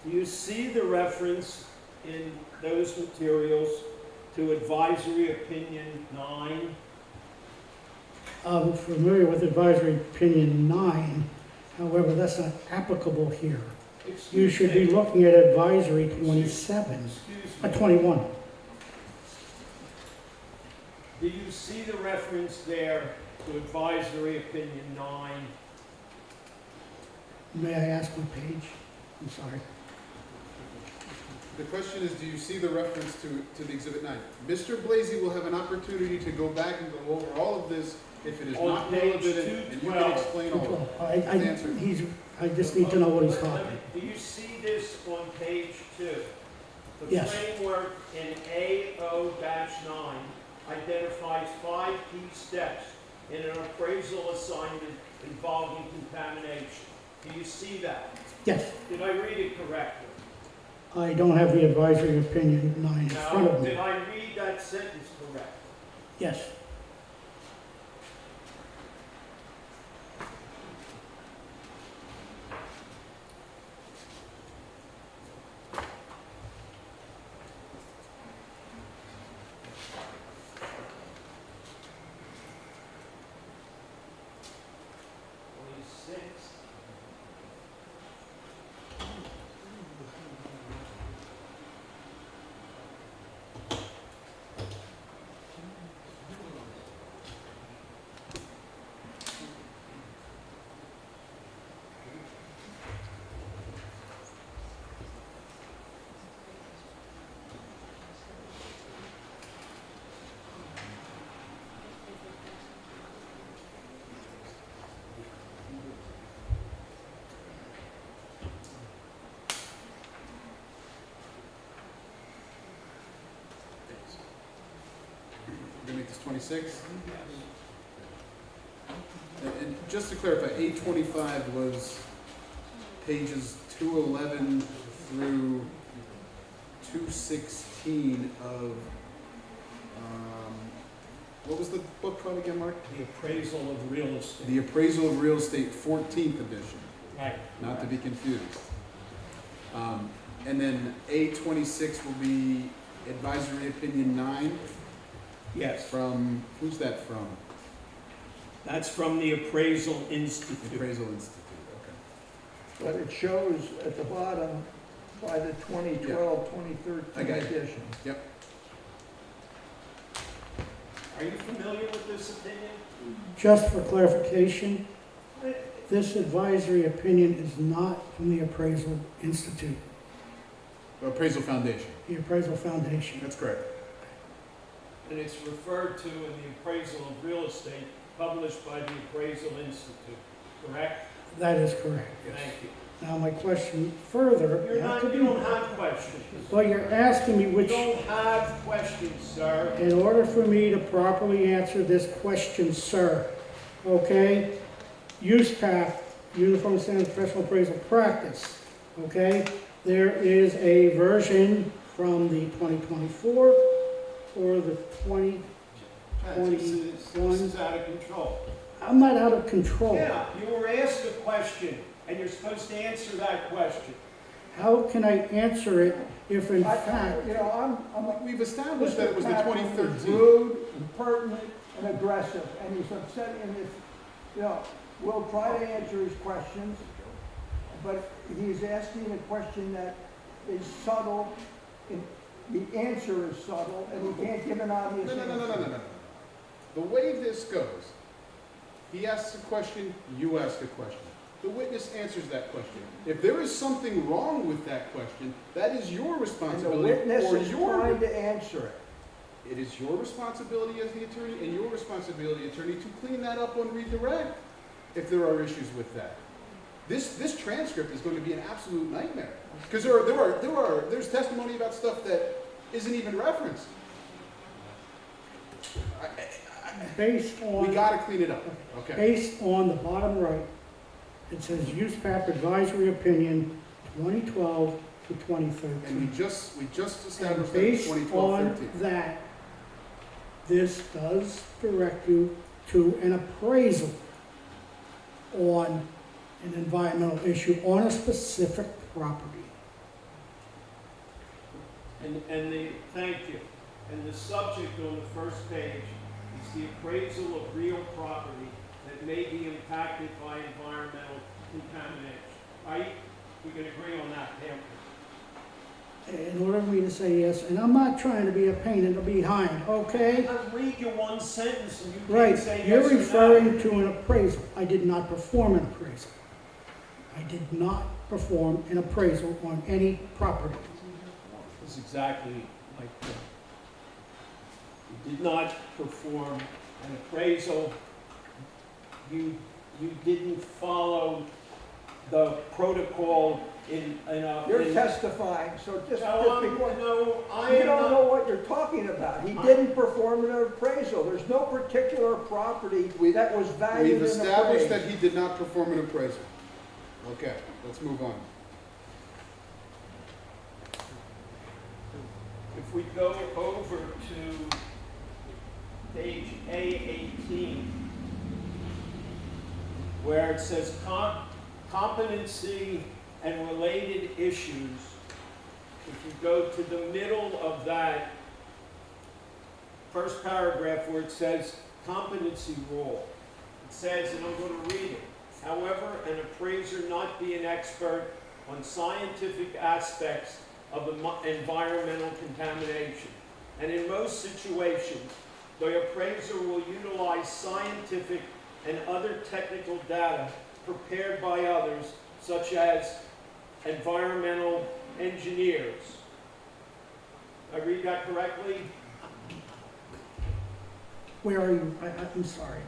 Speaker 3: Do you see the reference in those materials to advisory opinion 9?
Speaker 9: I'm familiar with advisory opinion 9, however, that's not applicable here. You
Speaker 3: Excuse
Speaker 9: should be
Speaker 3: me.
Speaker 9: looking at advisory 27,
Speaker 3: Excuse me.
Speaker 9: 21.
Speaker 3: Do you see the reference there to advisory opinion 9?
Speaker 9: May I ask what page? I'm sorry.
Speaker 1: The question is, do you see the reference to the Exhibit 9? Mr. Blasey will have an opportunity to go back and go over all of this if it is
Speaker 3: On
Speaker 1: not
Speaker 3: page
Speaker 1: relevant, and you can
Speaker 3: 212.
Speaker 1: explain all of it. Answer.
Speaker 9: I just need to know what he's
Speaker 3: Let me-
Speaker 9: talking.
Speaker 3: Do you see this on page 2? The
Speaker 9: Yes.
Speaker 3: framework in AO-9 identifies 5 key steps in an appraisal assignment involving contamination. Do you see that?
Speaker 9: Yes,
Speaker 3: Did I read it correctly?
Speaker 9: I don't have the advisory opinion 9 in front
Speaker 3: No.
Speaker 9: of
Speaker 3: Did
Speaker 9: me.
Speaker 3: I read that sentence correctly?
Speaker 9: Yes.
Speaker 1: We're gonna make this 26? And just to clarify, 825 was pages 211 through 216 of, what was the book called again, Mark?
Speaker 3: The appraisal of real estate.
Speaker 1: The Appraisal of Real Estate, 14th edition,
Speaker 3: Right.
Speaker 1: not to be confused. And then A26 will be advisory opinion 9
Speaker 3: Yes,
Speaker 1: from, who's that from?
Speaker 3: that's from the Appraisal Institute.
Speaker 1: Appraisal Institute, okay.
Speaker 6: But it shows at the bottom by the 2012, 2013
Speaker 1: I got it.
Speaker 6: edition.
Speaker 1: Yep.
Speaker 3: Are you familiar with this opinion?
Speaker 9: Just for clarification, this advisory opinion is not from the Appraisal Institute,
Speaker 1: Appraisal Foundation,
Speaker 9: the Appraisal Foundation.
Speaker 1: that's correct.
Speaker 3: And it's referred to in the Appraisal of Real Estate, published by the Appraisal Institute, correct?
Speaker 9: That is correct.
Speaker 3: Thank you.
Speaker 9: Now, my question further.
Speaker 3: You don't have questions.
Speaker 9: Well, you're asking me
Speaker 3: You
Speaker 9: which,
Speaker 3: don't have questions, sir.
Speaker 9: in order for me to properly answer this question, sir, okay? Use path, Uniform Standard Professional Appraisal Practice, okay? There is a version from the 2024 or the 20,
Speaker 3: This is out of control.
Speaker 9: I'm not out of control.
Speaker 3: Yeah, you were asked a question, and you're supposed to answer that question.
Speaker 9: How can I answer it if in
Speaker 6: I-
Speaker 9: fact,
Speaker 6: You know,
Speaker 1: We've established that it was the
Speaker 6: Mr. Patrick is
Speaker 1: 2013.
Speaker 6: rude, impertinent, and aggressive, and he's upsetting, and if, you know, we'll try to answer his questions, but he's asking a question that is subtle, and the answer is subtle, and he can't give an obvious
Speaker 1: No,
Speaker 6: answer.
Speaker 1: no, no, no, no, no, no. The way this goes, he asks a question, you ask a question. The witness answers that question. If there is something wrong with that question, that is your
Speaker 6: And the
Speaker 1: responsibility
Speaker 6: witness
Speaker 1: or
Speaker 6: is
Speaker 1: your.
Speaker 6: trying to answer it.
Speaker 1: It is your responsibility as the attorney and your responsibility, attorney, to clean that up on redirect if there are issues with that. This transcript is going to be an absolute nightmare because there's testimony about stuff that isn't even referenced.
Speaker 9: based
Speaker 1: We
Speaker 9: on,
Speaker 1: got to clean it up. Okay.
Speaker 9: based on the bottom right, it says use path advisory opinion 2012 to 2013.
Speaker 1: And we just
Speaker 9: And
Speaker 1: established that in
Speaker 9: based
Speaker 1: 2012,
Speaker 9: on
Speaker 1: 13.
Speaker 9: that, this does direct you to an appraisal on an environmental issue on a specific property.
Speaker 3: Thank you. And the subject on the first page is the appraisal of real property that may be impacted by environmental contamination. Right? We can agree on that, can't we?
Speaker 9: In order for me to say yes, and I'm not trying to be a pain in the behind, okay?
Speaker 3: I'll read you one sentence and you
Speaker 9: Right,
Speaker 3: can't say
Speaker 9: you're
Speaker 3: yes or no.
Speaker 9: referring to an appraisal. I did not perform an appraisal. I did not perform an appraisal on any property.
Speaker 3: That's exactly my point. You did not perform an appraisal. You didn't follow the protocol in
Speaker 6: You're testifying, so just
Speaker 3: No,
Speaker 6: you don't know what you're talking about. He didn't perform an appraisal. There's no particular property that was valued
Speaker 1: We've
Speaker 6: and
Speaker 1: established
Speaker 6: appraised.
Speaker 1: that he did not perform an appraisal. Okay, let's move on.
Speaker 3: If we go over to page A18, where it says competency and related issues, if you go to the middle of that first paragraph where it says competency rule, it says, and I'm going to read it, however, an appraiser not be an expert on scientific aspects of environmental contamination. And in most situations, the appraiser will utilize scientific and other technical data prepared by others, such as environmental engineers. Did I read that correctly?
Speaker 9: Where are you? I'm sorry.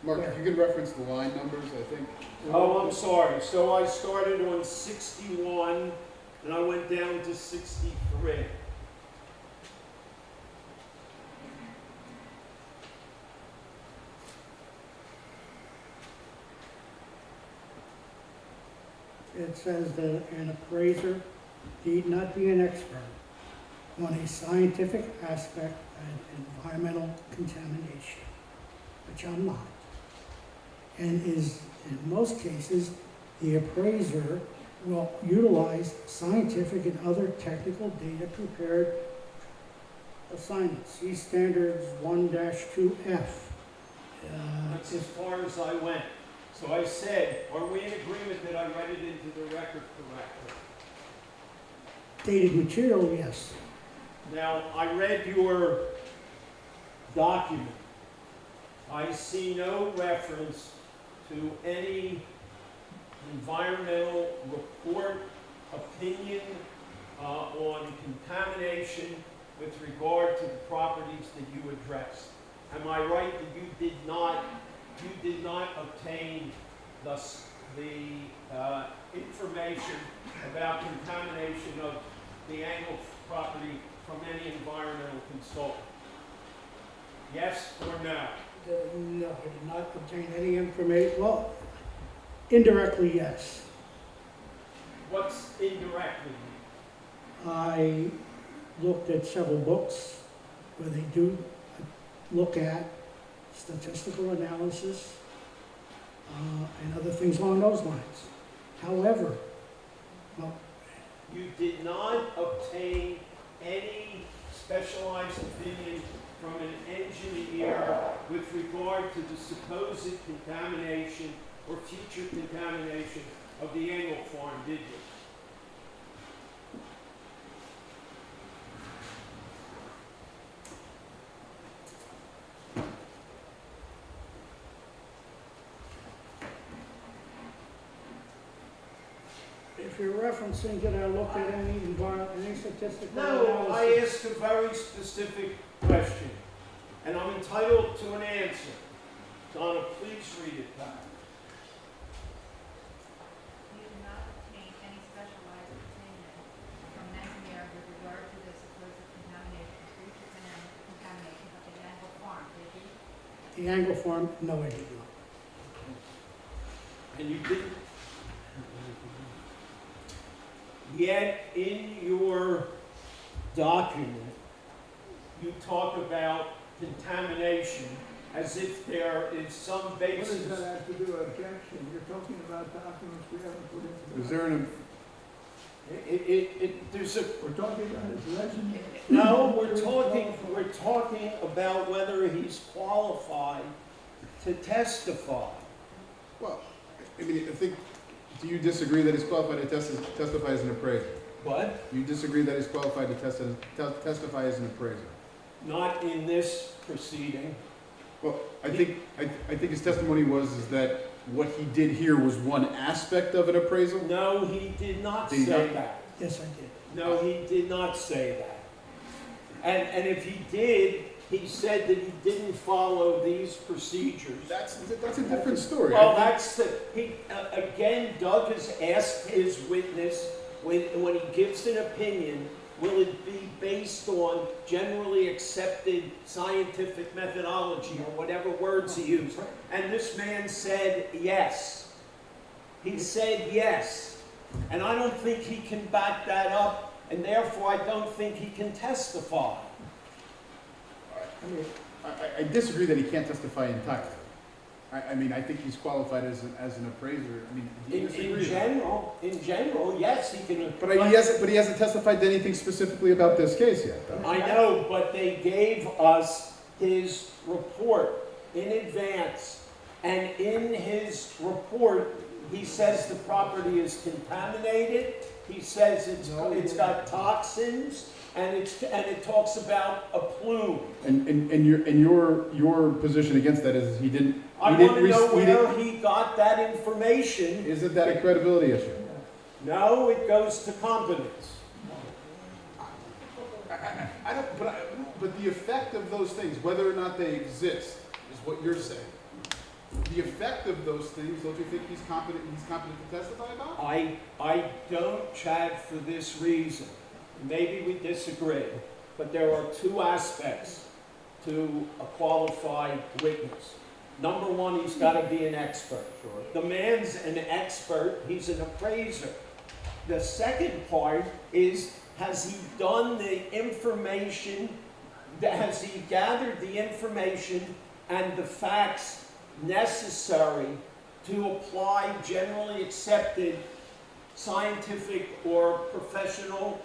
Speaker 1: Mark, if you could reference the line numbers, I think.
Speaker 3: Oh, I'm sorry. So I started on 61 and I went down to 63.
Speaker 9: It says that an appraiser need not be an expert on a scientific aspect of environmental contamination, which I'm not. And is, in most cases, the appraiser will utilize scientific and other technical data prepared assignments. See standards 1-2F.
Speaker 3: That's as far as I went. So I said, are we in agreement that I read it into the record correctly?
Speaker 9: Dated material, yes.
Speaker 3: Now, I read your document. I see no reference to any environmental report, opinion on contamination with regard to the properties that you addressed. Am I right that you did not obtain the information about contamination of the Angle property from any environmental consultant? Yes or no?
Speaker 9: No, I did not obtain any information. Well, indirectly, yes.
Speaker 3: What's indirectly?
Speaker 9: I looked at several books where they do look at statistical analysis and other things along those lines. However, well,
Speaker 3: You did not obtain any specialized opinion from an engineer with regard to the supposed contamination or future contamination of the Angle farm, did you?
Speaker 9: if you're referencing that I looked at any statistical
Speaker 3: No, I
Speaker 9: analysis.
Speaker 3: asked a very specific question, and I'm entitled to an answer. Donna, please read it back.
Speaker 11: You did not obtain any specialized opinion from an engineer with regard to the supposed contamination, future contamination of the Angle farm, did you?
Speaker 9: The Angle farm, no, I did not.
Speaker 3: And you didn't. Yet in your document, you talk about contamination as if there is some
Speaker 6: What
Speaker 3: basis.
Speaker 6: does that have to do with objection? You're talking about documents we haven't put into.
Speaker 1: Is there an,
Speaker 3: There's a,
Speaker 6: We're talking about his resume.
Speaker 3: no, we're talking about whether he's qualified to testify.
Speaker 1: well, I mean, I think, do you disagree that he's qualified to testify as an appraiser?
Speaker 3: But
Speaker 1: Do you disagree that he's qualified to testify as an appraiser?
Speaker 3: not in this proceeding.
Speaker 1: Well, I think his testimony is that what he did here was one aspect of an appraisal.
Speaker 3: No, he did not
Speaker 1: Did he
Speaker 3: say
Speaker 1: not?
Speaker 3: that.
Speaker 9: Yes, I did.
Speaker 3: No, he did not say that. And if he did, he said that he didn't follow these procedures.
Speaker 1: That's a different story.
Speaker 3: Well,
Speaker 1: I think-
Speaker 3: that's the, again, Doug has asked his witness, when he gives an opinion, will it be based on generally accepted scientific methodology, or whatever words he used? And this man said yes. He said yes. And I don't think he can back that up, and therefore I don't think he can testify.
Speaker 1: I disagree that he can't testify entirely. I mean, I think he's qualified as an appraiser. I mean, do you disagree?
Speaker 3: In general, yes, he can.
Speaker 1: But he hasn't testified to anything specifically about this case yet, though.
Speaker 3: I know, but they gave us his report in advance, and in his report, he says the property is contaminated. He says it's got toxins, and it talks about a plume.
Speaker 1: And your position against that is he didn't.
Speaker 3: I
Speaker 1: he
Speaker 3: want to
Speaker 1: didn't
Speaker 3: know
Speaker 1: he didn't-
Speaker 3: where he got that information.
Speaker 1: Isn't that a credibility issue?
Speaker 3: No, it goes to competence.
Speaker 1: I don't. But the effect of those things, whether or not they exist, is what you're saying. The effect of those things, don't you think he's competent? He's competent to testify about?
Speaker 3: I don't, Chad, for this reason. Maybe we disagree, but there are two aspects to a qualified witness. Number one, he's got to be an expert. The man's an expert, he's an appraiser. The second part is, has he done the information, has he gathered the information and the facts necessary to apply generally accepted scientific or professional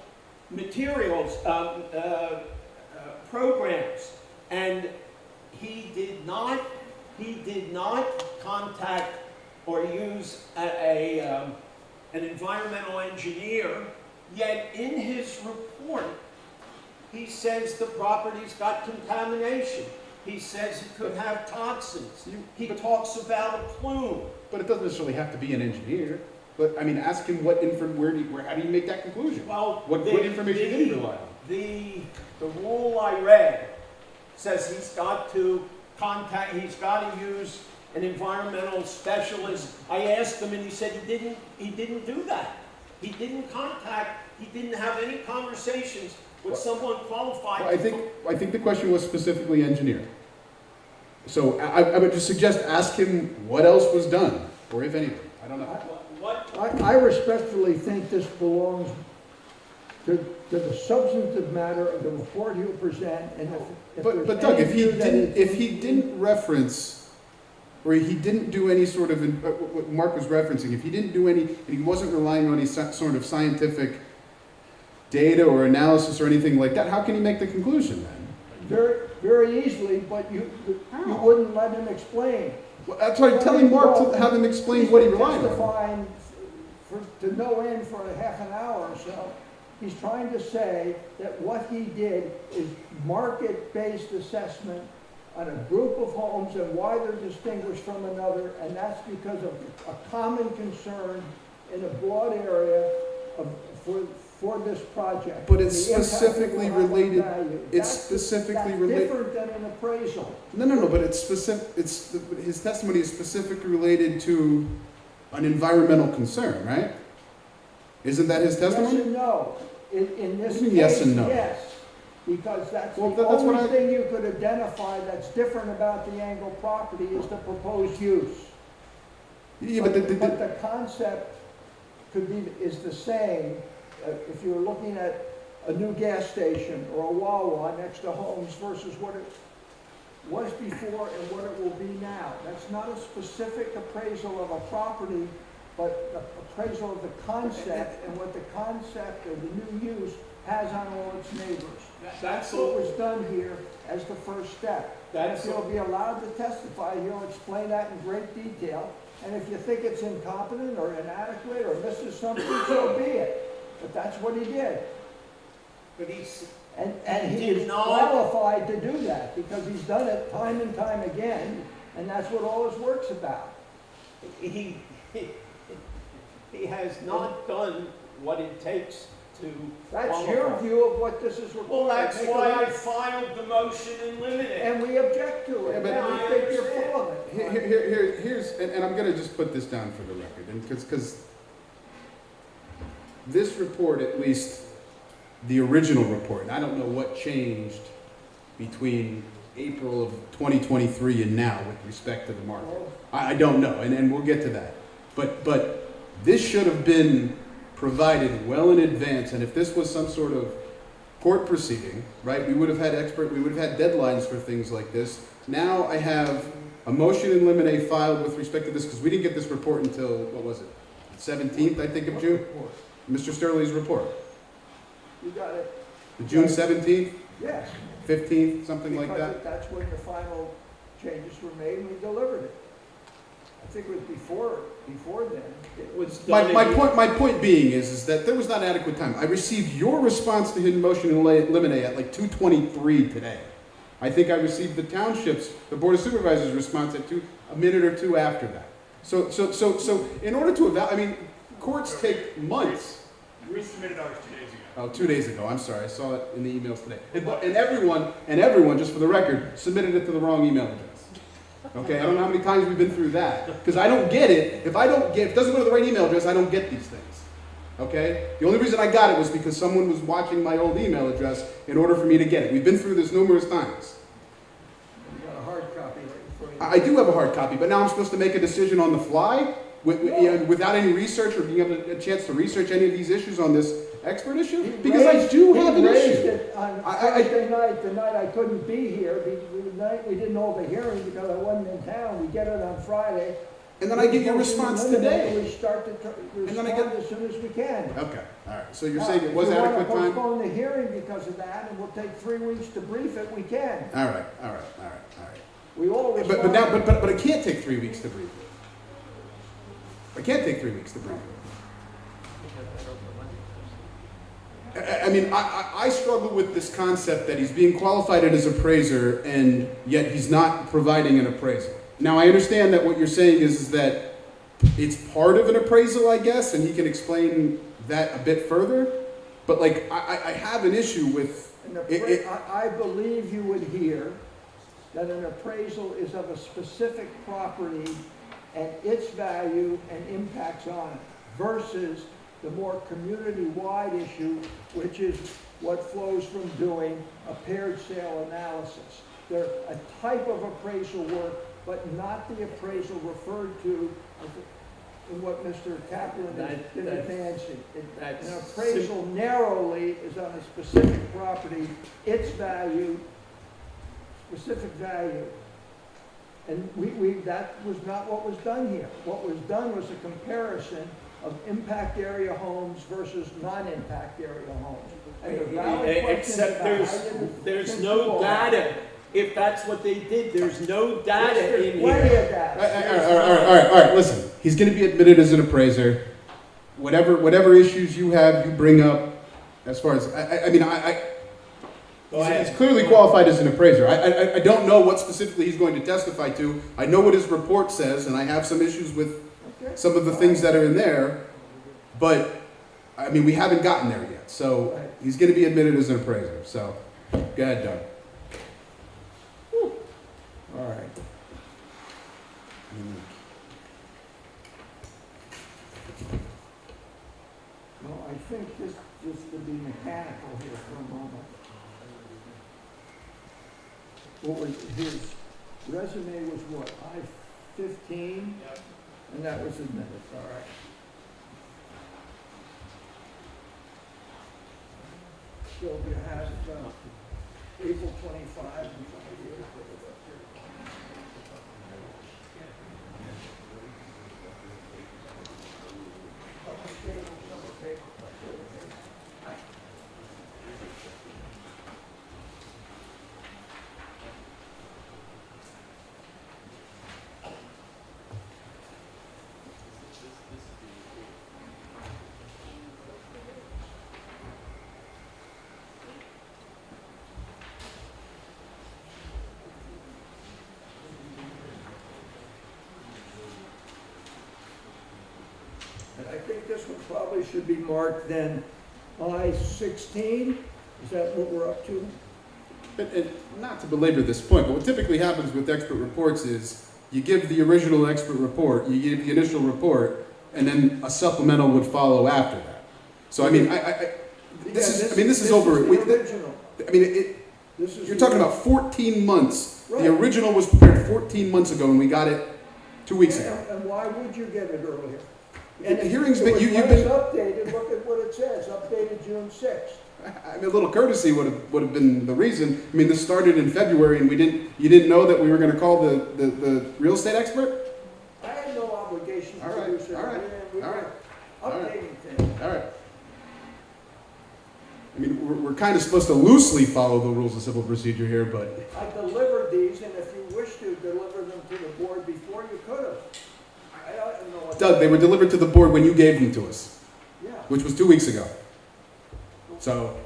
Speaker 3: materials, programs. And he did not contact or use an environmental engineer, yet in his report, he says the property's got contamination. He says it could have toxins. He talks about a plume.
Speaker 1: But it doesn't necessarily have to be an engineer. But I mean, ask him how do you make that conclusion?
Speaker 3: Well,
Speaker 1: What information did he rely on?
Speaker 3: The rule I read says he's got to use an environmental specialist. I asked him and he said he didn't do that. He didn't have any conversations with someone qualified.
Speaker 1: Well, I think the question was specifically engineer. So I would just suggest ask him what else was done, or if anything. I don't know.
Speaker 3: What?
Speaker 6: I respectfully think this belongs to the substantive matter of the report he'll present, and if
Speaker 1: But
Speaker 6: there's
Speaker 1: Doug,
Speaker 6: any
Speaker 1: if he
Speaker 6: view that
Speaker 1: didn't, if he didn't reference, or he didn't do any sort of, what Mark was referencing, if he didn't do any, and he wasn't relying on any sort of scientific data or analysis or anything like that, how can he make the conclusion then?
Speaker 6: Very, very easily, but you wouldn't let him explain.
Speaker 1: Well, that's why I'm telling Mark to have him explain what he relied on.
Speaker 6: Testifying to no end for a half an hour or so. He's trying to say that what he did is market-based assessment on a group of homes and why they're distinguished from another, and that's because of a common concern in a broad area for this project.
Speaker 1: But it's
Speaker 6: The impact
Speaker 1: specifically
Speaker 6: it will have on
Speaker 1: related-
Speaker 6: value.
Speaker 1: it's specifically
Speaker 6: that's
Speaker 1: related-
Speaker 6: different than an appraisal.
Speaker 1: No, but it's specific, his testimony is specifically related to an environmental concern, right? Isn't that his testimony?
Speaker 6: Yes and no. In this
Speaker 1: What do you
Speaker 6: case,
Speaker 1: mean yes and no?
Speaker 6: yes. Because that's
Speaker 1: Well,
Speaker 6: the
Speaker 1: that's what
Speaker 6: only thing you could identify that's different about the Angle property is the proposed use.
Speaker 1: Yeah,
Speaker 6: But the concept is the same. If you're looking at a new gas station or a Wawa next to homes versus what it was before and what it will be now. That's not a specific appraisal of a property, but the appraisal of the concept and what the concept of the new use has on all its neighbors. That's what was done here as the first step. And if you'll be allowed to testify, he'll explain that in great detail. And if you think it's incompetent or inadequate or misses something, so be it. But that's what he did.
Speaker 3: But he's,
Speaker 6: And he
Speaker 3: Did
Speaker 6: is
Speaker 3: not-
Speaker 6: qualified to do that because he's done it time and time again, and that's what all his work's about.
Speaker 3: he has not done what it takes to
Speaker 6: That's your
Speaker 3: qualify.
Speaker 6: view of what this is required.
Speaker 3: Well, that's
Speaker 6: Take a
Speaker 3: why I
Speaker 6: look.
Speaker 3: filed the motion and limited it.
Speaker 6: And we object to it,
Speaker 1: Yeah, but-
Speaker 6: and we think you're full of it.
Speaker 1: Here's, and I'm gonna just put this down for the record, and because this report, at least the original report, and I don't know what changed between April of 2023 and now with respect to the market. I don't know, and we'll get to that. But this should have been provided well in advance, and if this was some sort of court proceeding, right, we would have had deadlines for things like this. Now I have a motion in limine filed with respect to this, because we didn't get this report until, what was it, 17th, I think, of June? Mr. Sterling's report.
Speaker 6: You got it.
Speaker 1: The June 17th,
Speaker 6: Yes.
Speaker 1: 15th, something like
Speaker 6: Because
Speaker 1: that?
Speaker 6: that's when the final changes were made, and we delivered it. I think it was before then.
Speaker 3: It was
Speaker 1: My
Speaker 3: done in-
Speaker 1: point being is that there was not adequate time. I received your response to his motion in limine at like 2:23 today. I think I received the Board of Supervisors' response at a minute or two after that. So in order to I mean, courts take months.
Speaker 10: We submitted ours 2 days ago.
Speaker 1: Oh, 2 days ago, I'm sorry, I saw it in the emails today. And everyone, just for the record, submitted it to the wrong email address. Okay, I don't know how many times we've been through that, because I don't get it. If it doesn't go to the right email address, I don't get these things. Okay? The only reason I got it was because someone was watching my old email address in order for me to get it. We've been through this numerous times.
Speaker 6: You got a hard copy right in front of you.
Speaker 1: I do have a hard copy, but now I'm supposed to make a decision on the fly without any research or being able a chance to research any of these issues on this expert issue? Because I do have an
Speaker 6: He raised
Speaker 1: issue.
Speaker 6: it on Thursday night, the night I couldn't be here, the night we didn't hold the hearing because I wasn't in town. We get it on Friday.
Speaker 1: And then I get your
Speaker 6: We'll
Speaker 1: response
Speaker 6: eliminate it.
Speaker 1: today.
Speaker 6: We start to
Speaker 1: And then I
Speaker 6: respond
Speaker 1: get-
Speaker 6: as soon as we can.
Speaker 1: Okay, all right. So you're saying it was
Speaker 6: If
Speaker 1: adequate
Speaker 6: you want
Speaker 1: time?
Speaker 6: to postpone the hearing because of that, and we'll take 3 weeks to brief it, we can.
Speaker 1: All right, all right, all right, all right.
Speaker 6: We all respond.
Speaker 1: But it can't take 3 weeks to brief it. It can't take 3 weeks to brief it. I mean, I struggle with this concept that he's being qualified as appraiser and yet he's not providing an appraisal. Now, I understand that what you're saying is that it's part of an appraisal, I guess, and he can explain that a bit further. But like, I have an issue with
Speaker 6: I believe you would hear that an appraisal is of a specific property and its value and impacts on it versus the more community-wide issue, which is what flows from doing a paired sale analysis. They're a type of appraisal work, but not the appraisal referred to in what Mr. Kaplan has been advancing. An appraisal narrowly is on a specific property, its value, specific value. And that was not what was done here. What was done was a comparison of impact area homes versus non-impact area homes. And the valid questions
Speaker 3: Except
Speaker 6: about how you
Speaker 3: there's
Speaker 6: can
Speaker 3: no
Speaker 6: do all that.
Speaker 3: data. If that's what they did, there's no data
Speaker 6: There's
Speaker 3: in
Speaker 6: plenty
Speaker 3: here.
Speaker 6: of that.
Speaker 1: all right, listen. He's going to be admitted as an appraiser. Whatever issues you have, you bring up as far as, he's clearly qualified as an appraiser. I don't know what specifically he's going to testify to. I know what his report says, and I have some issues with some of the things that are in there, but I mean, we haven't gotten there yet. So he's going to be admitted as an appraiser. So go ahead, Doug.
Speaker 6: All right. Well, I think just to be mechanical here for a moment. What was his resume was what, I-15?
Speaker 2: Yep.
Speaker 6: And that was admitted, all right. So you have April 25 in front of you. And I think this one probably should be marked then I-16. Is that what we're up to?
Speaker 1: And not to belabor this point, but what typically happens with expert reports is you give the original expert report, you give the initial report, and then a supplemental would follow after that. So I mean, this is over.
Speaker 6: The original.
Speaker 1: You're talking about 14 months.
Speaker 6: Right.
Speaker 1: The original was prepared 14 months ago, and we got it 2 weeks ago.
Speaker 6: And why would you get it earlier?
Speaker 1: The hearing's been,
Speaker 6: If
Speaker 1: you've
Speaker 6: it was
Speaker 1: been,
Speaker 6: updated, look at what it says, updated June 6th.
Speaker 1: I mean, a little courtesy would have been the reason. I mean, this started in February, and you didn't know that we were going to call the real estate expert?
Speaker 6: I had no obligation to
Speaker 1: All right,
Speaker 6: produce it.
Speaker 1: all right,
Speaker 6: We
Speaker 1: all
Speaker 6: were
Speaker 1: right, all right.
Speaker 6: updating things.
Speaker 1: All right. I mean, we're kind of supposed to loosely follow the rules of civil procedure here, but
Speaker 6: I delivered these, and if you wish to deliver them to the board before, you could have. I don't know what.
Speaker 1: Doug, they were delivered to the board when you gave them to us,
Speaker 6: Yeah.
Speaker 1: which was 2 weeks ago. So,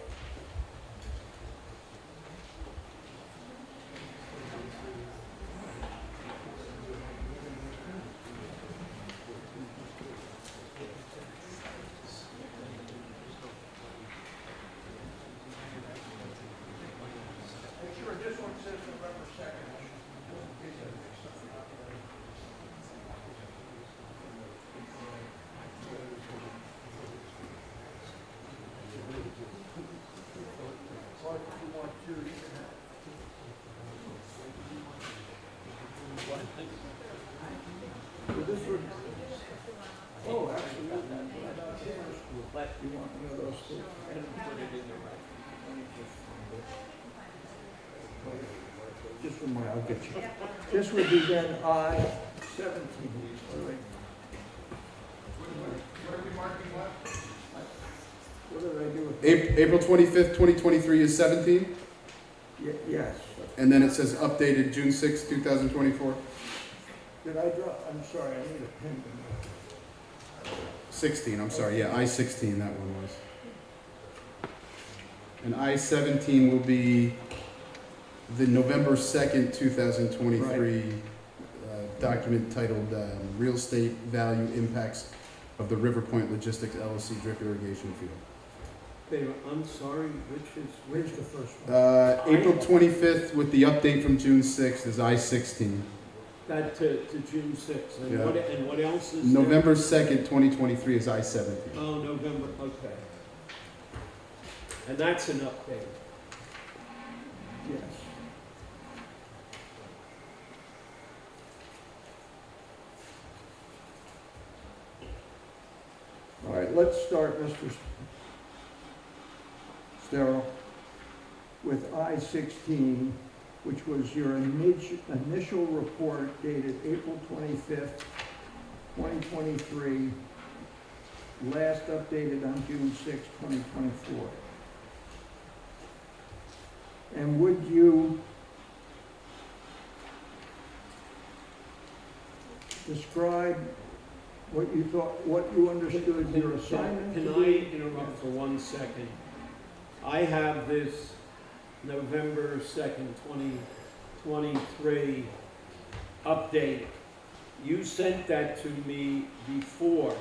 Speaker 6: Make sure this one says November 2nd. Or if you want to, you can have. So this would. Oh, actually, you want one of those too? Just for my, I'll get you. This would be then I-17.
Speaker 1: April 25th, 2023 is 17,
Speaker 6: Yes.
Speaker 1: and then it says updated June 6th, 2024.
Speaker 6: Did I drop, I'm sorry, I need a pen.
Speaker 1: 16, I'm sorry, yeah, I-16 that one was. And I-17 will be the November 2nd, 2023 document titled Real Estate Value Impacts of the River Point Logistics LLC Drip Irrigation Field.
Speaker 3: Okay, I'm sorry,
Speaker 6: Where's the first one?
Speaker 1: April 25th with the update from June 6th is I-16.
Speaker 3: that to June 6th, and
Speaker 1: Yeah.
Speaker 3: what else is there?
Speaker 1: November 2nd, 2023 is I-17.
Speaker 3: Oh, November, okay. And that's an update.
Speaker 6: Yes. All right, let's start, Mr. Sterile, with I-16, which was your initial report dated April 25th, 2023, last updated on June 6th, 2024. And would you describe what you thought, what you understood your assignment to
Speaker 3: Can
Speaker 6: be?
Speaker 3: I interrupt for 1 second? I have this November 2nd, 2023 update. You sent that to me before.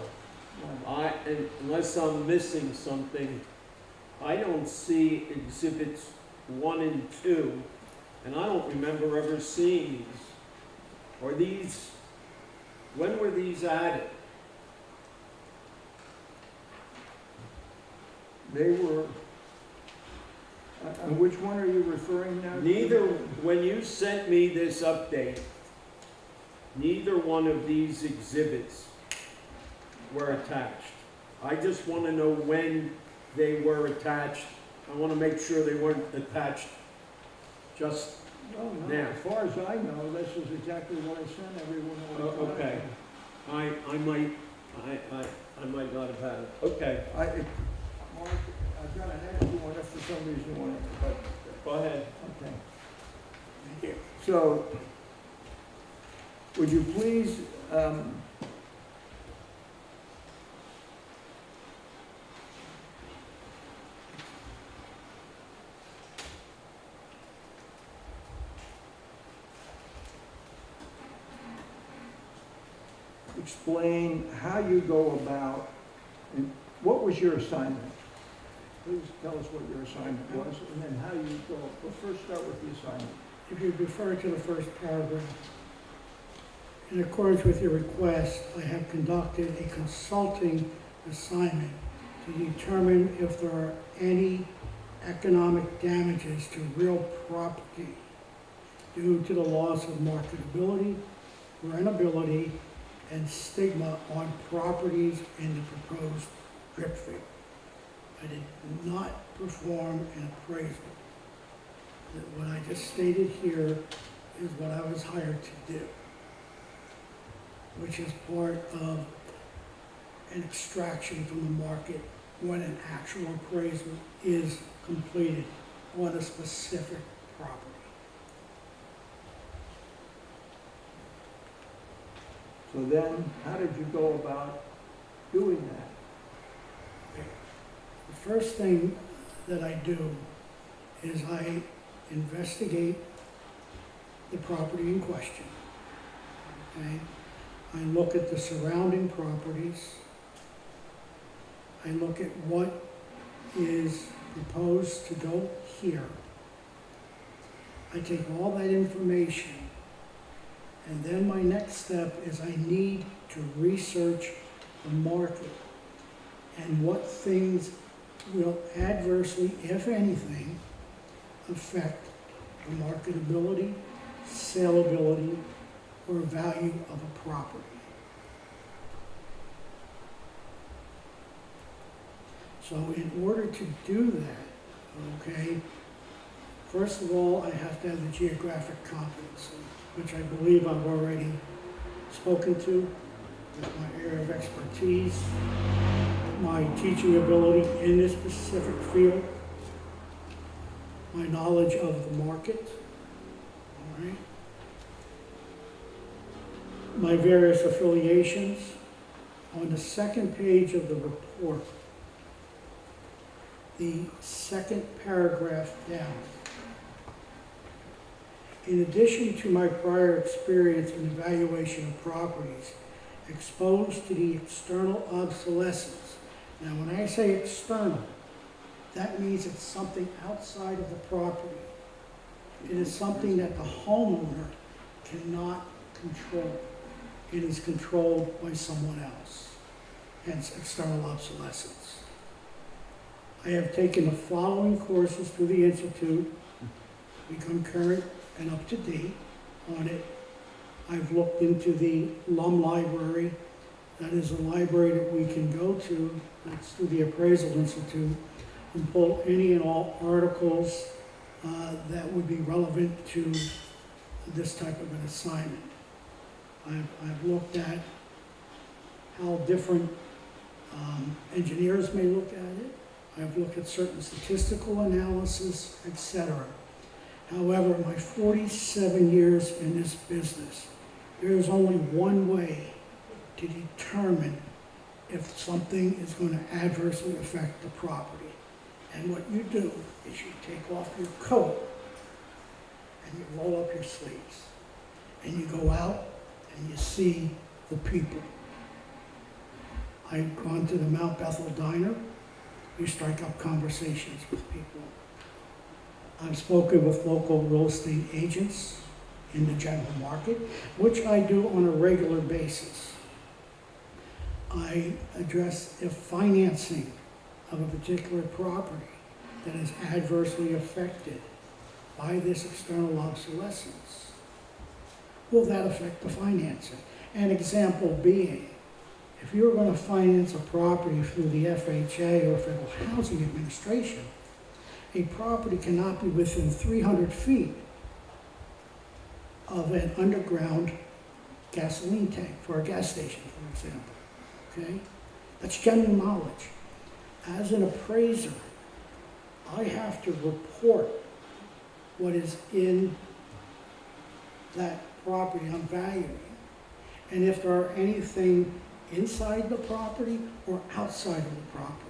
Speaker 3: Unless I'm missing something, I don't see exhibits 1 and 2, and I don't remember ever seeing these. Are these, when were these added?
Speaker 6: They were, which one are you referring now to?
Speaker 3: Neither, when you sent me this update, neither one of these exhibits were attached. I just want to know when they were attached. I want to make sure they weren't attached just
Speaker 6: No,
Speaker 3: now.
Speaker 6: as far as I know, this is exactly what I sent everyone. all the time.
Speaker 3: Okay. I might not have had it. Okay,
Speaker 6: Mark, I've got an extra one if for some reason you want it, but,
Speaker 3: go ahead.
Speaker 6: okay. Thank you. So, would you please, explain how you go about, and what was your assignment? Please tell us what your assignment was, and then how you go. We'll first start with the assignment.
Speaker 9: If you refer to the first paragraph, in accordance with your request, I have conducted a consulting assignment to determine if there are any economic damages to real property due to the loss of marketability, rentability, and stigma on properties in the proposed drip field. I did not perform an appraisal. What I just stated here is what I was hired to do, which is part of an extraction from the market when an actual appraisal is completed on a specific property.
Speaker 6: So then, how did you go about doing that?
Speaker 9: The first thing that I do is I investigate the property in question. Okay? I look at the surrounding properties. I look at what is proposed to go here. I take all that information, and then my next step is I need to research the market and what things will adversely, if anything, affect the marketability, saleability, or value of a property. So in order to do that, okay, first of all, I have to have the geographic competency, which I believe I've already spoken to with my area of expertise. my teaching ability in this specific field, my knowledge of the market, all right, my various affiliations. On the second page of the report, the second paragraph down, in addition to my prior experience in evaluation of properties exposed to the external obsolescence. Now, when I say external, that means it's something outside of the property. It is something that the homeowner cannot control. It is controlled by someone else, hence external obsolescence. I have taken the following courses through the Institute, become current and up to date on it. I've looked into the LUM library. That is a library that we can go to, that's through the Appraisal Institute, and pull any and all articles that would be relevant to this type of an assignment. I've looked at how different engineers may look at it. I've looked at certain statistical analysis, etc. However, my 47 years in this business, there is only one way to determine if something is going to adversely affect the property. And what you do is you take off your coat and you roll up your sleeves and you go out and you see the people. I've gone to the Mount Bethel Diner. You strike up conversations with people. I've spoken with local real estate agents in the general market, which I do on a regular basis. I address if financing of a particular property that is adversely affected by this external obsolescence. Will that affect the financing? An example being, if you're going to finance a property through the FHA or Federal Housing Administration, a property cannot be within 300 feet of an underground gasoline tank for a gas station, for example. Okay? That's general knowledge. As an appraiser, I have to report what is in that property I'm valuing. And if there are anything inside the property or outside of the property.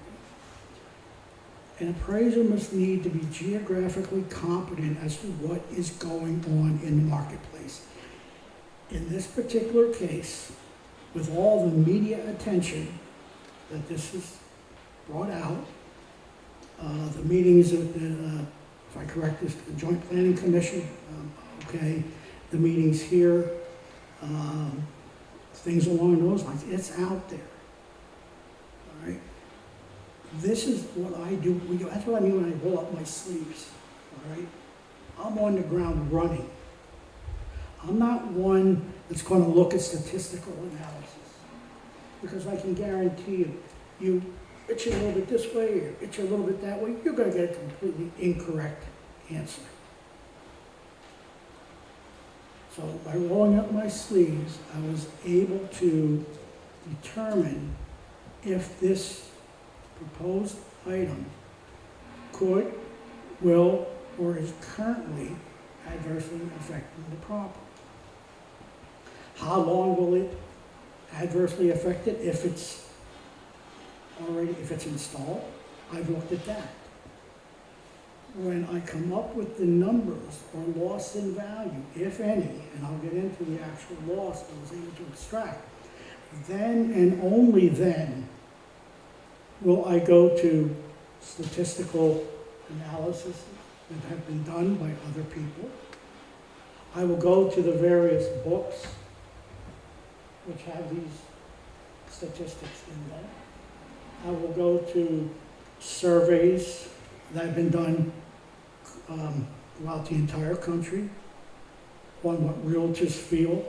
Speaker 9: An appraiser must need to be geographically competent as to what is going on in the marketplace. In this particular case, with all the media attention that this is brought out, the meetings of the, if I correct this, the Joint Planning Commission, okay, the meetings here, things along those lines, it's out there, all right? This is what I do, that's what I mean when I roll up my sleeves, all right? I'm on the ground running. I'm not one that's going to look at statistical analysis, because I can guarantee you, you itch a little bit this way or itch a little bit that way, you're going to get a completely incorrect answer. So by rolling up my sleeves, I was able to determine if this proposed item could, will, or is currently adversely affecting the property. How long will it adversely affect it if it's already, if it's installed? I've looked at that. When I come up with the numbers or loss in value, if any, and I'll get into the actual loss I was able to extract, then and only then will I go to statistical analysis that have been done by other people. I will go to the various books which have these statistics in them. I will go to surveys that have been done throughout the entire country on what realtors feel.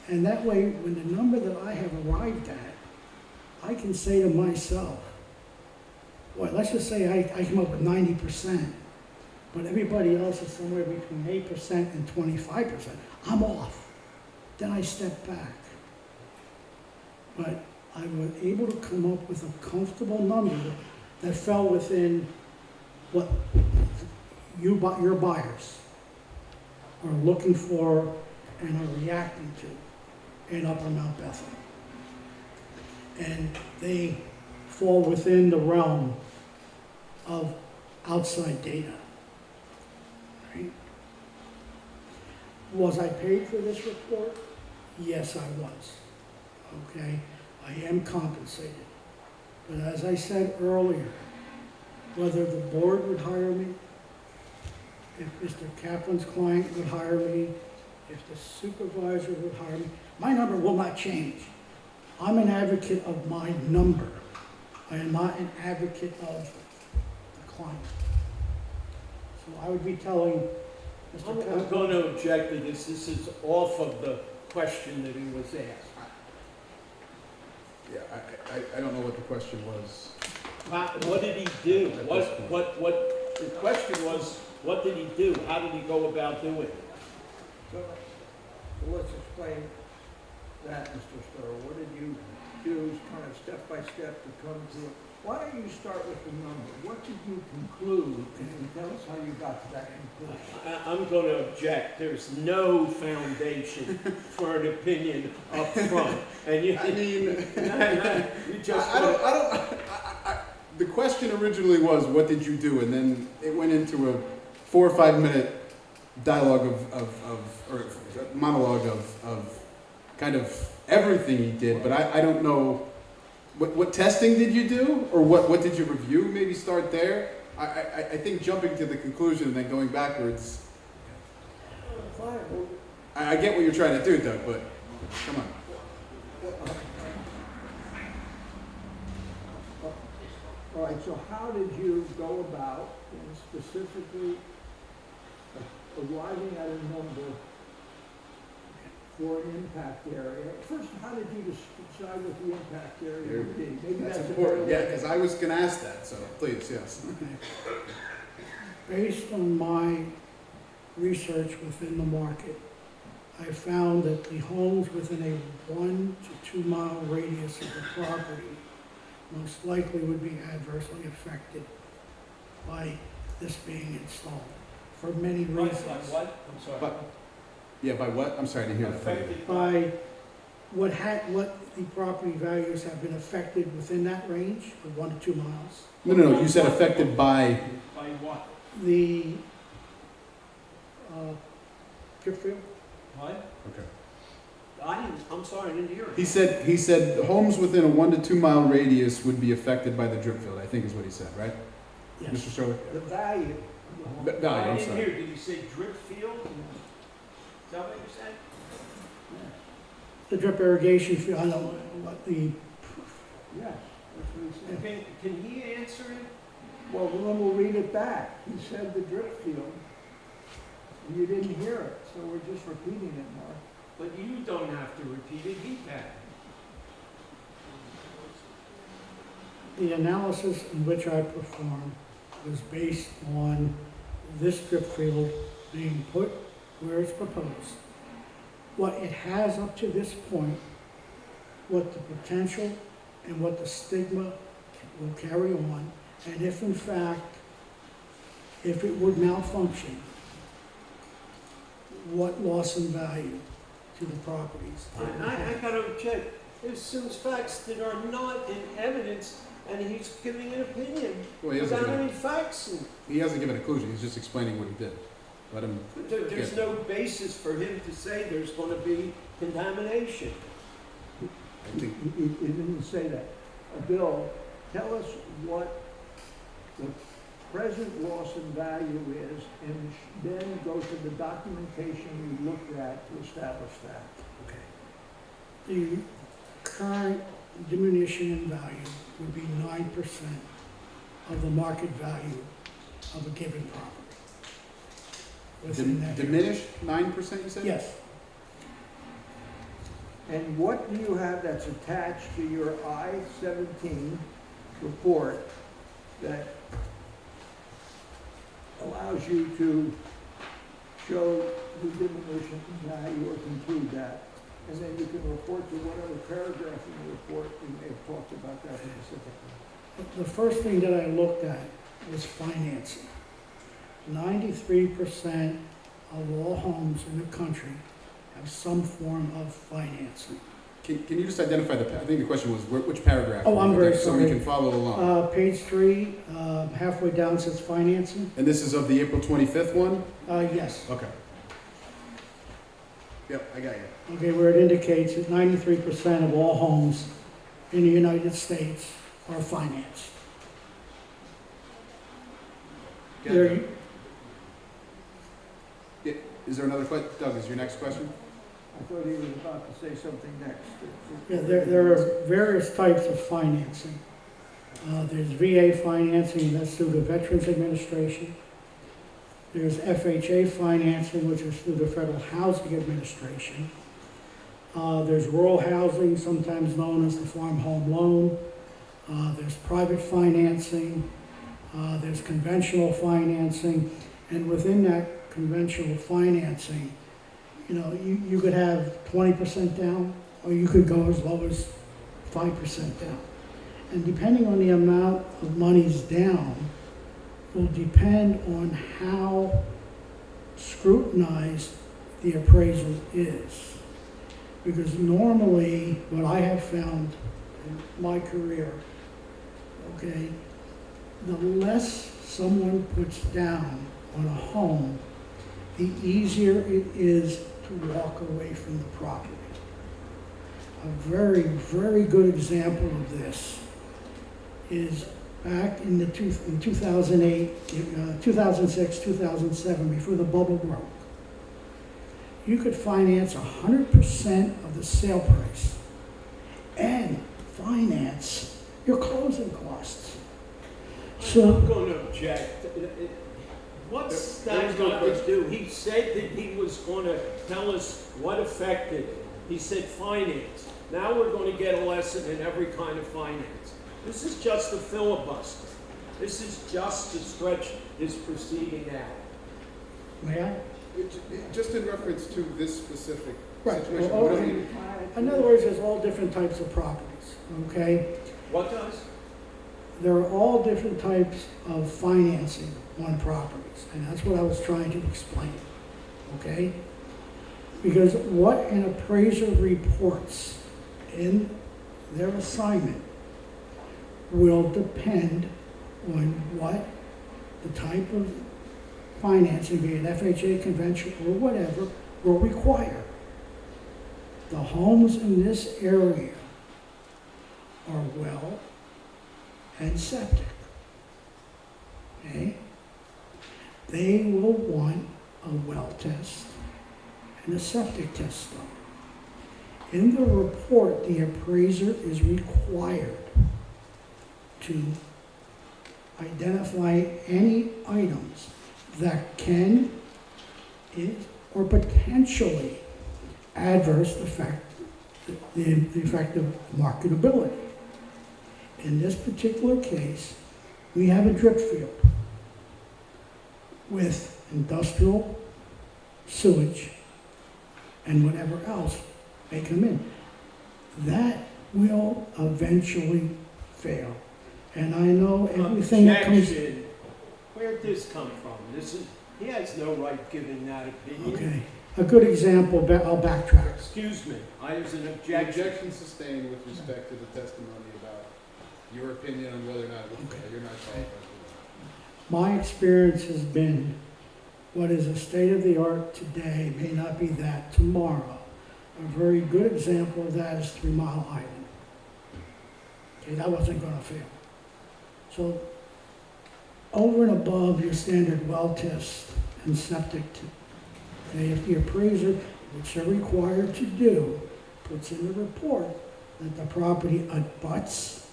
Speaker 9: And that way, when the number that I have arrived at, I can say to myself, well, let's just say I came up with 90%, but everybody else is somewhere between 8% and 25%. I'm off. Then I step back. But I was able to come up with a comfortable number that fell within what your buyers are looking for and are reacting to in Upper Mount Bethel. And they fall within the realm of outside data. Right? Was I paid for this report? Yes, I was. Okay? I am compensated. But as I said earlier, whether the board would hire me, if Mr. Kaplan's client would hire me, if the supervisor would hire me, my number will not change. I'm an advocate of my number. I am not an advocate of the client. So I would be telling Mr.
Speaker 3: I'm
Speaker 9: Kaplan.
Speaker 3: going to object to this. This is off of the question that he was asked.
Speaker 1: Yeah, I don't know what the question was.
Speaker 3: What did he do?
Speaker 1: At
Speaker 3: What,
Speaker 1: this point.
Speaker 3: what, the question was, what did he do? How did he go about doing it?
Speaker 2: So let's explain that, Mr. Storer. What did you do kind of step by step to come to it? Why don't you start with the number? What did you conclude? And tell us how you got to that conclusion.
Speaker 3: I'm going to object. There's no foundation for an opinion up front. And you,
Speaker 1: I mean,
Speaker 3: you just
Speaker 1: the question originally was, what did you do? And then it went into a 4 or 5 minute dialogue or monologue of kind of everything he did, but I don't know, what testing did you do? Or what did you review? Maybe start there. I think jumping to the conclusion and then going backwards,
Speaker 2: Fine, well,
Speaker 1: I get what you're trying to do, Doug, but come on.
Speaker 2: all right, so how did you go about in specifically arriving at a number for an impact area? First, how did you decide what the impact area would be? Maybe
Speaker 1: That's
Speaker 2: a
Speaker 1: important,
Speaker 2: better
Speaker 1: yeah,
Speaker 2: way.
Speaker 1: because I was gonna ask that, so please, yes.
Speaker 9: Based on my research within the market, I found that the homes within a 1 to 2 mile radius of the property most likely would be adversely affected by this being installed, for many reasons.
Speaker 3: What? I'm sorry.
Speaker 1: But- Yeah, by what? I'm sorry to hear that.
Speaker 3: Affected
Speaker 9: By what the property values have been affected within that range of 1 to 2 miles.
Speaker 1: No, you said affected by,
Speaker 3: By what?
Speaker 9: The drip field?
Speaker 3: What?
Speaker 1: okay.
Speaker 3: I'm sorry, I didn't hear it.
Speaker 1: He said homes within a 1 to 2 mile radius would be affected by the drip field, I think is what he said, right?
Speaker 9: Yes.
Speaker 1: Mr. Sterling?
Speaker 2: The value of the home.
Speaker 1: Value,
Speaker 3: I
Speaker 1: I'm
Speaker 3: didn't
Speaker 1: sorry.
Speaker 3: hear, did he say drip field? Is that what you said?
Speaker 9: The drip irrigation field, I don't know what the,
Speaker 2: Yes, that's what he said.
Speaker 3: Can he answer it?
Speaker 2: Well, then we'll read it back. He said the drip field. And you didn't hear it, so we're just repeating it, Mark.
Speaker 3: But you don't have to repeat it, he can.
Speaker 9: the analysis in which I performed was based on this drip field being put where it's proposed, what it has up to this point, what the potential and what the stigma will carry on, and if in fact, if it would malfunction, what loss in value to the properties.
Speaker 3: I gotta object. There's some facts that are not in evidence, and he's giving an opinion
Speaker 1: Well, he hasn't
Speaker 3: without
Speaker 1: given,
Speaker 3: any facts.
Speaker 1: he hasn't given a conclusion, he's just explaining what he did. Let him,
Speaker 3: There's no basis for him to say there's gonna be contamination.
Speaker 1: I think,
Speaker 2: He didn't say that. Bill, tell us what the present loss in value is, and then go to the documentation we looked at to establish that.
Speaker 9: The current diminution in value would be 9% of the market value of a given property. Within that area.
Speaker 1: diminished 9%, you said?
Speaker 9: Yes,
Speaker 2: And what do you have that's attached to your I-17 report that allows you to show the diminution in value or conclude that? And then you can report to whatever paragraph in the report you may
Speaker 6: talked about that specifically.
Speaker 9: The first thing that I looked at was financing. 93% of all homes in the country have some form of financing.
Speaker 1: Can you just identify I think the question was, which paragraph?
Speaker 9: Oh, I'm very
Speaker 1: So we
Speaker 9: sorry.
Speaker 1: can follow along.
Speaker 9: Page 3, halfway down says financing.
Speaker 1: And this is of the April 25th one?
Speaker 9: Yes.
Speaker 1: Okay. Yep, I got you.
Speaker 9: Okay, where it indicates that 93% of all homes in the United States are financed.
Speaker 1: Got it. Yeah, is there another question? Doug, is your next question?
Speaker 6: I thought he was about to say something next.
Speaker 9: Yeah, there are various types of financing. There's VA financing, that's through the Veterans Administration. There's FHA financing, which is through the Federal Housing Administration. There's rural housing, sometimes known as the Farm Home Loan. There's private financing. There's conventional financing. And within that conventional financing, you know, you could have 20% down, or you could go as low as 5% down. And depending on the amount of monies down, will depend on how scrutinized the appraisal is. Because normally, what I have found in my career, okay, the less someone puts down on a home, the easier it is to walk away from the property. A very, very good example of this is back in 2008, 2006, 2007, before the bubble broke. You could finance 100% of the sale price and finance your closing costs. So,
Speaker 3: I'm going to object. What's that got to do? He said that he was going to tell us what affected it. He said finance. Now we're going to get a lesson in every kind of finance. This is just a filibuster. This is just to stretch this proceeding out.
Speaker 9: may I?
Speaker 1: Just in reference to this specific
Speaker 9: Right.
Speaker 1: situation.
Speaker 9: Well,
Speaker 1: what do
Speaker 9: okay.
Speaker 1: we-
Speaker 9: In other words, there's all different types of properties, okay?
Speaker 3: What does?
Speaker 9: There are all different types of financing on properties, and that's what I was trying to explain, okay? Because what an appraiser reports in their assignment will depend on what the type of financing, be it FHA, conventional, or whatever, will require. The homes in this area are well and septic. Okay? They will want a well test and a septic test done. In the report, the appraiser is required to identify any items that can or potentially adverse affect the effect of marketability. In this particular case, we have a drip field with industrial sewage and whatever else may come in. That will eventually fail. And I know everything that comes...
Speaker 3: Objection. Where'd this come from? He has no right giving that opinion.
Speaker 9: Okay. A good example, I'll backtrack.
Speaker 3: Excuse me, I was an
Speaker 1: The
Speaker 3: objection.
Speaker 1: objection sustained with respect to the testimony about your opinion on whether or not you're not qualified.
Speaker 9: My experience has been what is a state-of-the-art today may not be that tomorrow. A very good example of that is 3 Mile Island. Okay, that wasn't going to fail. So, over and above your standard well test and septic, okay, if the appraiser, which they're required to do, puts in the report that the property abuts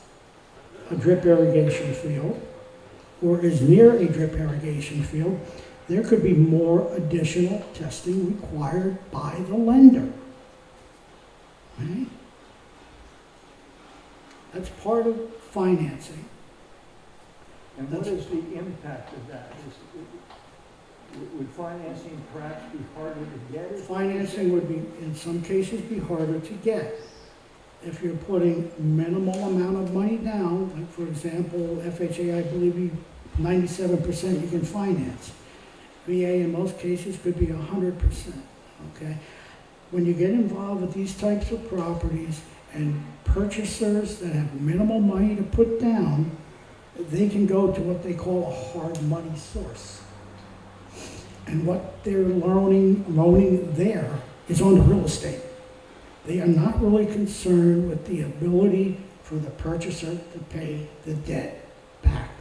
Speaker 9: a drip irrigation field or is near a drip irrigation field, there could be more additional testing required by the lender. Okay? That's part of financing.
Speaker 6: And what is the impact of that? Would financing perhaps be harder to get?
Speaker 9: Financing would be, in some cases, be harder to get if you're putting minimal amount of example, FHA, I believe 97% you can finance. VA in most cases could be 100%, okay? When you get involved with these types of properties and purchasers that have minimal money to put down, they can go to what they call a hard money source. And what they're loaning there is on the real estate. They are not really concerned with the ability for the purchaser to pay the debt back.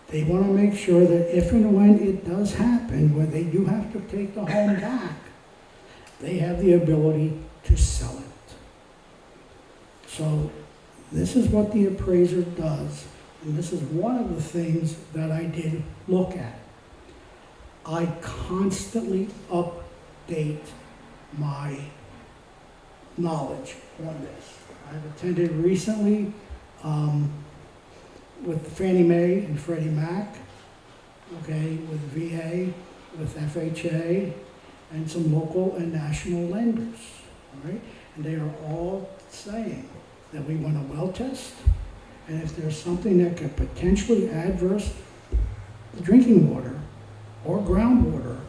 Speaker 9: They want to make sure that if and when it does happen, where they do have to take the home back, they have the ability to sell it. So this is what the appraiser does, and this is one of the things that I did look at. I constantly update my knowledge on this. I've attended recently with Fannie Mae and Freddie Mac, okay, with VA, with FHA, and some local and national lenders, all right? And they are all saying that we want a well test, and if there's something that could potentially adverse the drinking water or groundwater,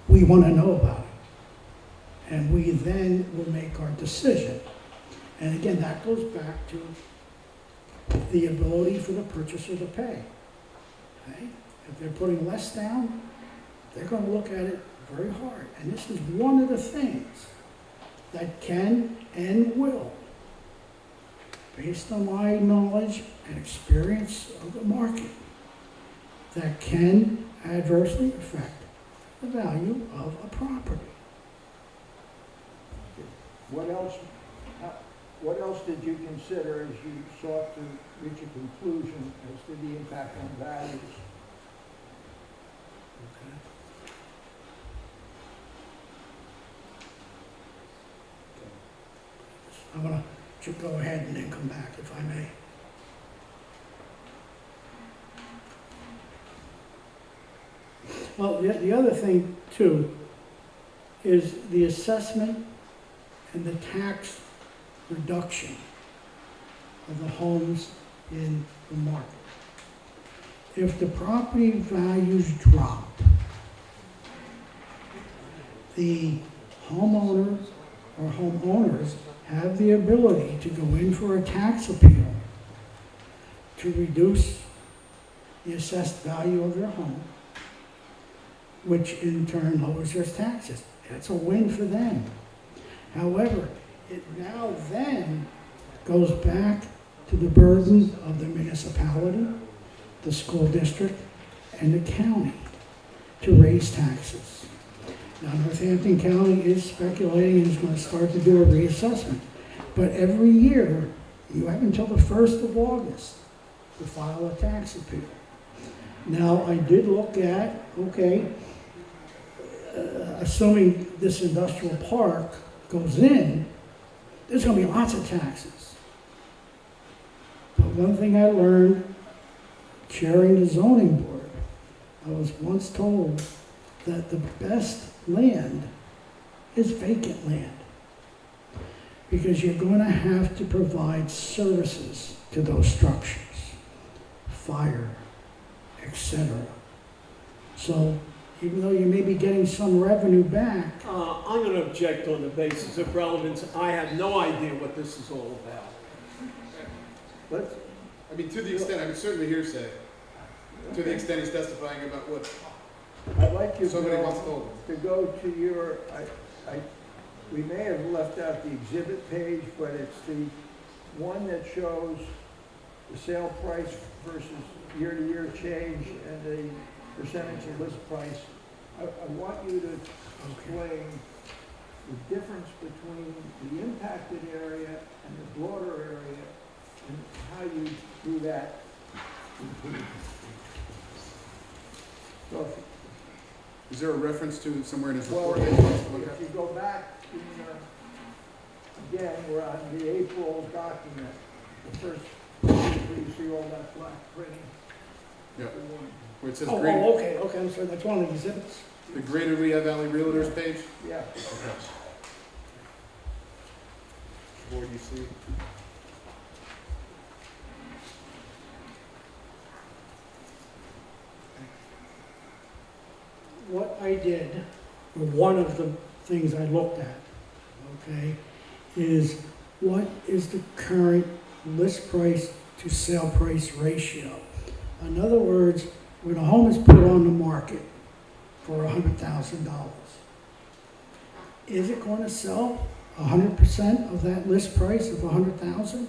Speaker 9: we want to know about it. And we then will make our decision. And again, that goes back to the ability for the purchaser to pay. Okay? If they're putting less down, they're going to look at it very hard. And this is one of the things that can and will, based on my knowledge and experience of the market, that can adversely affect the value of a property.
Speaker 6: What else did you consider as you sought to reach a conclusion as to the impact on values?
Speaker 9: I'm going to go ahead and then come back, if I may. Well, the other thing, too, is the assessment and the tax reduction of the homes in the market. If the property values drop, the homeowner or homeowners have the ability to go in for a tax appeal to reduce the assessed value of their home, which in turn lowers their taxes. That's a win for them. However, it now then goes back to the burden of the municipality, the school district, and the county to raise taxes. Now, Northampton County is speculating and is going to start to do a reassessment. But every year, you have until the 1st of August to file a tax appeal. Now, I did look at, okay, assuming this industrial park goes in, there's going to be lots of taxes. But one thing I learned chairing the zoning board, I was once told that the best land is vacant land, because you're going to have to provide services to those structures, fire, etc. So even though you may be getting some revenue back,
Speaker 3: I'm going to object on the basis of relevance. I have no idea what this is all about.
Speaker 6: Let's,
Speaker 1: I mean, to the extent, I mean, certainly hearsay, to the extent he's testifying about what
Speaker 6: I'd like you
Speaker 1: somebody once told him.
Speaker 6: to go to your, we may have left out the exhibit page, but it's the one that shows the sale price versus year-to-year change and the percentage of list price. I want you to explain the difference between the impacted area and the broader area and how you do that. So
Speaker 1: Is there a reference to somewhere in his
Speaker 6: well,
Speaker 1: report? that he wants to look
Speaker 6: if
Speaker 1: at?
Speaker 6: you go back again, we're on the April document, the first, where you see all that black printing.
Speaker 1: Yeah. Where it says
Speaker 9: okay, I'm sorry, that's one of the exhibits.
Speaker 1: the Greater Lehigh Valley Realtors page?
Speaker 6: Yeah.
Speaker 1: Board you see?
Speaker 9: I did, or one of the things I looked at, okay, is what is the current list price to sale price ratio? In other words, when a home is put on the market for $100,000, is it going to sell 100% of that list price of $100,000?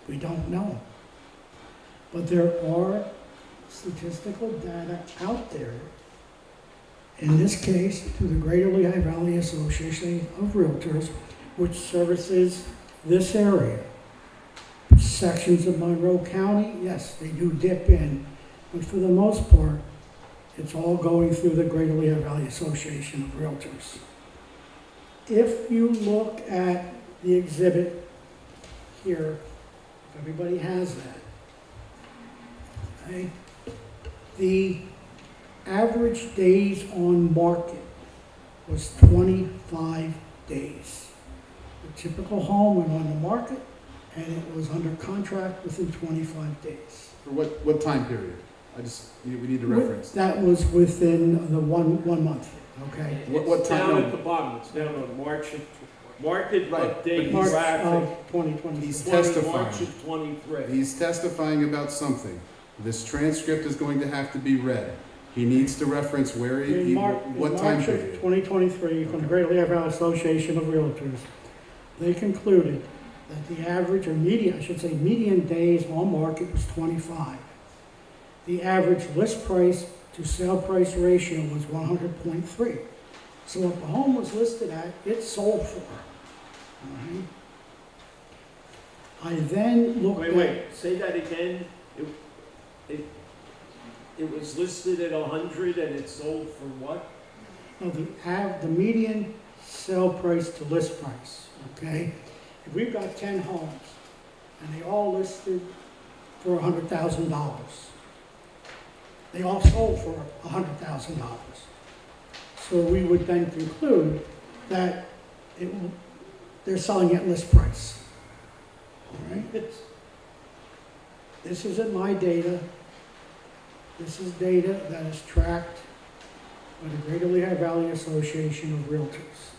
Speaker 9: We don't know. But there are statistical data out there, in this case, through the Greater Lehigh Valley Association of Realtors, which services this area. Sections of Monroe County, yes, they do dip in, but for the most part, it's all going through the Greater Lehigh Valley Association of Realtors. If you look at the exhibit here, if everybody has that, okay, the average days on market was 25 days. The typical home went on the market and it was under contract within 25 days.
Speaker 1: For what time period? We need to reference.
Speaker 9: That was within the one month, okay?
Speaker 1: What
Speaker 3: It's
Speaker 1: time-
Speaker 3: down
Speaker 1: no.
Speaker 3: at the bottom, it's down on market
Speaker 1: Right,
Speaker 3: update
Speaker 1: but
Speaker 9: March
Speaker 3: graphic,
Speaker 9: of 2020.
Speaker 1: He's
Speaker 3: 20
Speaker 1: testifying.
Speaker 3: March of 23.
Speaker 1: He's testifying about something. This transcript is going to have to be read. He needs to reference where
Speaker 9: In
Speaker 1: what time
Speaker 9: March of
Speaker 1: period.
Speaker 9: 2023, from the
Speaker 1: Okay.
Speaker 9: Greater Lehigh Valley Association of Realtors, they concluded that the average, or median, I should say, median days on market was 25. The average list price to sale price ratio was 100.3. So what the home was listed at, it sold for. All right. I then looked at.
Speaker 3: Wait, say that again. It was listed at 100 and it sold for what?
Speaker 9: No, the median sale price to list price, okay? If we've got 10 homes and they all listed for $100,000, they all sold for $100,000. So we would then conclude that they're selling at list price, all right? This isn't my data. This is data that is tracked by the Greater Lehigh Valley Association of Realtors,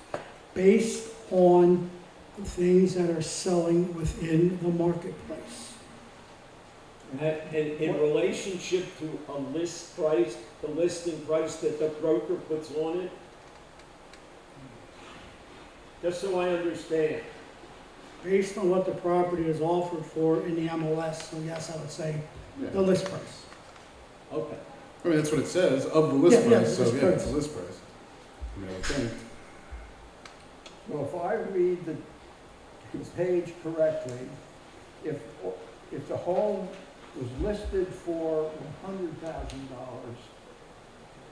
Speaker 9: based on the things that are selling within the marketplace.
Speaker 3: And in relationship to a list price, the listing price that the broker puts on it? Just so I understand.
Speaker 9: Based on what the property is offered for in the MLS, so yes, I would say
Speaker 1: Yeah.
Speaker 9: the list price.
Speaker 3: Okay.
Speaker 1: I mean, that's what it says, of the list
Speaker 9: Yeah,
Speaker 1: price, so
Speaker 9: list
Speaker 1: yeah,
Speaker 9: price.
Speaker 1: it's the list price. I mean, I would think.
Speaker 6: Well, if I read the page correctly, if the home was listed for $100,000,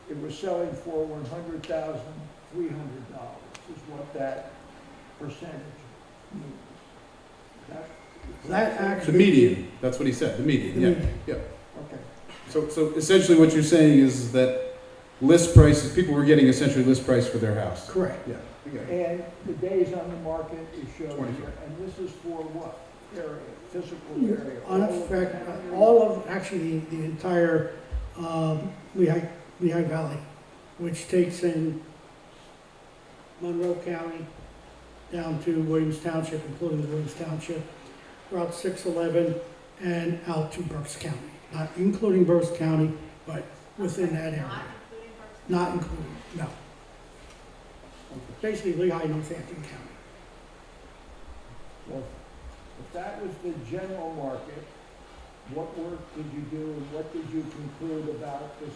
Speaker 6: it was selling for $100,300 is what that percentage means.
Speaker 9: That
Speaker 1: The
Speaker 9: actually.
Speaker 1: median, that's what he said, the median,
Speaker 9: The
Speaker 1: yeah,
Speaker 9: median.
Speaker 1: yeah.
Speaker 6: Okay.
Speaker 1: So essentially what you're saying is that list prices, people were getting essentially list price for their house.
Speaker 9: Correct.
Speaker 1: Yeah, I get it.
Speaker 6: And the days on the market is shown
Speaker 1: 24.
Speaker 6: here, and this is for what area, physical area?
Speaker 9: All of, actually, the entire Lehigh Valley, which takes in Monroe County down to Williams Township, including the Williams Township, Route 611, and out to Berks County. Not including Berks County, but within that area.
Speaker 11: Not including Berks?
Speaker 9: Not including, no. Basically Lehigh, Northampton County.
Speaker 6: Well, if that was the general market, what work did you do and what did you conclude about this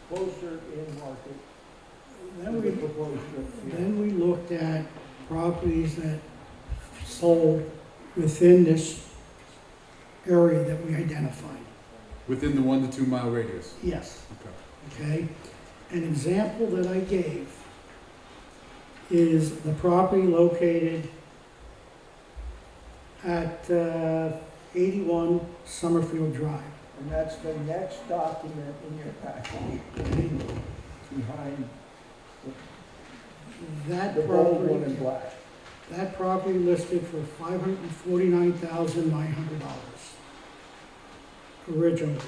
Speaker 6: closer in market?
Speaker 9: Then we looked at properties that sold within this area that we identified.
Speaker 1: Within the 1 to 2 mile radius.
Speaker 9: Yes,
Speaker 1: Okay.
Speaker 9: okay? An example that I gave is the property located at 81 Summerfield Drive.
Speaker 6: And that's the next document in your package, behind
Speaker 9: That
Speaker 6: the bold one in
Speaker 9: property,
Speaker 6: black.
Speaker 9: that property listed for $549,900 originally.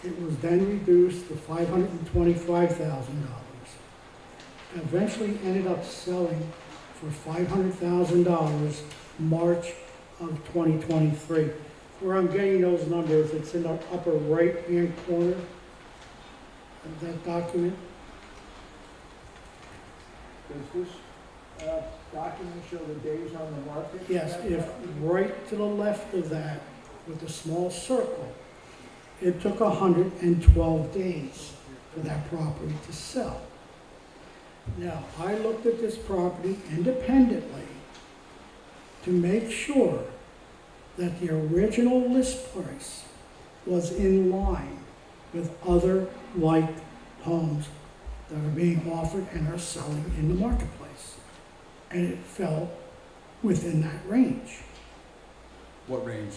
Speaker 9: It was then reduced to $525,000. Eventually ended up selling for $500,000 March of 2023. Where I'm getting those numbers, it's in the upper right-hand corner of that document.
Speaker 2: Does this document show the days on the market?
Speaker 9: Yes, if right to the left of that, with the small circle, it took 112 days for that property to sell. Now, I looked at this property independently to make sure that the original list price was in line with other like homes that are being offered and are selling in the marketplace. And it fell within that range
Speaker 1: What range?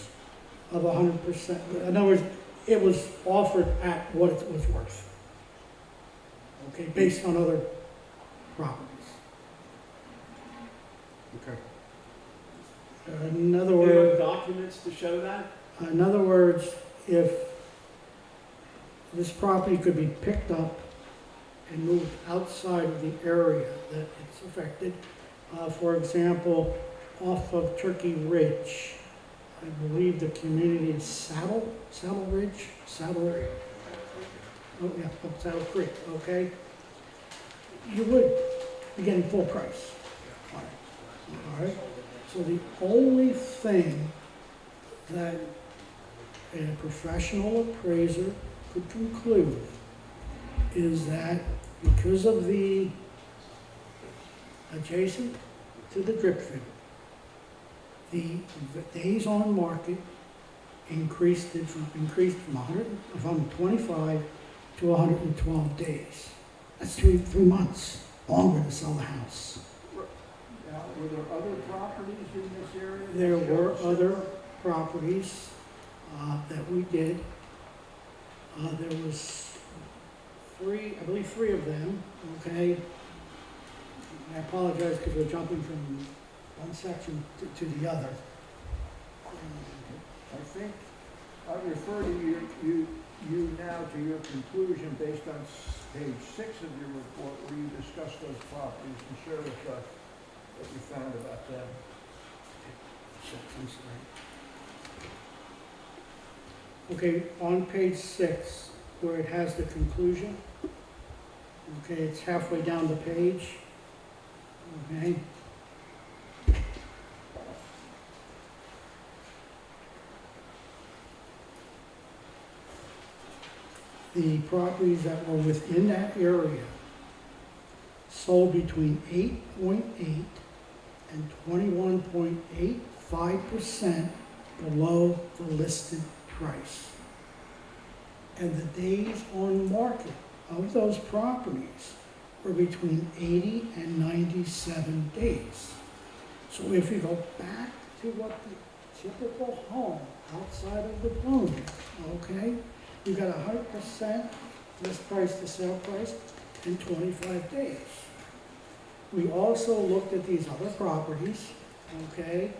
Speaker 9: of 100%. In other words, it was offered at what it was worth. Okay, based on other properties.
Speaker 1: Okay.
Speaker 9: In other
Speaker 3: Do you have
Speaker 9: words,
Speaker 3: documents to show that?
Speaker 9: if this property could be picked up and moved outside of the area that it's affected, for example, off of Turkey Ridge, I believe the community is Saddle Ridge, oh yeah, up Saddle Creek, okay? You would be getting full price on it, all right? So the only thing that a professional appraiser could conclude is that because of the adjacent to the drip field, the days on market increased from 125 to 112 days. That's three months longer to sell the house.
Speaker 2: Now, were there other properties in this area? that
Speaker 9: There were
Speaker 2: showed
Speaker 9: other
Speaker 2: similar?
Speaker 9: properties that we did. There was three, I believe three of them, okay? I apologize because we're jumping from one section to the other.
Speaker 2: I think, I refer to you now to your conclusion based on page 6 of your report where you discuss those properties and share with us what you found about them.
Speaker 9: I'm sorry. Okay, on page 6, where it has the conclusion, okay, it's halfway down the page, okay? The properties that were within that area sold between 8.8 and 21.85% below the listed price. And the days on market of those properties were between 80 and 97 days. So if you go back to what the typical home outside of the bloom, okay, you got 100% list price to sale price in 25 days. We also looked at these other properties, okay,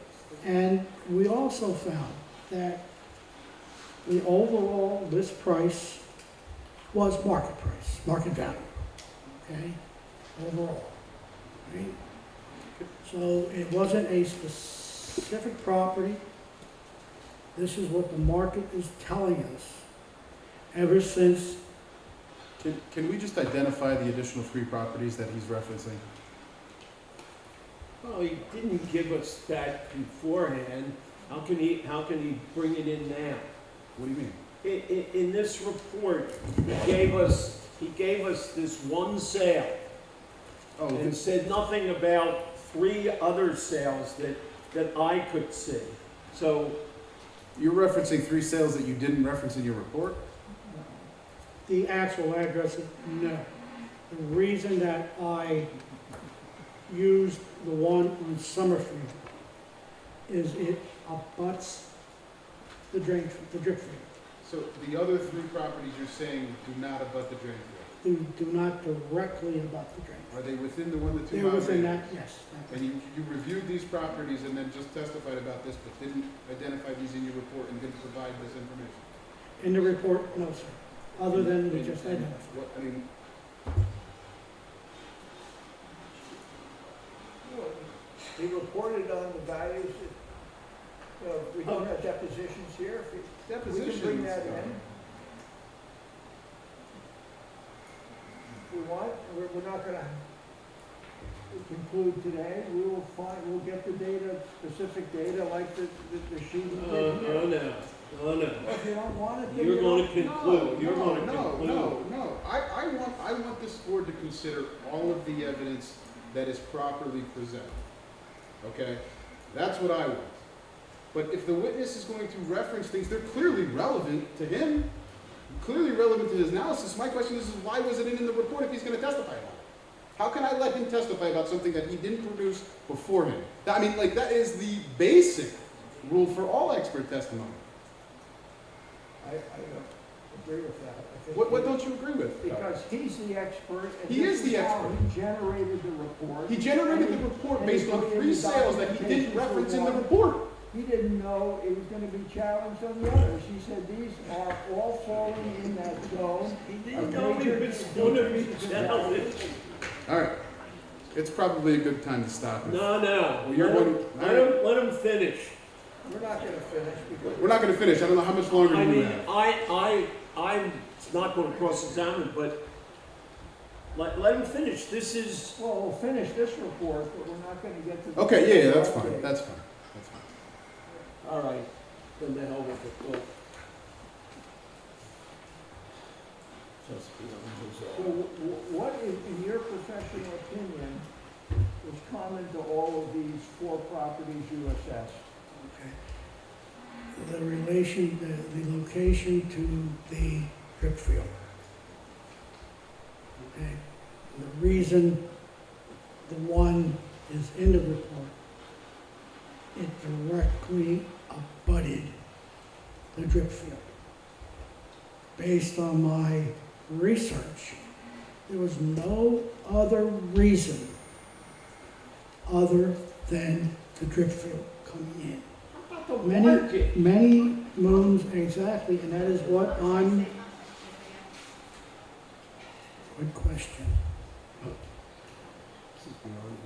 Speaker 9: and we also found that the overall list price was market price, market value, okay, overall, right? So it wasn't a specific property. This is what the market is telling us ever since.
Speaker 1: Can we just identify the additional 3 properties that he's referencing?
Speaker 3: Well, he didn't give us that beforehand. How can he bring it in now?
Speaker 1: What do you mean?
Speaker 3: In this report, he gave us this one sale
Speaker 1: Oh,
Speaker 3: and said nothing about 3 other sales that I could see. So,
Speaker 1: you're referencing 3 sales that you didn't reference in your report?
Speaker 9: The actual address, no. The reason that I used the one on Summerfield is it abuts the drip field.
Speaker 1: So the other 3 properties you're saying do not abut the drain field?
Speaker 9: Do not directly abut the drain
Speaker 1: Are
Speaker 9: field.
Speaker 1: they within the 1 to 2
Speaker 9: They're
Speaker 1: mile
Speaker 9: within
Speaker 1: radius?
Speaker 9: that, yes.
Speaker 1: And you reviewed these properties and then just testified about this, but didn't identify these in your report and didn't provide this information?
Speaker 9: In the report, no, sir. other than we just identified.
Speaker 1: What, I mean,
Speaker 2: He reported on the values that, we don't have depositions here, if we can
Speaker 1: depositions.
Speaker 2: bring that in. We want, we're not gonna conclude today, we will find, we'll get the data, specific data like the sheet we did here.
Speaker 3: Oh, no, oh, no.
Speaker 2: Well, if you don't want it, then
Speaker 3: You're
Speaker 2: you
Speaker 3: going
Speaker 2: don't.
Speaker 3: to conclude, you're going to
Speaker 1: No,
Speaker 3: conclude.
Speaker 1: no. I want this board to consider all of the evidence that is properly presented. Okay? That's what I want. But if the witness is going to reference things, they're clearly relevant to him, clearly relevant to his analysis. My question is why was it in the report if he's going to testify about it? How can I let him testify about something that he didn't produce beforehand? I mean, like, that is the basic rule for all expert testimony.
Speaker 2: I don't agree with that. I think
Speaker 1: What
Speaker 2: he-
Speaker 1: don't you agree with?
Speaker 2: Because he's the expert, and
Speaker 1: He
Speaker 2: this
Speaker 1: is the
Speaker 2: how
Speaker 1: expert.
Speaker 2: he generated the report.
Speaker 1: He generated the
Speaker 2: And
Speaker 1: report
Speaker 2: and he
Speaker 1: based on
Speaker 2: put in
Speaker 1: 3
Speaker 2: the
Speaker 1: sales that he
Speaker 2: documentation
Speaker 1: didn't
Speaker 2: for
Speaker 1: reference in the
Speaker 2: one.
Speaker 1: report.
Speaker 2: He didn't know it was gonna be challenged on the others. He said these are all falling in that zone.
Speaker 3: He
Speaker 2: of
Speaker 3: didn't know he
Speaker 2: major
Speaker 3: was going to be
Speaker 2: decreases in
Speaker 3: challenged.
Speaker 2: value.
Speaker 1: All right. It's probably a good time to stop.
Speaker 3: No, no.
Speaker 1: Well, you're
Speaker 3: Let him finish.
Speaker 2: We're not gonna finish because.
Speaker 1: We're not going to finish. I don't know how much longer
Speaker 3: I
Speaker 1: you
Speaker 3: mean,
Speaker 1: have.
Speaker 3: I'm not going to cross-examine, but let him finish. This is,
Speaker 2: Well, we'll finish this report, but we're not gonna get to. the-
Speaker 1: Okay, yeah, that's fine. That's fine. That's fine.
Speaker 3: all right, then the hell with it. Well,
Speaker 2: So what, in your professional opinion, is common to all of these 4 properties you assessed?
Speaker 9: Okay. The relation, the location to the drip field. Okay. The reason the one is in the report, it directly abutted the drip field. Based on my research, there was no other reason other than the drip field coming in.
Speaker 3: how about the market?
Speaker 9: Many moons, exactly, and that is what I'm, good question.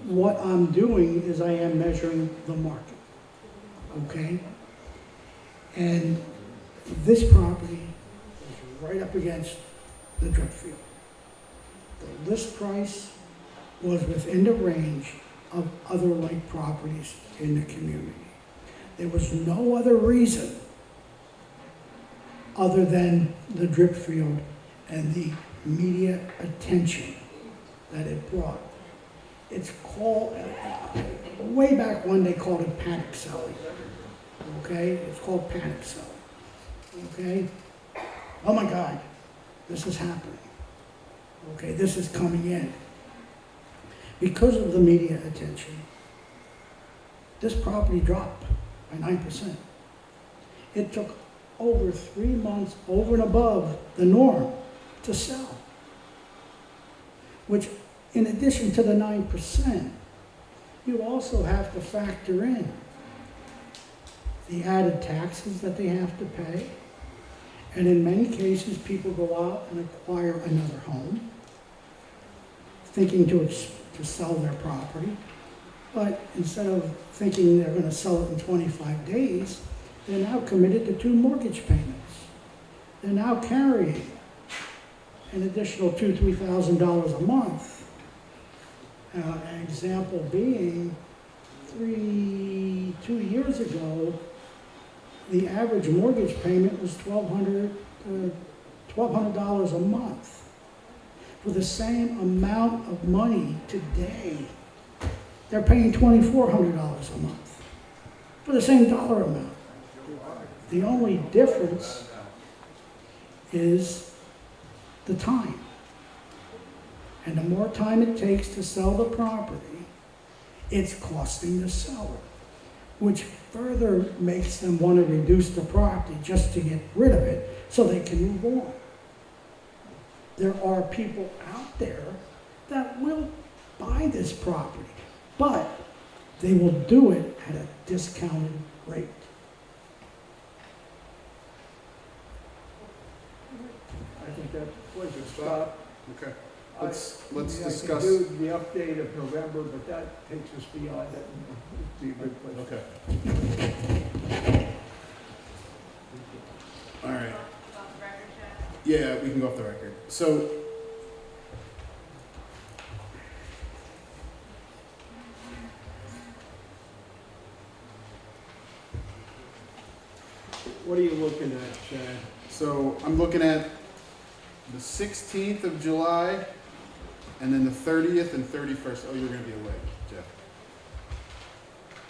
Speaker 9: What I'm doing is I am measuring the market, okay? And this property is right up against the drip field. The list price was within the range of other like properties in the community. There was no other reason other than the drip field and the media attention that it brought. It's called, way back when they called it panic selling, okay? It's called panic selling, okay? Oh my God, this is happening, okay? This is coming in. Because of the media attention, this property dropped by 9%. It took over 3 months over and above the norm to sell, which in addition to the 9%, you also have to factor in the added taxes that they have to pay. And in many cases, people go out and acquire another home, thinking to sell their property. But instead of thinking they're going to sell it in 25 days, they're now committed to 2 mortgage payments. They're now carrying an additional $2,000 to $3,000 a month. An example being, 2 years ago, the average mortgage payment was $1,200 a month. For the same amount of money today, they're paying $2,400 a month for the same dollar amount. The only difference is the time. And the more time it takes to sell the property, it's costing the seller, which further makes them want to reduce the property just to get rid of it so they can move on. There are people out there that will buy this property, but they will do it at a discounted rate.
Speaker 2: I think that place
Speaker 1: Good
Speaker 2: to
Speaker 1: spot.
Speaker 2: stop.
Speaker 1: Okay,
Speaker 2: I
Speaker 1: let's
Speaker 2: mean,
Speaker 1: discuss.
Speaker 2: I can do the update of November, but that takes us beyond it. It'd be a good place.
Speaker 1: Okay. All right.
Speaker 11: Off the record, Jeff?
Speaker 1: Yeah, we can go off the record. So,
Speaker 3: What are you looking at, Chad?
Speaker 1: so I'm looking at the 16th of July, and then the 30th and 31st. Oh, you're gonna be away, Jeff.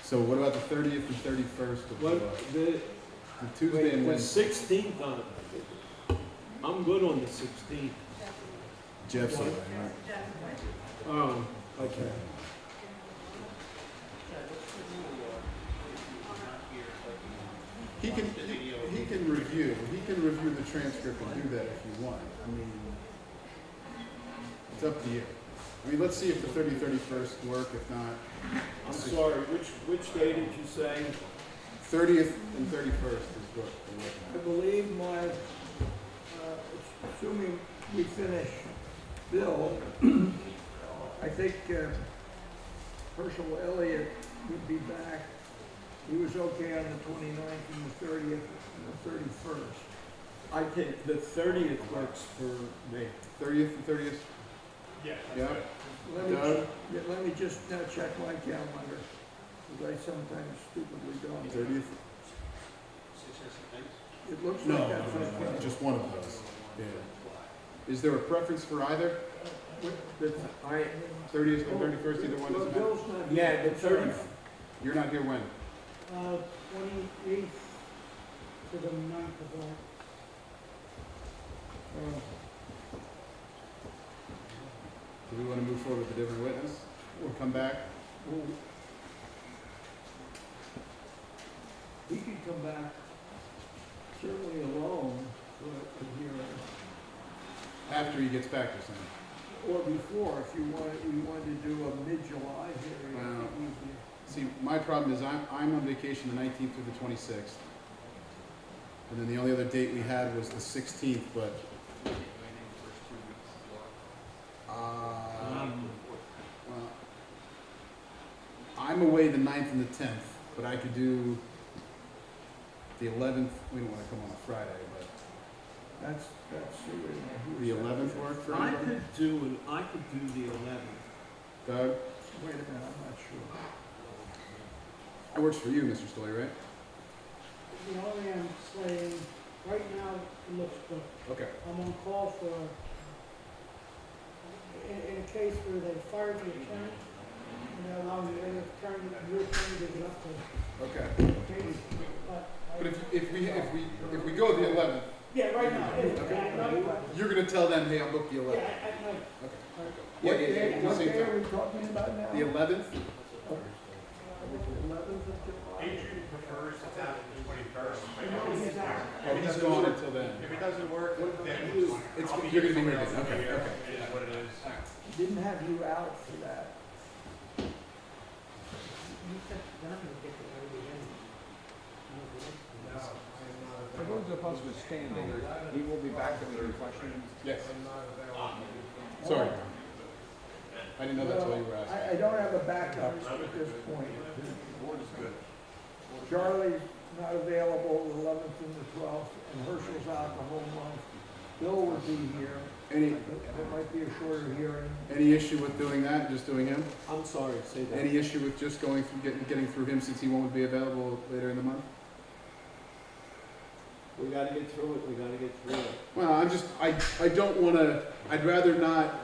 Speaker 1: So what about the 30th and 31st of July?
Speaker 3: What, the,
Speaker 1: The Tuesday and
Speaker 3: the
Speaker 1: Wednesday.
Speaker 3: 16th on, I'm good on the 16th.
Speaker 1: Jeff's away, right?
Speaker 3: Oh, okay.
Speaker 1: He can review the transcript and do that if you want. I mean, it's up to you. I mean, let's see if the 31st work. If not,
Speaker 3: I'm sorry, which day did you say?
Speaker 1: 30th and 31st is what we're looking
Speaker 2: I believe assuming we finish Bill, I think Herschel Elliott would be back. He was okay on the 29th and the 30th and the 31st.
Speaker 3: I think the 30th works for me.
Speaker 1: at. 30th and 30th?
Speaker 10: Yeah.
Speaker 1: Yeah?
Speaker 2: Let me just now check my calendar, because I sometimes stupidly don't.
Speaker 1: 30th?
Speaker 2: It looks
Speaker 1: No,
Speaker 2: like that's okay.
Speaker 1: just one of those. Yeah. Is there a preference for either?
Speaker 3: I,
Speaker 1: 30th and 31st, either one
Speaker 2: Well,
Speaker 1: doesn't matter?
Speaker 2: Bill's not
Speaker 3: yeah,
Speaker 2: here.
Speaker 3: the 30th.
Speaker 1: You're not here when?
Speaker 9: 28th to the 9th of August.
Speaker 1: Do we want to move forward with a different witness? Or come back?
Speaker 2: Well, he could come back certainly alone for a hearing,
Speaker 1: After he gets back or something?
Speaker 2: or before, if you wanted to do a mid-July hearing.
Speaker 1: Wow.
Speaker 2: it'd be easier.
Speaker 1: See, my problem is I'm on vacation the 19th through the 26th. And then the only other date we had was the 16th, but, well, I'm away the 9th and the 10th, but I could do the 11th. We don't want to come on a Friday, but
Speaker 2: That's,
Speaker 1: the 11th work for
Speaker 3: I
Speaker 1: anybody?
Speaker 3: I could do the 11th.
Speaker 1: Doug?
Speaker 2: Wait a minute, I'm not sure.
Speaker 1: That works for you, Mr. Story, right?
Speaker 9: The only I'm saying, right now, it looks good.
Speaker 1: Okay.
Speaker 9: I'm on call for, in a case where they fired the attorney, and they're allowing the other attorney, your attorney to get up to
Speaker 1: Okay.
Speaker 9: case.
Speaker 1: But if we go the 11th,
Speaker 9: Yeah, right now,
Speaker 1: Okay.
Speaker 9: at night,
Speaker 1: you're gonna tell them, hey, I'll book the
Speaker 9: yeah,
Speaker 1: 11th.
Speaker 9: at night.
Speaker 1: Okay.
Speaker 2: What
Speaker 1: Yeah,
Speaker 2: day,
Speaker 1: at the
Speaker 2: what
Speaker 1: same
Speaker 2: day are
Speaker 1: time.
Speaker 2: we talking about now?
Speaker 1: The 11th?
Speaker 2: 11th of July?
Speaker 10: Adrian prefers to have it the 21st.
Speaker 1: Oh, he's gone until then.
Speaker 10: If it doesn't work, then
Speaker 1: It's,
Speaker 10: I'll be
Speaker 1: you're gonna be
Speaker 10: somewhere
Speaker 1: here then,
Speaker 10: else.
Speaker 1: okay, okay.
Speaker 10: It is what it is.
Speaker 2: Didn't have you out for that.
Speaker 8: For those of us withstanding, he will be back with your questions.
Speaker 1: Yes. Sorry. I didn't know that's why you were asking.
Speaker 2: I don't have a backup at this point. Charlie's not available the 11th and the 12th, and Herschel's out the whole month. Bill would be here.
Speaker 1: Any,
Speaker 2: There might be a shorter hearing.
Speaker 1: any issue with doing that, just doing him?
Speaker 3: I'm sorry, say that.
Speaker 1: Any issue with just going through, getting through him since he won't be available later in the month?
Speaker 3: We gotta get through it, we gotta get through it.
Speaker 1: Well, I don't wanna, I'd rather not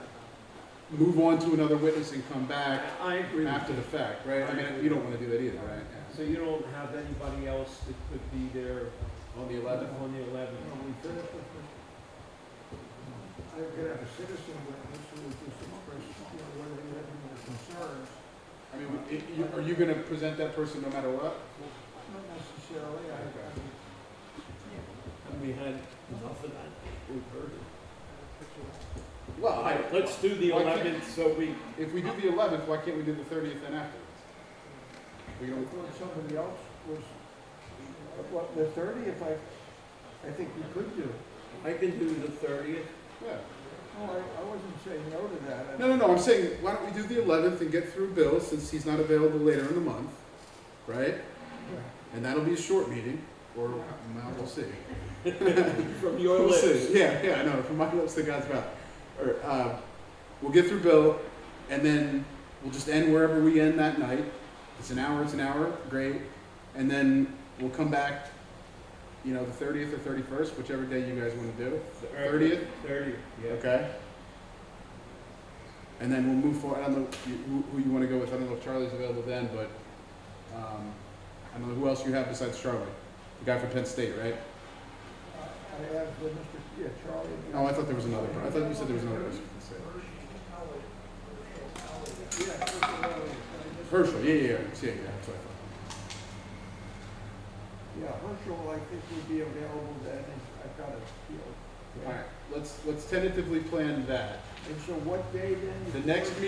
Speaker 1: move on to another witness and come back
Speaker 3: I agree with
Speaker 1: after
Speaker 3: you.
Speaker 1: the fact, right? I mean, you don't wanna do that either, right?
Speaker 3: So you don't have anybody else that could be there
Speaker 1: On the 11th?
Speaker 3: on the 11th?
Speaker 2: I could have a citizen witness who would just express, whether he had any concerns.
Speaker 1: I mean, are you gonna present that person no matter what?
Speaker 2: Not necessarily,
Speaker 3: And we had enough of that, we've heard it.
Speaker 1: Well,
Speaker 3: All right, let's do the
Speaker 1: Why can't-
Speaker 3: 11th, so we,
Speaker 1: if we do the 11th, why can't we do the 30th then afterwards? We
Speaker 2: I
Speaker 1: don't,
Speaker 2: thought somebody else was, what, the 30th, I think we could do.
Speaker 3: I can do the 30th.
Speaker 1: Yeah.
Speaker 2: Oh, I wasn't saying no to that.
Speaker 1: No, I'm saying, why don't we do the 11th and get through Bill, since he's not available later in the month, right? And that'll be a short meeting, or, well, we'll see.
Speaker 3: From your
Speaker 1: We'll
Speaker 3: lips.
Speaker 1: see. Yeah, I know, from my lips to God's mouth. Or, we'll get through Bill, and then we'll just end wherever we end that night. It's an hour, great. And then we'll come back, the 30th or 31st, whichever day you guys want to do. 30th?
Speaker 3: 30th, yeah.
Speaker 1: Okay. And then we'll move forward. I don't know who you want to go with. I don't know if Charlie's available then, but I don't know who else you have besides Charlie. The guy from Penn State, right?
Speaker 2: I have Charlie.
Speaker 1: Oh, I thought there was another. I thought you said there was another person from Penn State. Herschel, yeah, that's what I thought.
Speaker 2: Yeah, Herschel, I think would be available then, I've got a deal.
Speaker 1: All right, let's tentatively plan that.
Speaker 2: And so what day then?
Speaker 1: The next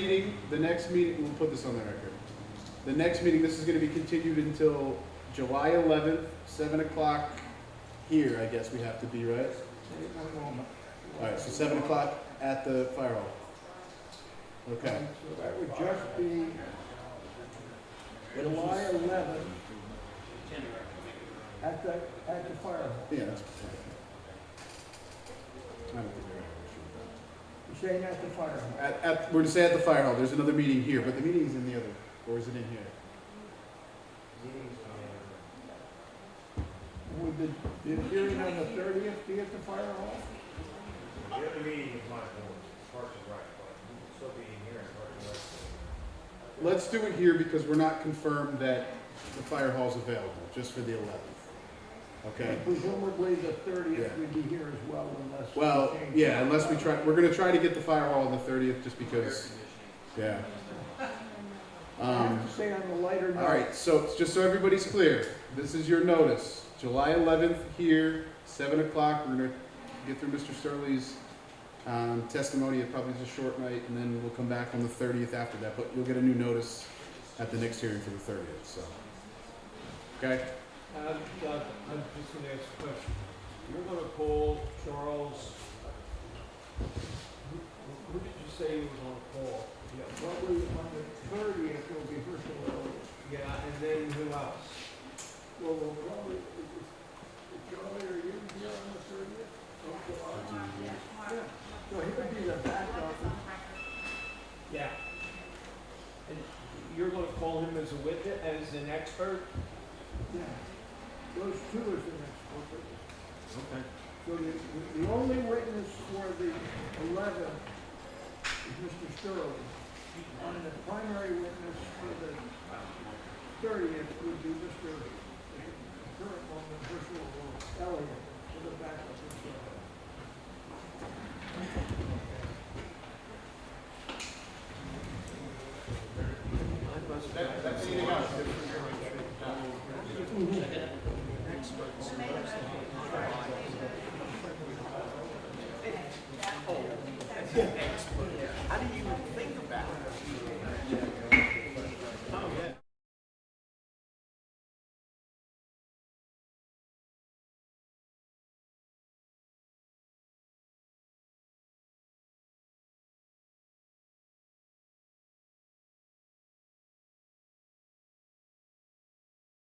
Speaker 1: meeting, we'll put this on the record. The next meeting, this is going to be continued until July 11th, 7 o'clock here, I guess we have to be, right?
Speaker 2: One moment.
Speaker 1: All right, so 7 o'clock at the fire hall. Okay.
Speaker 2: So that would just be July 11th at the fire hall.
Speaker 1: Yeah, that's fine. I don't think we're gonna have an issue with
Speaker 2: You're saying at the fire hall?
Speaker 1: that. We're to say at the fire hall, there's another meeting here, but the meeting's in the other, or is it in here?
Speaker 2: Would the hearing on the 30th be at the fire hall?
Speaker 10: The other meeting is my board, Parks and Rec, but we'll still be in here in Parks and Rec.
Speaker 1: Let's do it here because we're not confirmed that the fire hall's available, just for the 11th. Okay?
Speaker 2: And presumably the 30th
Speaker 1: Yeah.
Speaker 2: would be here as well unless. we
Speaker 1: Well,
Speaker 2: change
Speaker 1: yeah,
Speaker 2: it.
Speaker 1: unless we try, we're gonna try to get the fire hall on the 30th just because, yeah.
Speaker 2: I have to say on the lighter note.
Speaker 1: All right, so just so everybody's clear, this is your notice. July 11th here, 7 o'clock. We're gonna get through Mr. Sturley's testimony. It probably is a short night, and then we'll come back on the 30th after that. But you'll get a new notice at the next hearing for the 30th. So, okay.
Speaker 3: I'm just gonna ask a question. You're gonna call Charles, who did you say you were gonna call? Yeah,
Speaker 2: Probably on the 30th will be Herschel Elliott.
Speaker 3: yeah, and then who else?
Speaker 2: Well, we'll probably, Charlie, are you here on the 30th? Yeah. So he would be the backup.
Speaker 3: Yeah. And you're gonna call him as a witness, as an expert?
Speaker 2: Yeah. Those two is the next one.
Speaker 3: Okay.
Speaker 2: So the only witness for the 11th is Mr. Sterling. And the primary witness for the 30th would be Mr. current woman, Herschel Elliott, for the backup.
Speaker 1: That's anything else.
Speaker 2: How do you